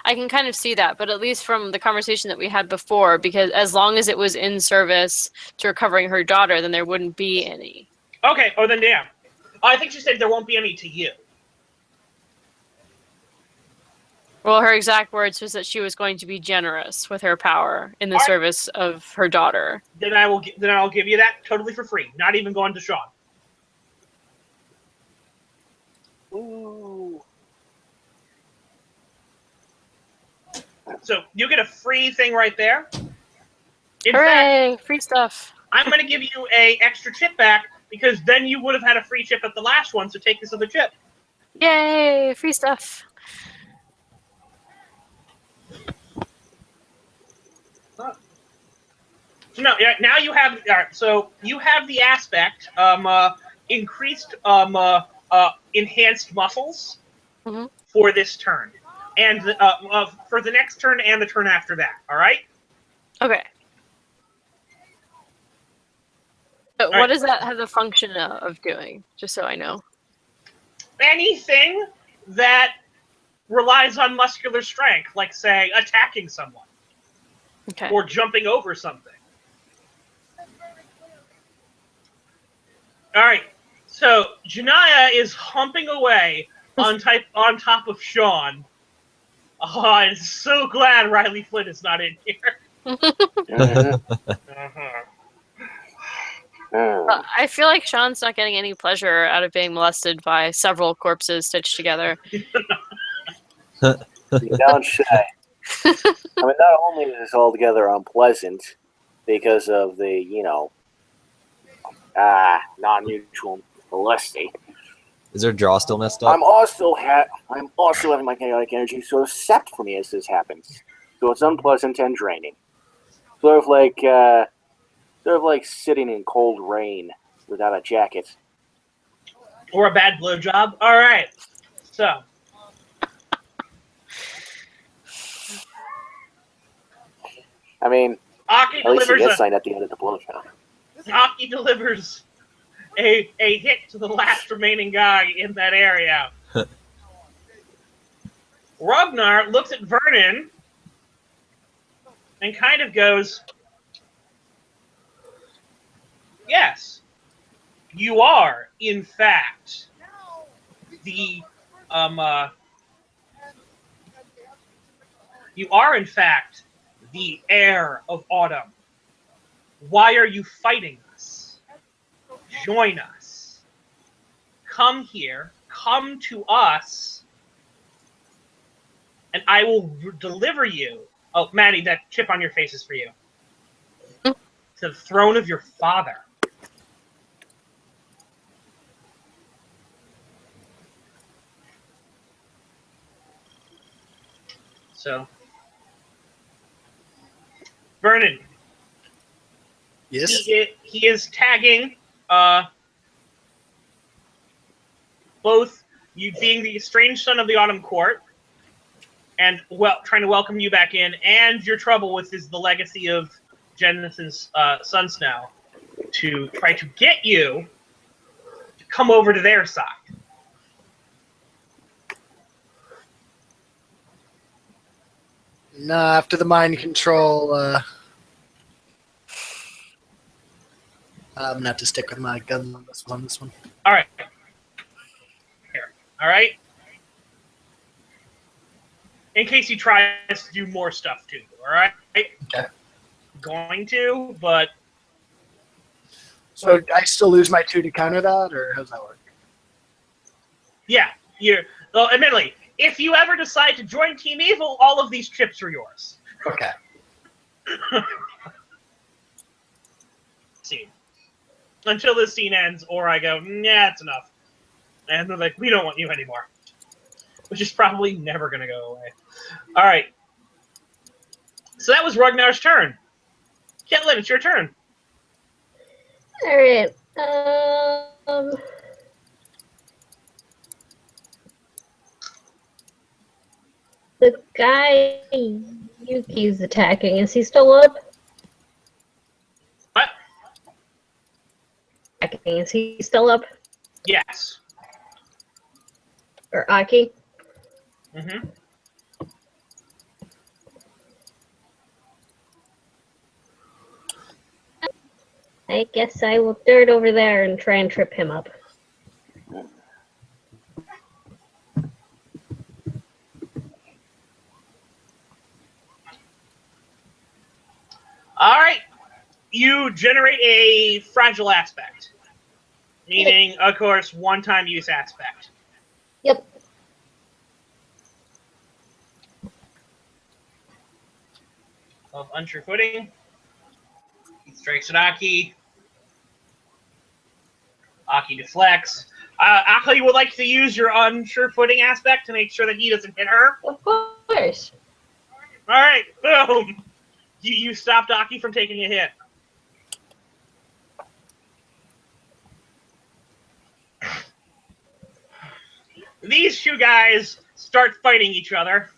I can kind of see that, but at least from the conversation that we had before, because as long as it was in service to recovering her daughter, then there wouldn't be any. Okay, oh then yeah. I think she said there won't be any to you. Well, her exact words was that she was going to be generous with her power in the All right. service of her daughter. Then I'll give you that totally for free, not even going to Sean. Ooh. So you get a free thing right there. In fact, Hooray! Free stuff. I'm going to give you a extra chip back because then you would have had a free chip at the last one. So take this other chip. Yay! Free stuff. So no, now you have. All right, so you have the aspect increased enhanced muscles Mhm. for this turn, and for the next turn and the turn after that. All right. Okay. But right. what does that have the function of doing? Just so I know. Anything that relies on muscular strength, like say attacking someone Okay. or jumping over something. All right. So Janaya is humping away on top of Sean. Oh, I'm so glad Riley Flynn is not in here. Uh-huh. I feel like Sean's not getting any pleasure out of being molested by several corpses stitched together. You don't say. I mean, not only is this altogether unpleasant because of the, non-mutual molesting, Is her jaw still messed up? I'm also having my chaotic energy sort of sapped from me as this happens. So it's unpleasant and draining. Sort of like sitting in cold rain without a jacket. Or a bad blowjob. All right. So. I mean, Aki at least he delivers gets signed at the end of the blowjob. Aki delivers a hit to the last remaining guy in that area. Ragnar looks at Vernon and kind of goes, yes, you are, in fact, the heir of Autumn. Why are you fighting us? Join us. Come here, come to us, and I will deliver you. Oh, Maddie, that chip on your face is for you. To the throne of your father. So, Vernon. Yes. He is tagging both you being the estranged son of the Autumn Court and trying to welcome you back in, and your trouble with the legacy of Jennison's Sun Snow to try to get you to come over to their side. No, after the mind control, I'm gonna have to stick with my gun on this one. All right. Here. All right. In case he tries to do more stuff to you. All right. Okay. Going to, but So I still lose my 2 to counter that, or how's that work? yeah, well, admittedly, if you ever decide to join Team Evil, all of these chips are yours. Okay. Scene. Until this scene ends, or I go, nah, it's enough. And they're like, we don't want you anymore. Which is probably never going to go away. All right. So that was Ragnar's turn. Caitlin, it's your turn. All right. The guy Yuki's attacking, is he still up? What? Attacking, is he still up? Yes. Or Aki? Mm-hmm. I guess I will dirt over there and try and trip him up. All right. You generate a fragile aspect, meaning, of course, one-time use aspect. Yep. Of unsure footing. He strikes at Aki. Aki deflects. Aki would like to use your unsure footing aspect to make sure that he doesn't hit her. Of course. All right, boom. You stopped Aki from taking a hit. These two guys start fighting each other.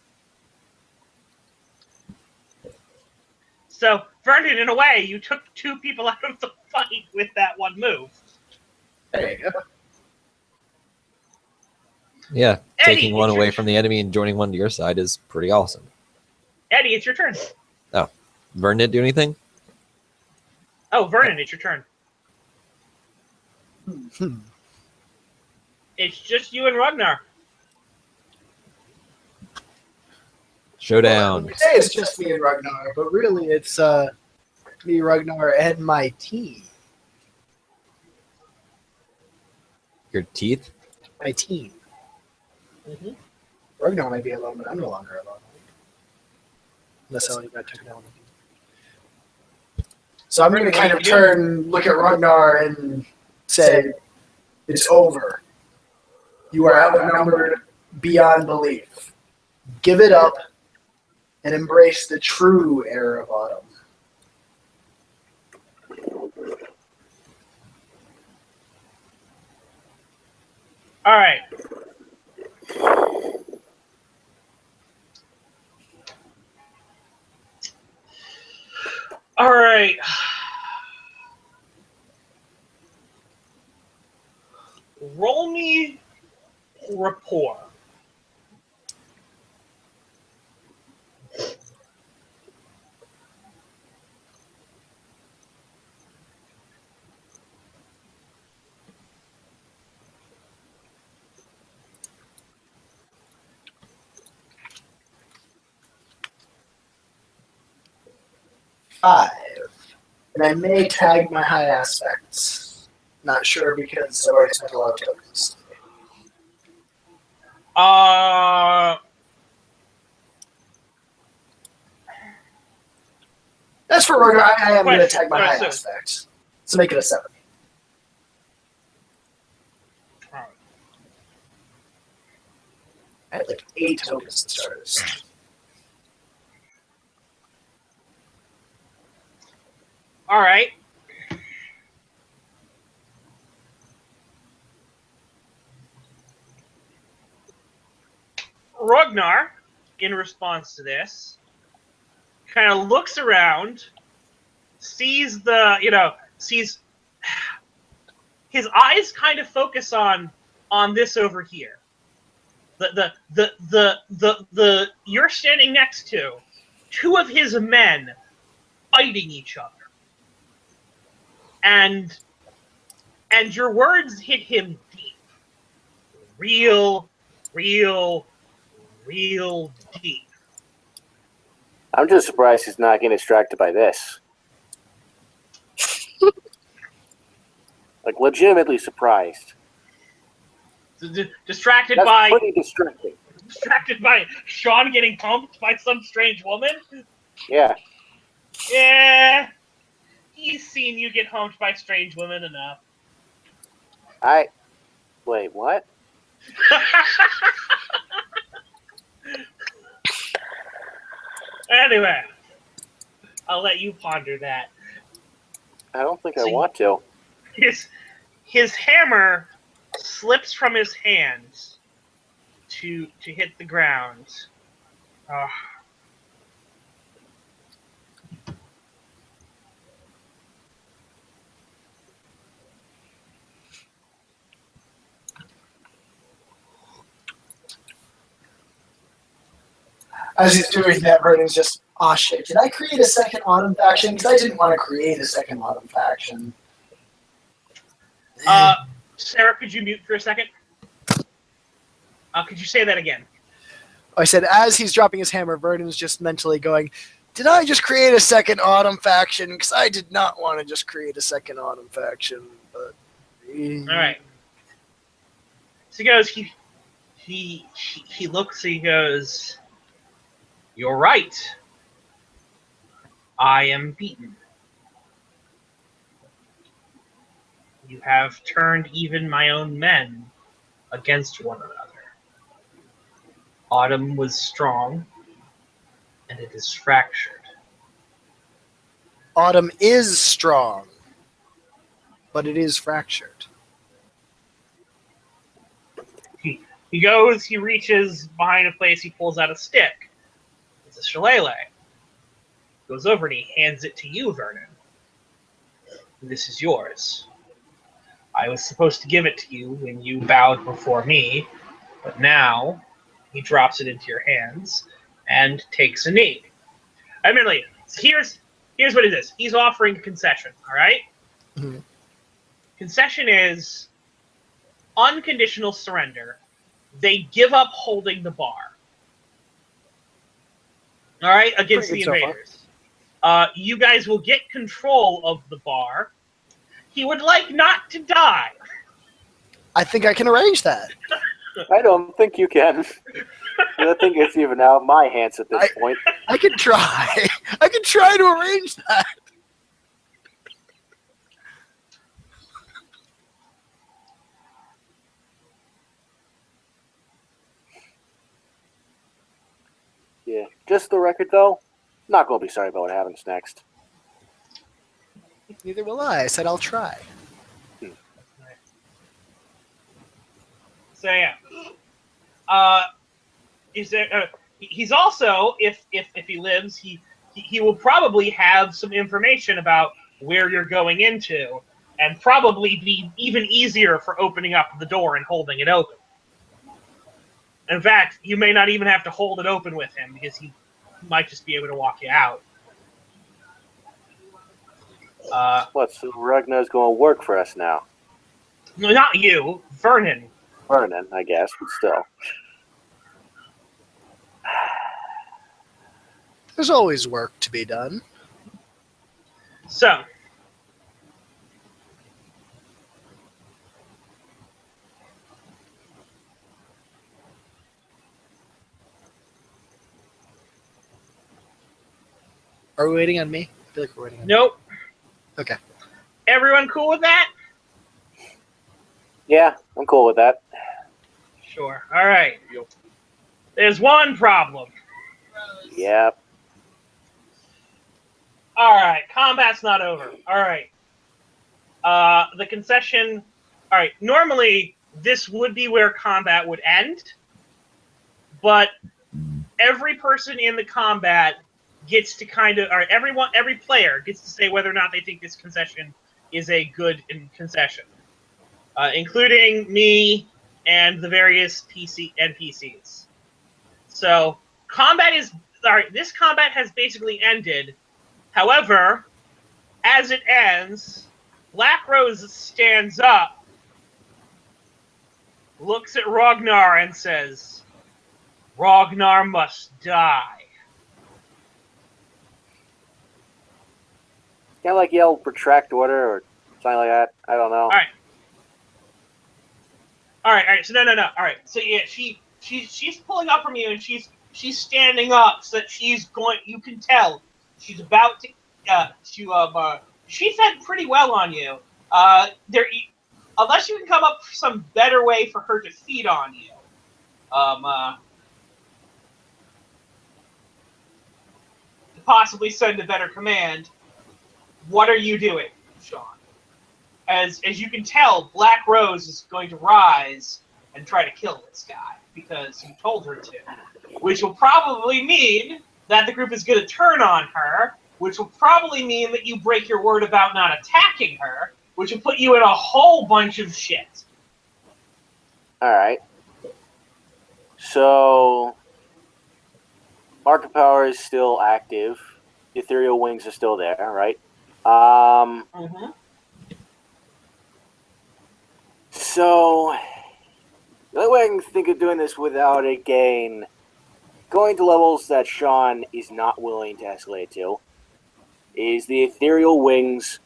So, Vernon, in a way, you took two people out of the fight with that one move. There you go. Yeah, Eddie, taking one it's your away from the enemy and joining one to your side is pretty awesome. Eddie, it's your turn. Vern didn't do anything? Oh, Vernon, it's your turn. It's just you and Ragnar. Showdown. We say it's just me and Ragnar, but really it's me, Ragnar, and my team. Your teeth? My team. Mm-hmm. Ragnar might be alone, but I'm no longer alone. Unless I got taken down. So I'm going to kind of look at Ragnar and say, it's over. You are outnumbered beyond belief. Give it up and embrace the true era of autumn. All right. All right. Roll me rapport. Five. And I may tag my high aspects. Not sure because I've already spent a lot of tokens. That's for Ragnar. I am going to tag my high aspects. So make it a 7. I had like 8 tokens to start this. All right. Ragnar, in response to this, kind of looks around, sees his eyes kind of focus on this over here. The you're standing next to 2 of his men fighting each other. And your words hit him deep. Real deep. I'm just surprised he's not getting distracted by this. Like, legitimately surprised. Distracted That's by pretty distracting. distracted by Sean getting pumped by some strange woman? Yeah. Yeah. He's seen you get humped by strange women enough. Wait, what? Anyway, I'll let you ponder that. I don't think I want to. His hammer slips from his hands to hit the ground, As he's doing that, Vernon's just, aw shit, did I create a second Autumn faction? Because I didn't want to create a second Autumn faction. Sarah, could you mute for a second? Could you say that again? I said, as he's dropping his hammer, Vernon's just mentally going, did I just create a second Autumn faction? Because I did not want to just create a second Autumn faction. But All right. So he goes. He looks. He goes. You're right. I am beaten. You have turned even my own men against one another. Autumn was strong, and it is fractured. Autumn is strong, but it is fractured. He goes, he reaches behind a place, he pulls out a stick. It's a shillelagh. Goes over and he hands it to you, Vernon. This is yours. I was supposed to give it to you when you bowed before me, but now he drops it into your hands and takes a knee. Admittedly, here's what it is. He's offering a concession, all right? Mm-hmm. Concession is unconditional surrender. They give up holding the bar. All right, against the invaders. You guys will get control of the bar. He would like not to die. I think I can arrange that. I don't think you can. I think it's even out of my hands at this point. I can try. I can try to arrange that. Yeah, just the record though. Not gonna be sorry about what happens next. Neither will I. I said I'll try. So yeah, is there? He's also, if he lives, he will probably have some information about where you're going into, and probably be even easier for opening up the door and holding it open. In fact, you may not even have to hold it open with him because he might just be able to walk you out. So Ragnar's gonna work for us now? No, not you, Vernon. Vernon, I guess, but still. There's always work to be done. So, Are we waiting on me? I feel like we're waiting on nope. me. Okay. Everyone cool with that? Yeah, I'm cool with that. Sure. All right. There's one problem. Yep. All right. Combat's not over. All right. The concession. All right. Normally, this would be where combat would end, but every person in the combat gets to or every player gets to say whether or not they think this concession is a good concession, including me and the various NPCs. So combat is all right. This combat has basically ended. However, as it ends, Black Rose stands up, looks at Ragnar, and says, "Ragnar must die." Can't like yell retract order or something like that. I don't know. All right. So no. All right. So yeah, she's pulling up from you, and she's standing up, so that she's going. You can tell she's about to. She fed pretty well on you. Unless you can come up with some better way for her to feed on you. To possibly send a better command. What are you doing, Sean? As you can tell, Black Rose is going to rise and try to kill this guy. because you told her to, which will probably mean that the group is going to turn on her, which will probably mean that you break your word about not attacking her, which will put you in a whole bunch of shit. All right. So, market power is still active. Ethereal wings are still there, right? Mm-hmm. So, the only way I can think of doing this without again going to levels that Sean is not willing to escalate to is the ethereal wings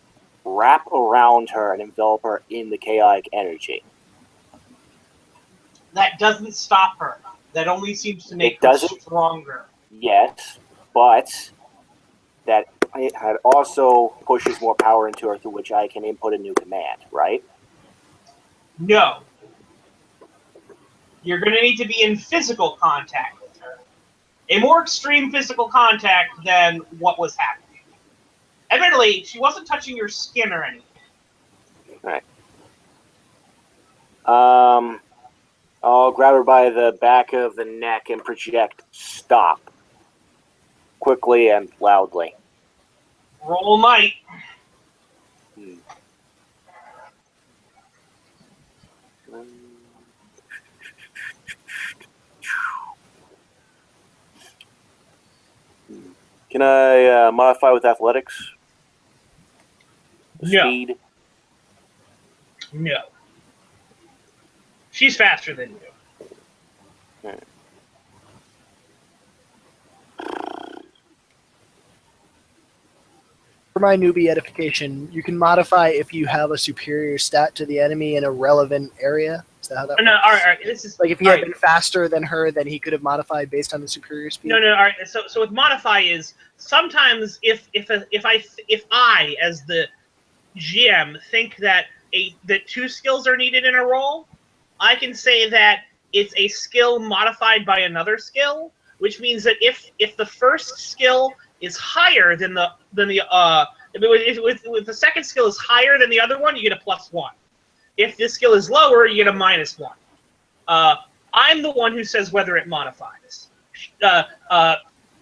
wrap around her and envelop her in the chaotic energy. That doesn't stop her. That only seems to make It her doesn't? stronger. Yes, but that it also pushes more power into her through which I can input a new command, right? No. You're going to need to be in physical contact with her. A more extreme physical contact than what was happening. Admittedly, she wasn't touching your skin or anything. Right. I'll grab her by the back of the neck and project stop quickly and loudly. Roll might. Can I modify with athletics? No. Speed? No. She's faster than you. Right. For my newbie edification, you can modify if you have a superior stat to the enemy in a relevant area. Is that how that works? No, all right. This is Like if he had been faster than her, then he could have modified based on the superior speed. No, all right. So with modify is sometimes if I as the GM think that that 2 skills are needed in a roll, I can say that it's a skill modified by another skill, which means that if the first skill is higher than if the second skill is higher than the other one, you get a +1. If this skill is lower, you get a -1. I'm the one who says whether it modifies.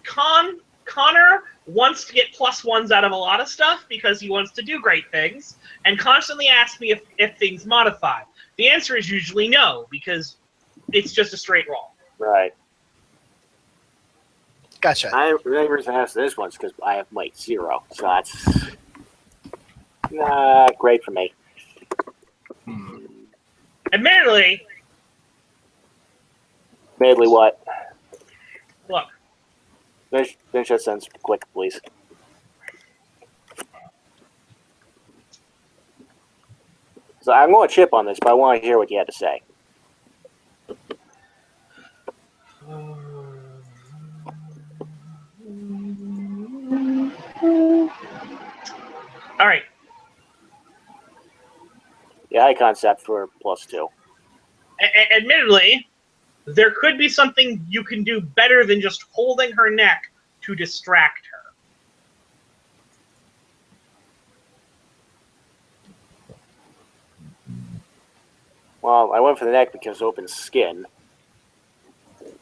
Connor wants to get +1s out of a lot of stuff because he wants to do great things, and constantly asks me if things modify. The answer is usually no, because it's just a straight roll. Right. Gotcha. The only reason I asked this one is because I have might 0, so that's not great for me. Admittedly, Admittedly, what? look, Finish that sentence quick, please. So I'm going to chip on this, but I want to hear what you had to say. all right. The eye concept for +2. Admittedly, there could be something you can do better than just holding her neck to distract her. Well, I went for the neck because open skin. Is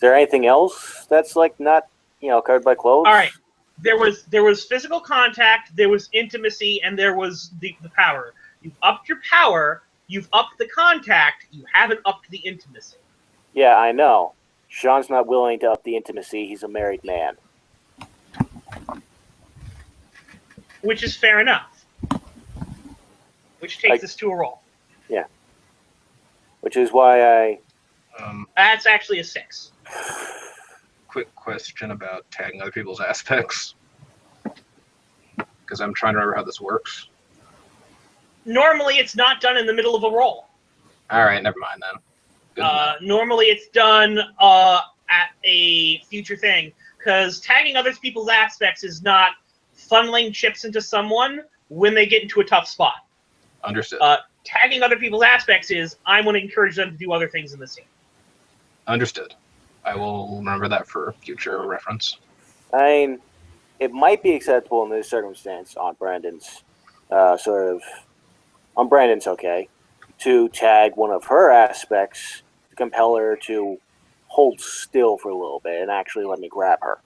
there anything else that's like not, covered by clothes? All right. There was physical contact, there was intimacy, and there was the power. You've upped your power, you've upped the contact, you haven't upped the intimacy. Yeah, I know. Sean's not willing to up the intimacy. He's a married man. Which is fair enough. Which takes us to a roll. Yeah. Which is why That's actually a 6. Quick question about tagging other people's aspects, because I'm trying to remember how this works. Normally, it's not done in the middle of a roll. All right, never mind then. Good enough. Normally, it's done at a future thing, because tagging other people's aspects is not funneling chips into someone when they get into a tough spot. Understood. Tagging other people's aspects is I want to encourage them to do other things in the scene. Understood. I will remember that for future reference. it might be acceptable in this circumstance on Brandon's on Brandon's okay. to tag one of her aspects to compel her to hold still for a little bit and actually let me grab her.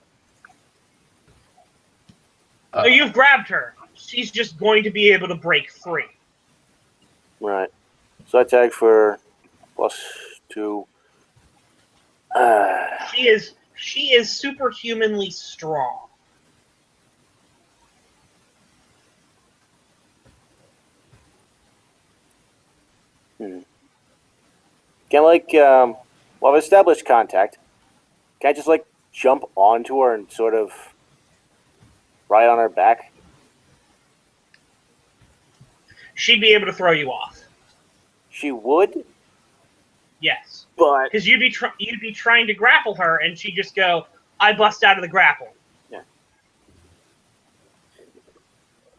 No, you've grabbed her. She's just going to be able to break free. Right. So I tag for +2. She is superhumanly strong. Can I've established contact. Can I just jump onto her and sort of ride on her back? She'd be able to throw you off. She would, Yes, but because you'd be trying to grapple her, and she'd just go, "I bust out of the grapple."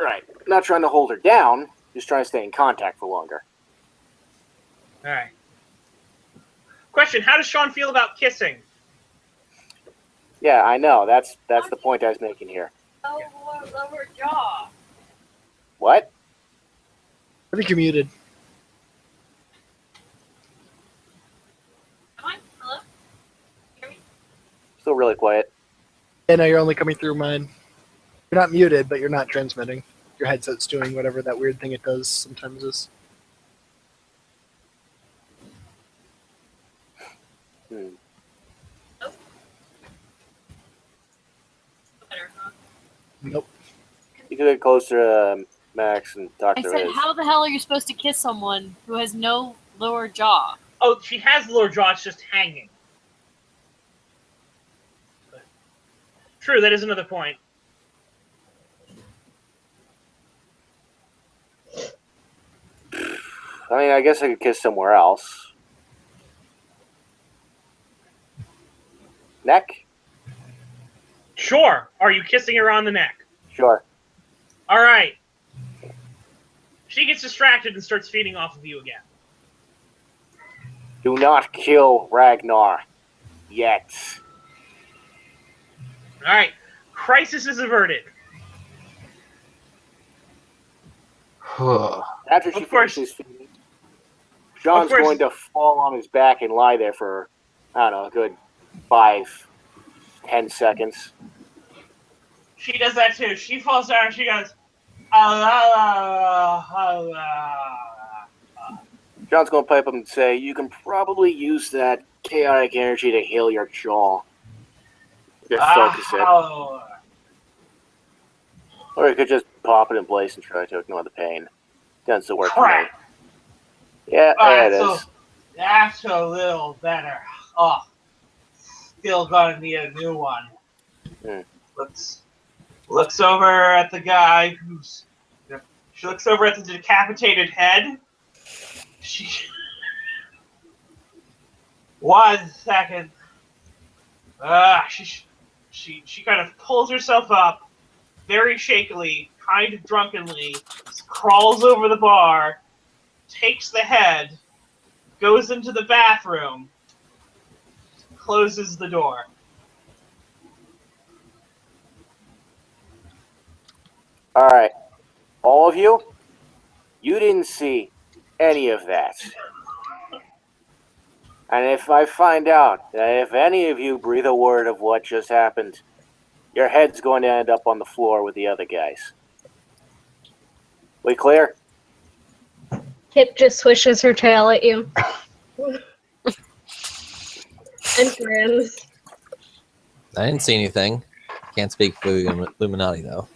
right. Not trying to hold her down, just trying to stay in contact for longer. All right. Question: how does Sean feel about kissing? Yeah, I know. That's the point I was making here. Lower jaw. What? I think you're muted. Come on, hello? Hear me? Still really quiet. Yeah, no, you're only coming through mine. You're not muted, but you're not transmitting. Your headset's doing whatever that weird thing it does sometimes is. Better, huh? Nope. You could get closer to Max and talk I to said, Riz. how the hell are you supposed to kiss someone who has no lower jaw? Oh, she has the lower jaw. It's just hanging. True, that is another point. I mean, I guess I could kiss somewhere else. Neck? Sure. Are you kissing her on the neck? Sure. All right. She gets distracted and starts feeding off of you again. Do not kill Ragnar. Yet. All right. Crisis is averted. After she Of course. finishes feeding, Sean's Of course. going to fall on his back and lie there for, I don't know, a good 5-10 seconds. She does that too. She falls down and she goes, "Allah, Allah." John's going to pipe up and say, you can probably use that chaotic energy to heal your jaw. Just focus it. Allah. Or you could just pop it in place and try to ignore the pain. Tends to work for me. Crap. Yeah, there it So is. that's a little better. Oh, still gonna need a new one. Looks over at the guy who's. She looks over at the decapitated head. One second. She kind of pulls herself up, very shakily, kind of drunkenly, crawls over the bar, takes the head, goes into the bathroom, closes the door. Alright. All of you, you didn't see any of that. And if I find out that if any of you breathe a word of what just happened, your head's going to end up on the floor with the other guys. We clear? Kip just swishes her tail at you. And grins. I didn't see anything. Can't speak for Illuminati though.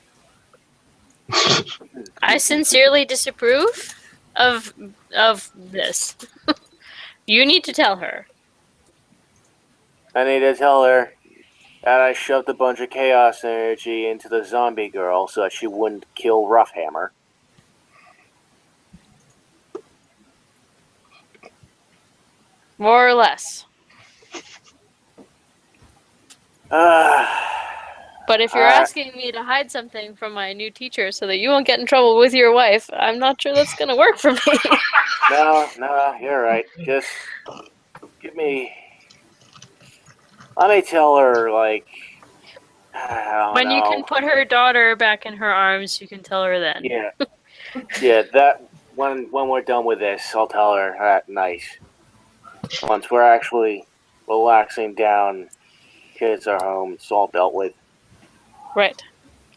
I sincerely disapprove of this. You need to tell her. I need to tell her that I shoved a bunch of chaos energy into the zombie girl so that she wouldn't kill Roughhammer. More or less. But if you're asking me to hide something from my new teacher so that you won't get in trouble with your wife, I'm not sure that's going to work for me. No, you're right. Just give me... Let me tell her, like... I don't When know. you can put her daughter back in her arms, you can tell her then. Yeah, when we're done with this, I'll tell her at night. Once we're actually relaxing down, kids are home, it's all dealt with, Right.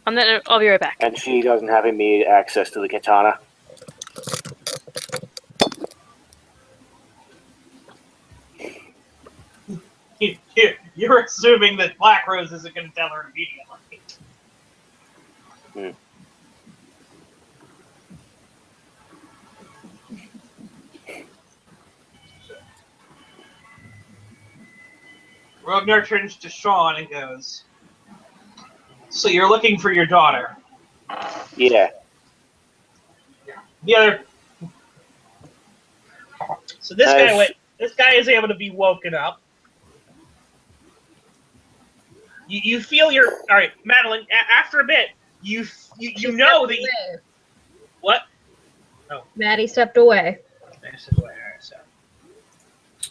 I'll be right back. and she doesn't have immediate access to the katana. You're assuming that Black Rose isn't going to tell her immediately. Ragnar turns to Sean and goes, "So you're looking for your daughter?" Yeah. The other. So this guy is able to be woken up. You feel your all right, Madeline. After a bit, you know that what? Oh, Maddie stepped away.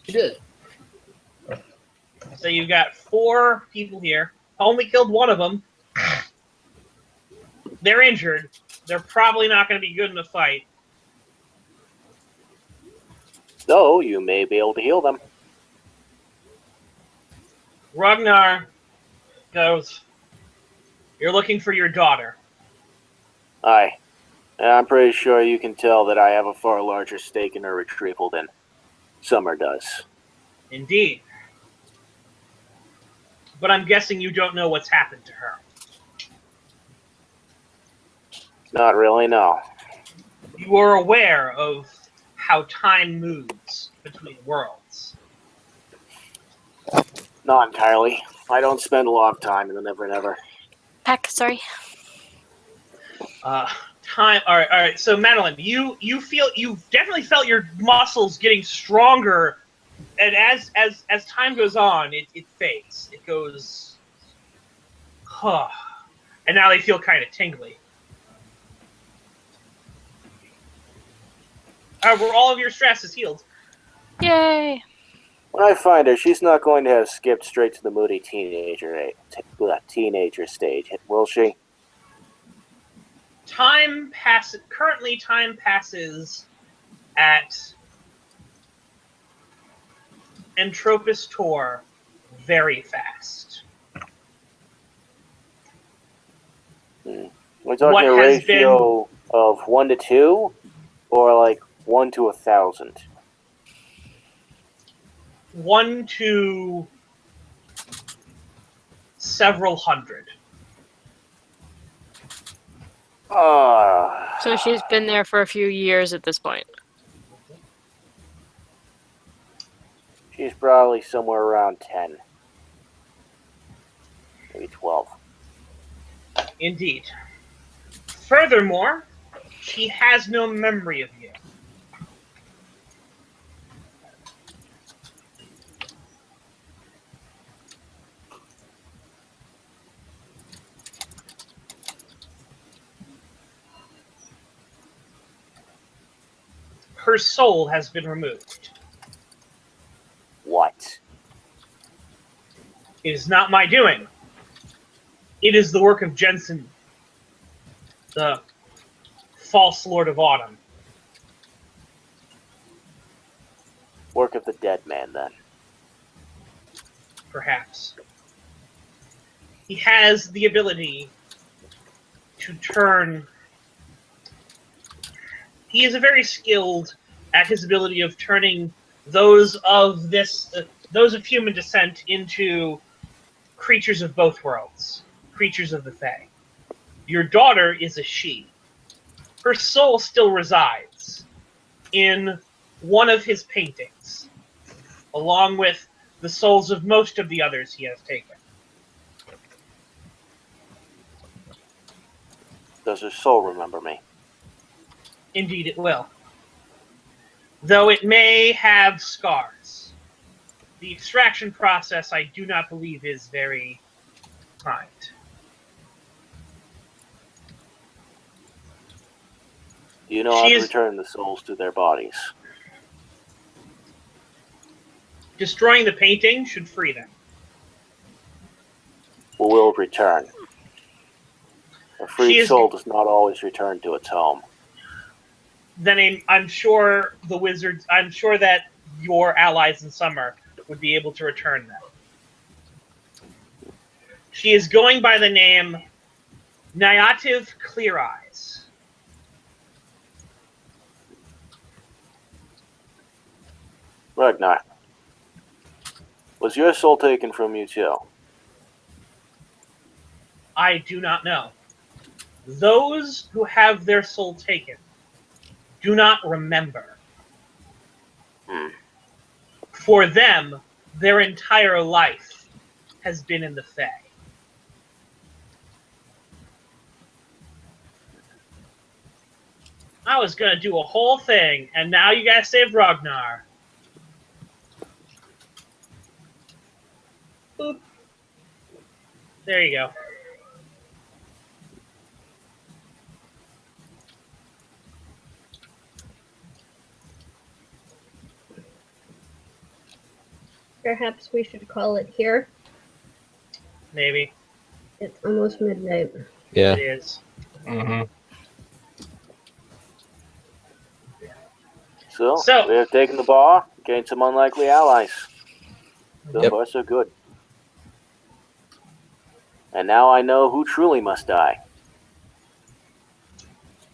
He did. So you've got 4 people here. Only killed one of them. They're injured. They're probably not going to be good in the fight. Though you may be able to heal them. Ragnar goes, "You're looking for your daughter." Aye. And I'm pretty sure you can tell that I have a far larger stake in her retrieval than Summer does. Indeed. But I'm guessing you don't know what's happened to her. Not really, no. You are aware of how time moves between worlds. Not entirely. I don't spend a lot of time in the Never Never. Heck, sorry. Time. All right. So Madeline, you definitely felt your muscles getting stronger, and as time goes on, it fades. It goes, huh, and now they feel kind of tingly. However, all of your stress is healed. Yay! When I find her, she's not going to have skipped straight to the moody teenager stage, will she? Currently, time passes at Entropis Tor very fast. We're talking a ratio of 1 to 2, or like 1 to 1,000. 1 to several hundred. So she's been there for a few years at this point. She's probably somewhere around 10. Maybe 12. Indeed. Furthermore, she has no memory of you. Her soul has been removed. What? It is not my doing. It is the work of Jensen, the false Lord of Autumn. Work of the dead man, then. Perhaps. He has the ability to turn. He is very skilled at his ability of turning those of human descent into creatures of both worlds, creatures of the Fae. Your daughter is a she. Her soul still resides in one of his paintings, along with the souls of most of the others he has taken. Does her soul remember me? Indeed it will. Though it may have scars. The extraction process, I do not believe, is very kind. Do you know how to return the souls to their bodies? Destroying the painting should free them. Will return. A freed soul does not always return to its home. then I'm sure the wizards. I'm sure that your allies in summer would be able to return them. She is going by the name Nyativ Clear Eyes. Ragnar, was your soul taken from you too? I do not know. Those who have their soul taken do not remember. For them, their entire life has been in the Fae. I was gonna do a whole thing, and now you guys saved Ragnar. Boop. There you go. Perhaps we should call it here. Maybe. It's almost midnight. Yeah. It is. Mm-hmm. So, we have taken the bar, gained some unlikely allies. So Yep. far, so good. And now I know who truly must die.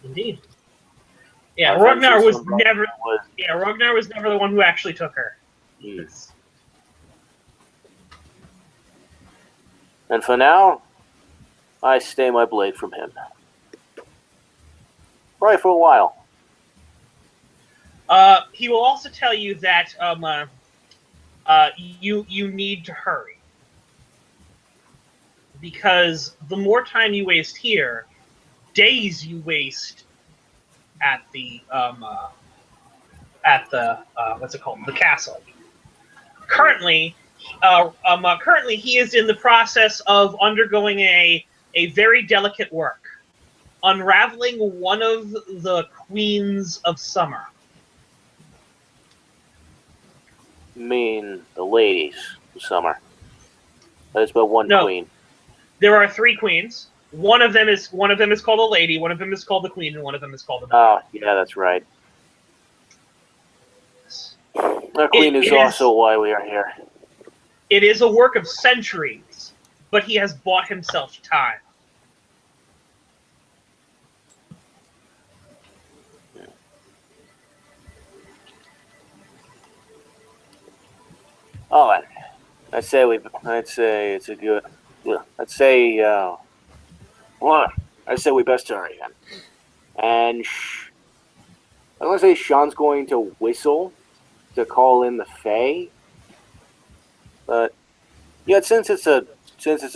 Indeed. Yeah, My Ragnar was friendship with never. was- Yeah, Ragnar was never the one who actually took her. And for now, I stay my blade from him. Right for a while. He will also tell you that you need to hurry, because the more time you waste here, days you waste at the what's it called, the castle. Currently he is in the process of undergoing a very delicate work, unraveling one of the queens of summer. Mean the ladies of summer. There's but one No. queen. There are 3 queens. One of them is called a lady, one of them is called the queen, and one of them is called a Oh, yeah, that's right. Our queen is also why we are here. It is a work of centuries, but he has bought himself time. All right. I'd say it's a good. I'd say we best hurry then. And I'm gonna say Sean's going to whistle to call in the Fae. But yeah, since it's a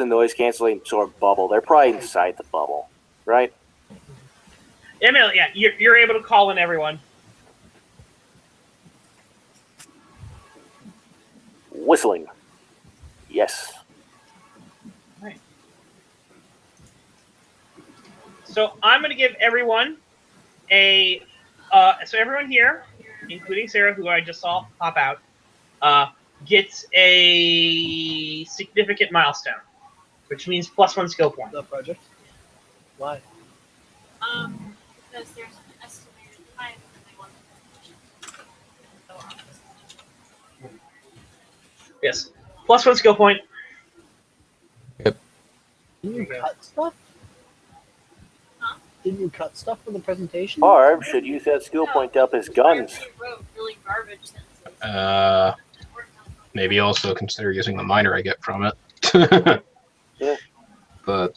noise canceling sort of bubble, they're probably inside the bubble, right? Emil, yeah, you're able to call in everyone. Whistling. Yes. Right. So I'm going to give everyone so everyone here, including Sarah, who I just saw pop out, gets a significant milestone, which means +1 skill point. The project. Why? Because there's an estimated time that they want the Yes, +1 skill point. Didn't you cut stuff? Huh? Didn't you cut stuff for the presentation? Barb should use that skill point to up his guns. Really garbage sentences. Maybe also consider using the minor I get from it. Yeah. But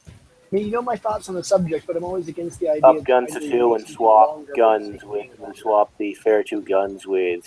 I mean, you know my thoughts on the subject, but I'm always against the idea Up of guns to finding 2 ways and to swap longer guns versus with swap the fair 2 guns with